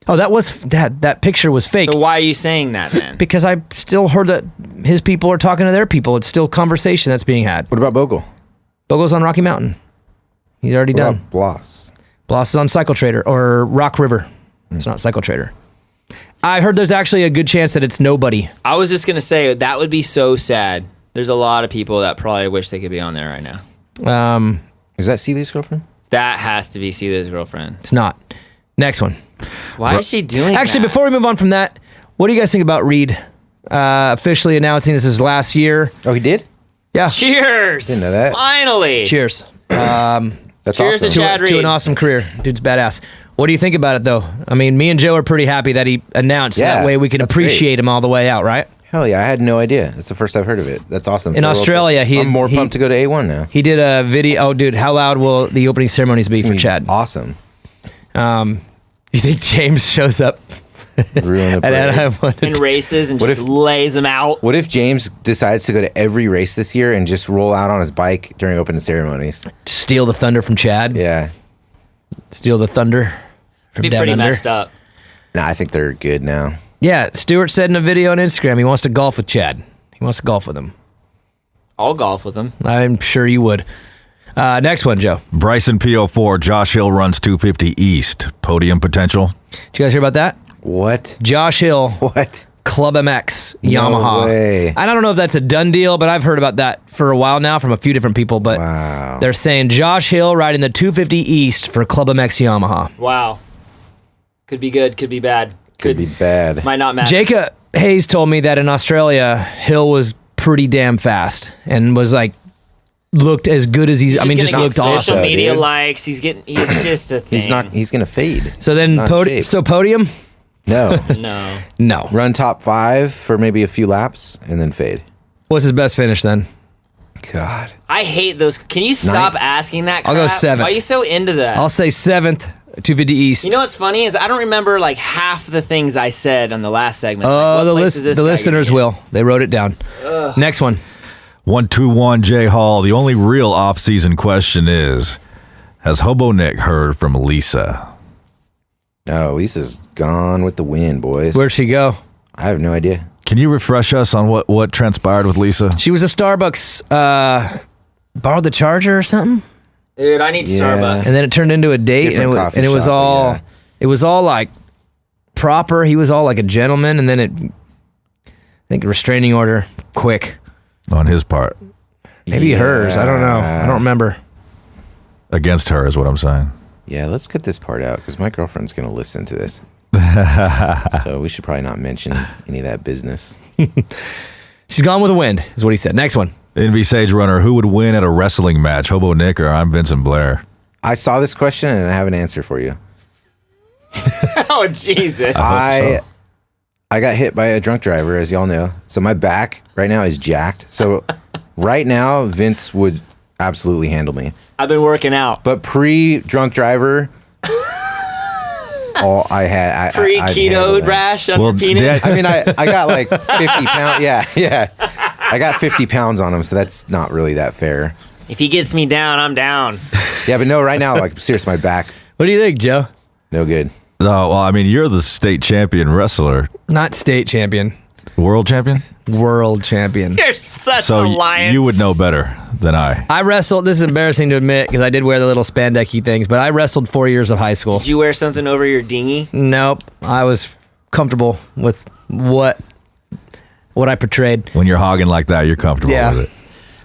Oh, that picture was fake. So why are you saying that then? Because I still heard that his people are talking to their people. It's still conversation that's being had. What about Bogle? Bogle's on Rocky Mountain. He's already What done. about Bloss? Bloss is on Cycle Trader or Rock River. It's not Cycle Trader. I heard there's actually a good chance that it's nobody. I was just going to say, that would be so sad. There's a lot of people that probably wish they could be on there right now. Is that Celia's girlfriend? That has to be Celia's girlfriend. It's not. Next one. Why is she doing Actually, that? before we move on from that, what do you guys think about Reed officially announcing this is his last year? Oh, he did? Yeah. Cheers! Didn't know that. Finally! Cheers. That's Cheers awesome. to Chad Reed. To an awesome career. Dude's badass. What do you think about it, though? I mean, me and Joe are pretty happy that he announced. Yeah, That way we can that's appreciate great. him all the way out, right? Hell yeah, I had no idea. That's the first I've heard of it. That's awesome. In Australia, I'm more pumped to go to A1 now. He did a video. Oh, dude, how loud will the opening ceremonies be for Chad? Awesome. You think James shows up Ruin the at parade. In races and What just if- lays them out. What if James decides to go to every race this year and just roll out on his bike during opening ceremonies? Steal the thunder from Chad? Yeah. Steal the thunder from Be down pretty under? messed up. Nah, I think they're good now. Yeah, Stewart said in a video on Instagram he wants to golf with Chad. He wants to golf with him. I'll golf with him. I'm sure you would. Next one, Joe. Bryson P04, Josh Hill runs 250 East. Podium potential? Did you guys hear about that? What? Josh Hill. What? Club MX, No Yamaha. way. I don't know if that's a done deal, but I've heard about that for a while now from a few different people. But Wow. they're saying Josh Hill riding the 250 East for Club MX Yamaha. Wow. Could be good, could be bad. Could be bad. Might not matter. Jacob Hayes told me that in Australia, Hill was pretty damn fast and was like looked as good as he's. I mean, He's just gonna looked get social awesome. media dude. likes. He's just a thing. He's gonna fade. So then, Not in shape. podium? No. No. Run top 5 for maybe a few laps and then fade. What's his best finish then? God. I hate those. Can you stop Ninth. asking that I'll crap? go 7th. Why are you so into that? I'll say 7th, 250 East. You know what's funny is I don't remember like half the things I said on the last segment. Oh, the listeners will. They wrote it down. Next one. 121 J Hall. The only real off-season question is, has Hobo Nick heard from Lisa? No, Lisa's gone with the wind, boys. Where'd she go? I have no idea. Can you refresh us on what transpired with Lisa? She was a Starbucks, borrowed the charger or something, Dude, I need Starbucks. and then it turned into a date, Different coffee and it was shop, all, yeah. it was all like proper. He was all like a gentleman, and then I think restraining order, quick. On his part. Maybe hers. I don't know. I don't remember. Against her is what I'm saying. Yeah, let's cut this part out because my girlfriend's going to listen to this. So we should probably not mention any of that business. She's gone with the wind, is what he said. Next one. NV Sage Runner, who would win at a wrestling match, Hobo Nick or I'm Vincent Blair? I saw this question and I have an answer for you. Oh, Jesus. I got hit by a drunk driver, as y'all know. So my back right now is jacked. So right now, Vince would absolutely handle me. I've been working out. But pre-drunk driver, all I had, I'd handle Pre-keto that. rash on your penis. I mean, I got like 50 pounds. Yeah. I got 50 pounds on him, so that's not really that fair. If he gets me down, I'm down. Yeah, but no, right now, like, seriously, my back, What do you think, Joe? no good. No, well, I mean, you're the state champion wrestler. Not state champion, World champion? world champion. You're such So a lion. you would know better than I. I wrestled. This is embarrassing to admit because I did wear the little spandecky things, but I wrestled 4 years of high school. Did you wear something over your dinghy? Nope, I was comfortable with what I portrayed. When you're hogging like that, you're comfortable Yeah. with it.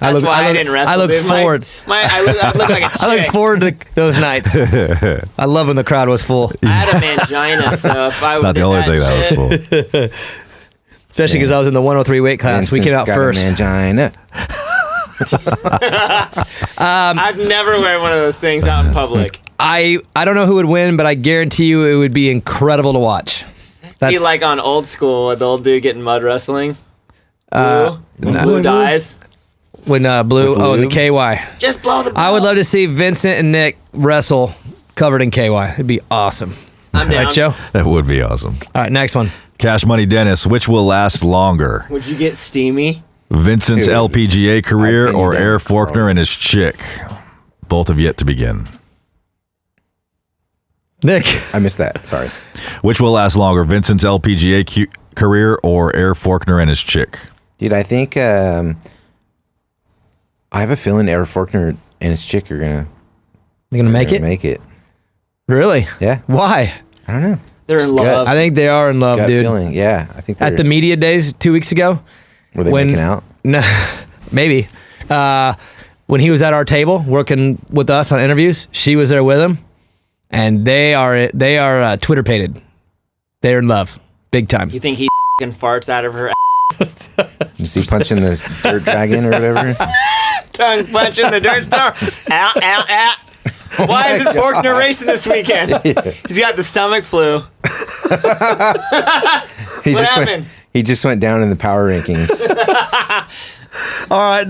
That's why I didn't wrestle. I look dude. forward. I look like a chick. I look forward to those nights. I love when the crowd was full, I had a mangina, so if I It's would not the only thing that was full. especially because I was in the 103 weight class. We came Vincent's out got a first. mangina. I'd never wear one of those things out in public. I don't know who would win, but I guarantee you it would be incredible to watch. Be like on Old School with the old dude getting mud wrestling. Blue, Blue dies. when Blue. With Oh, the lube? KY. Just blow the. I would love to see Vincent and Nick wrestle covered in KY. It'd be awesome. I'm down. Right, Joe? That would be awesome. All right, next one. Cash Money Dennis, which will last longer? Would you get steamy? Vincent's Dude, LPGA career I'd pin you or down. Air Forkner and his chick? Both have yet to begin. Nick. I missed that. Sorry. Which will last longer, Vincent's LPGA career or Air Forkner and his chick? Dude, I think I have a feeling Eric Faulkner and his chick are You gonna make it? Make it. Really? Yeah. Why? I don't know. They're in Just gut- love. I think they are in love, gut dude. feeling. Yeah, I think At the media days 2 weeks ago, were they making out? No, maybe. When he was at our table working with us on interviews, she was there with him, and they are Twitter pated. They're in love, big time. You think he f***ing farts out of her You see punching this dirt dragon or whatever? tongue punching the dirt star? Ow, ow, ow. Why isn't Faulkner racing this weekend? He's got the stomach flu. He What just happened? went. He just went down in the power rankings. All right,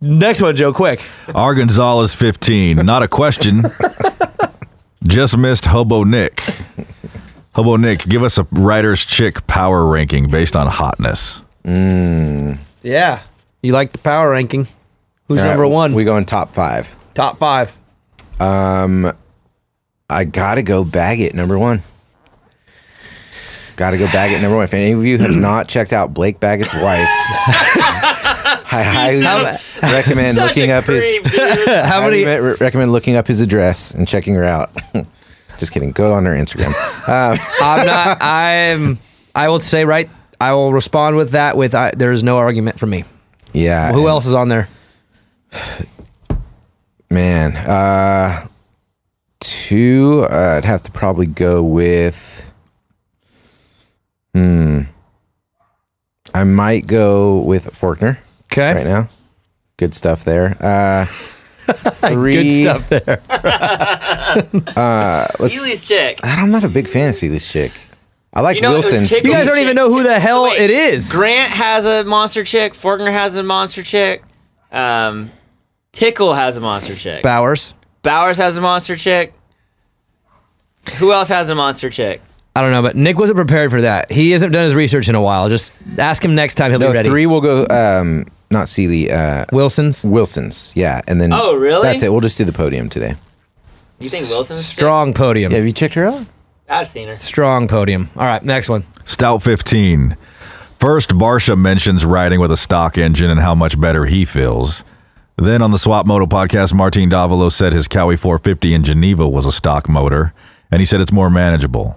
next one, Joe, quick. R. Gonzalez 15. Not a question. Just missed Hobo Nick. Hobo Nick, give us a writer's chick power ranking based on hotness. Yeah, you like the power ranking? Who's All right, number one? We going top 5. Top 5. I gotta go Baggett number 1. Gotta go Baggett number 1. If any of you have not checked out Blake Baggett's wife, I highly recommend Such looking a up his. creep, dude. How many? Recommend looking up his address and checking her out. Just kidding. Go on her Instagram. I'm not. I will say right. I will respond with that. There is no argument from me. Yeah. Who else is on there? Man, 2. I'd have to probably go with. I might go with Faulkner Okay. right now. Good stuff there. Good stuff there. Seeley's chick. I'm not a big fan of Seeley's chick. I like Wilson's. You guys don't even know who the hell it is. Grant has a monster chick. Fortner has a monster chick. Tickle has a monster chick. Bowers has a monster chick. Who else has a monster chick? I don't know, but Nick wasn't prepared for that. He hasn't done his research in a while. Just ask him next time. He'll be ready. 3 will go, not Seeley. Wilson's, yeah. And then. Oh, really? That's it. We'll just do the podium today. You think Wilson's strong podium? Yeah, have you checked her out? I've seen her. Strong podium. All right, next one. Stout 15. First, Barsha mentions riding with a stock engine and how much better he feels. Then on the Swap Moto podcast, Martin Davilo said his Cowie 450 in Geneva was a stock motor, and he said it's more manageable.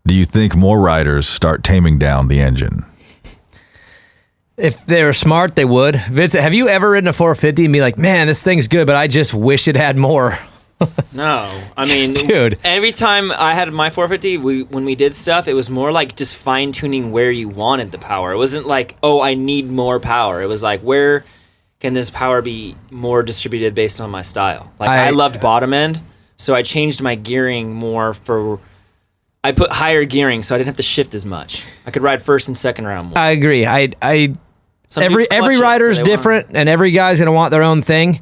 Do you think more riders start taming down the engine? If they were smart, they would. Vincent, have you ever ridden a 450 and be like, man, this thing's good, but I just wish it had more? No. I mean, dude. Every time I had my 450, when we did stuff, it was more like just fine-tuning where you wanted the power. It wasn't like, oh, I need more power. It was like, where can this power be more distributed based on my style? Like, I loved bottom end, so I changed my gearing more for... I put higher gearing, so I didn't have to shift as much. I could ride first and second round more. I agree. Every rider's different, and every guy's going to want their own thing.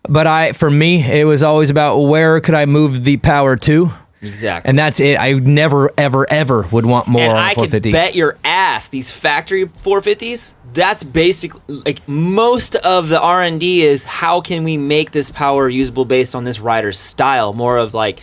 But for me, it was always about where could I move the power to? Exactly. And that's it. I never, ever, ever would want more and on I 450. Could bet your ass these factory 450s, that's basically, like, most of the R&D is how can we make this power usable based on this rider's style? More of like,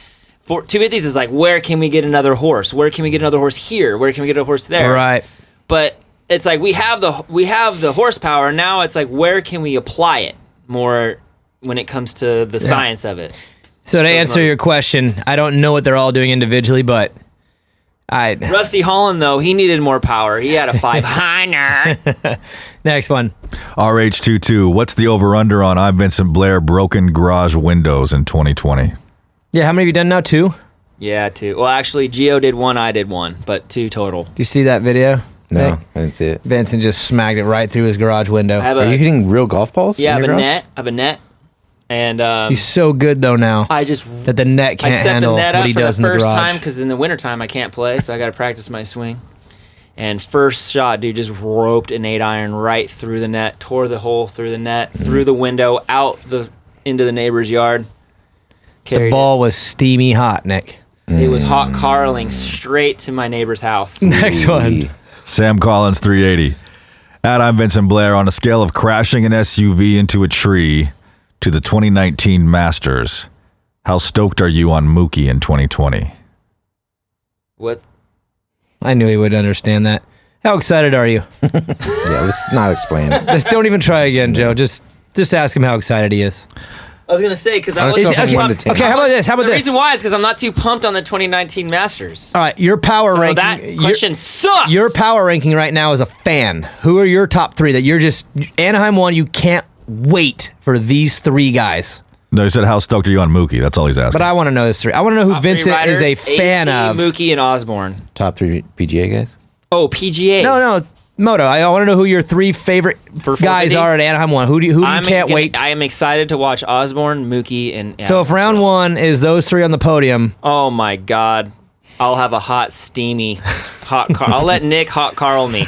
250s is like, where can we get another horse? Where can we get another horse here? Where can we get a horse there? Right. But it's like we have the horsepower. Now it's like, where can we apply it more when it comes to the science of it? So to answer your question, I don't know what they're all doing individually, but Rusty Holland, though, he needed more power. He had a 5 Heiner. Next one. RH22. What's the over-under on I'm Vincent Blair broken garage windows in 2020? Yeah, how many have you done now? 2? Yeah, 2. Well, actually, Gio did 1, I did 1, but 2 total. Do you see that video? No, Nick? I didn't see it. Vincent just smacked it right through his garage window. Are you hitting real golf balls? Yeah, I in have your a garage? net. I have a net. And he's so good, though, now. That the net can't handle what he does in the garage. I set the net up for the first time because in the wintertime I can't play, so I got to practice my swing. And first shot, dude, just roped an 8-iron right through the net, tore the hole through the net, through the window, into the neighbor's yard. The ball was steamy hot, Nick. It was hot Carling straight to my neighbor's house. Next one. Sam Collins, 380. I'm Vincent Blair. On a scale of crashing an SUV into a tree to the 2019 Masters, how stoked are you on Mookie in 2020? What? I knew he would understand that. How excited are you? Yeah, let's not explain. Just don't even try again, Joe. Just ask him how excited he is. I was gonna say because I was okay, how about this? The reason why is because I'm not too pumped on the 2019 Masters. All right, your power ranking. That question sucks. Your power ranking right now is a fan. Who are your top 3 that you're just Anaheim 1? You can't wait for these 3 guys. No, he said how stoked are you on Mookie? That's all he's asking. But I want to know this 3. I want to know who Vincent is a fan of. Mookie and Osborne. Top 3 PGA guys? Oh, PGA. No, Moto. I want to know who your 3 favorite guys are at Anaheim 1. Who do you can't wait? I am excited to watch Osborne, Mookie, and so if round 1 is those 3 on the podium. Oh my God, I'll have a hot, steamy, I'll let Nick hot Carl me.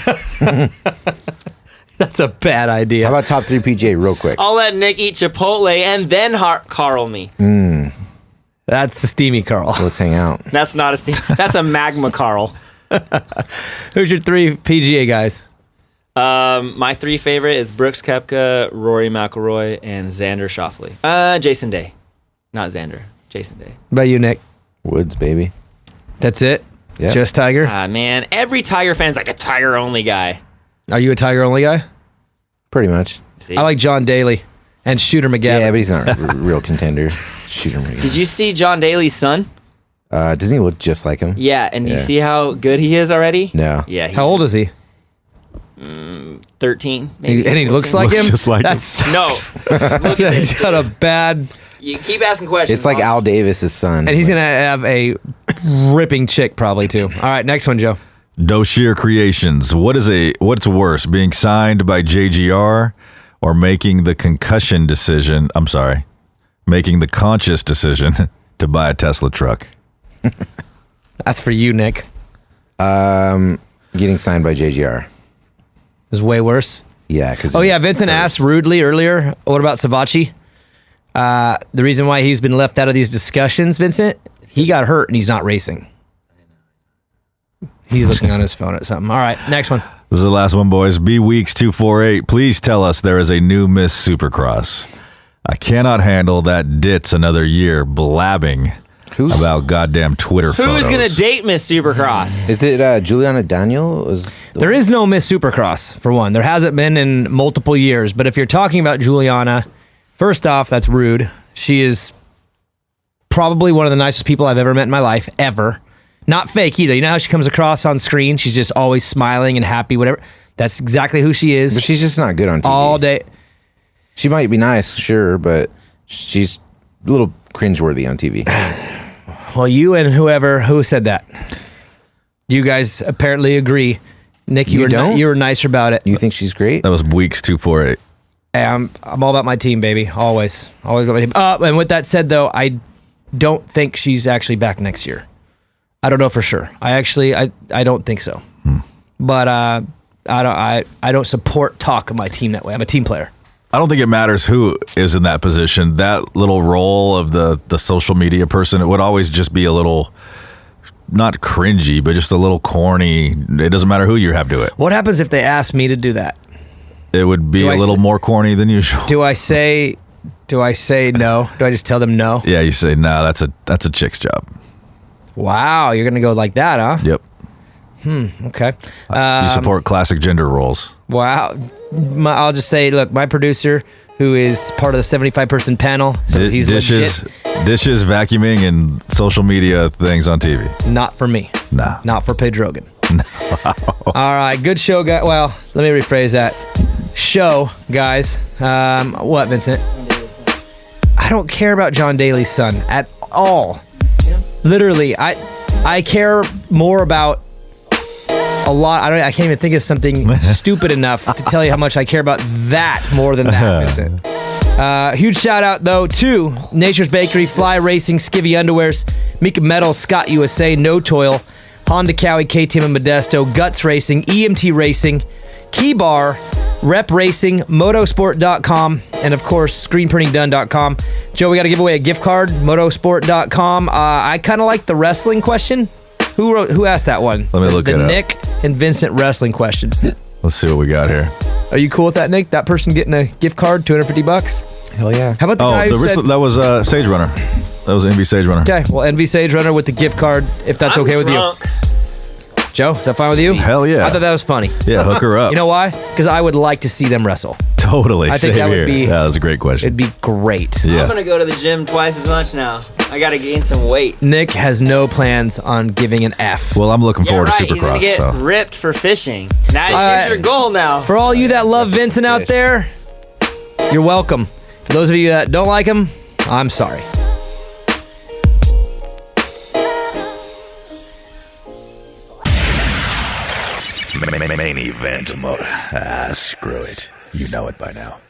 That's a bad idea. How about top 3 PGA real quick? I'll let Nick eat Chipotle and then hot Carl me. That's the steamy Carl. Let's hang out. That's not a steamy. That's a magma Carl. Who's your 3 PGA guys? My 3 favorite is Brooks Koepka, Rory McIlroy, and Xander Schauffele. Jason Day, not Xander. Jason Day. What about you, Nick? Woods, baby. That's it? Yeah. Just Tiger? Man, every Tiger fan's like a Tiger only guy. Are you a Tiger only guy? Pretty much. I like John Daly and Shooter McGavin. Yeah, but he's not a real contender. Shooter McGavin. Did you see John Daly's son? Doesn't he look just like him? Yeah, and do you see how good he is already? No. Yeah. How old is he? 13, maybe. And he looks like him? Just like him. No. Look at He's this. got a bad... You keep asking questions. It's like Al Davis's son. And he's going to have a ripping chick probably too. All right, next one, Joe. Doshir Creations. What's worse, being signed by JGR or making the conscious decision to buy a Tesla truck? That's for you, Nick. Getting signed by JGR. Is way worse. Yeah, because Vincent asked rudely earlier, what about Savachi? The reason why he's been left out of these discussions, Vincent, he got hurt and he's not racing. He's looking on his phone at something. All right, next one. This is the last one, boys. B Weeks 248. Please tell us there is a new Miss Supercross. I cannot handle that ditz another year blabbing about goddamn Twitter photos. Who's going to date Miss Supercross? Is it Juliana Daniel? There is no Miss Supercross, for one. There hasn't been in multiple years. But if you're talking about Juliana, first off, that's rude. She is probably one of the nicest people I've ever met in my life, ever. Not fake either. You know how she comes across on screen? She's just always smiling and happy, whatever. That's exactly who she is. But she's just not good on TV. All day. She might be nice, sure, but she's a little cringeworthy on TV. Well, you and who said that? You guys apparently agree. Nick, you were nicer about it. You think she's great? That was Weeks 248. I'm all about my team, baby. Always about my team. And with that said, though, I don't think she's actually back next year. I don't know for sure. I don't think so. But I don't support talk of my team that way. I'm a team player. I don't think it matters who is in that position. That little role of the social media person, it would always just be a little, not cringy, but just a little corny. It doesn't matter who you have do it. What happens if they ask me to do that? It would be a little more corny than usual. Do I say no? Do I just tell them no? Yeah, you say, no, that's a chick's job. Wow, you're going to go like that, huh? Yep. Okay. You support classic gender roles. Wow. I'll just say, look, my producer, who is part of the 75-person panel, so he's dishes, vacuuming, and social media things on TV. Not for me. No. Not for Paige Rogan. No. All right, good show, guys. Well, let me rephrase that. Show, guys. What, Vincent? I don't care about John Daly's son at all. Literally, I care more about a lot. I can't even think of something stupid enough to tell you how much I care about that more than that, Vincent. Huge shout out, though, to Nature's Bakery, Fly Racing, Skivvy Underwears, Mika Metal, Scott USA, No Toil, Honda Cowie, KTM and Modesto, Guts Racing, EMT Racing, Key Bar, Rep Racing, Motosport.com, and of course, ScreenPrintingDone.com. Joe, we got to give away a gift card, Motosport.com. I kind of like the wrestling question. Who asked that one? Let me look it up. The Nick and Vincent wrestling question. Let's see what we got here. Are you cool with that, Nick? That person getting a gift card, $250? Hell yeah. How about the guy who said... That was Sage Runner. That was Envy Sage Runner. Okay, well, Envy Sage Runner with the gift card, if that's okay with you. Joe, is that fine with you? Hell yeah. I thought that was funny. Yeah, hook her up. You know why? Because I would like to see them wrestle. Totally. I think that would be... Yeah, that's a great question. It'd be great. Yeah. I'm going to go to the gym twice as much now. I got to gain some weight. Nick has no plans on giving an F. Well, I'm looking forward to Supercross. He's gonna get ripped for fishing. Now here's your goal now. For all you that love Vincent out there, you're welcome. For those of you that don't like him, I'm sorry. Main event motor. Screw it. You know it by now.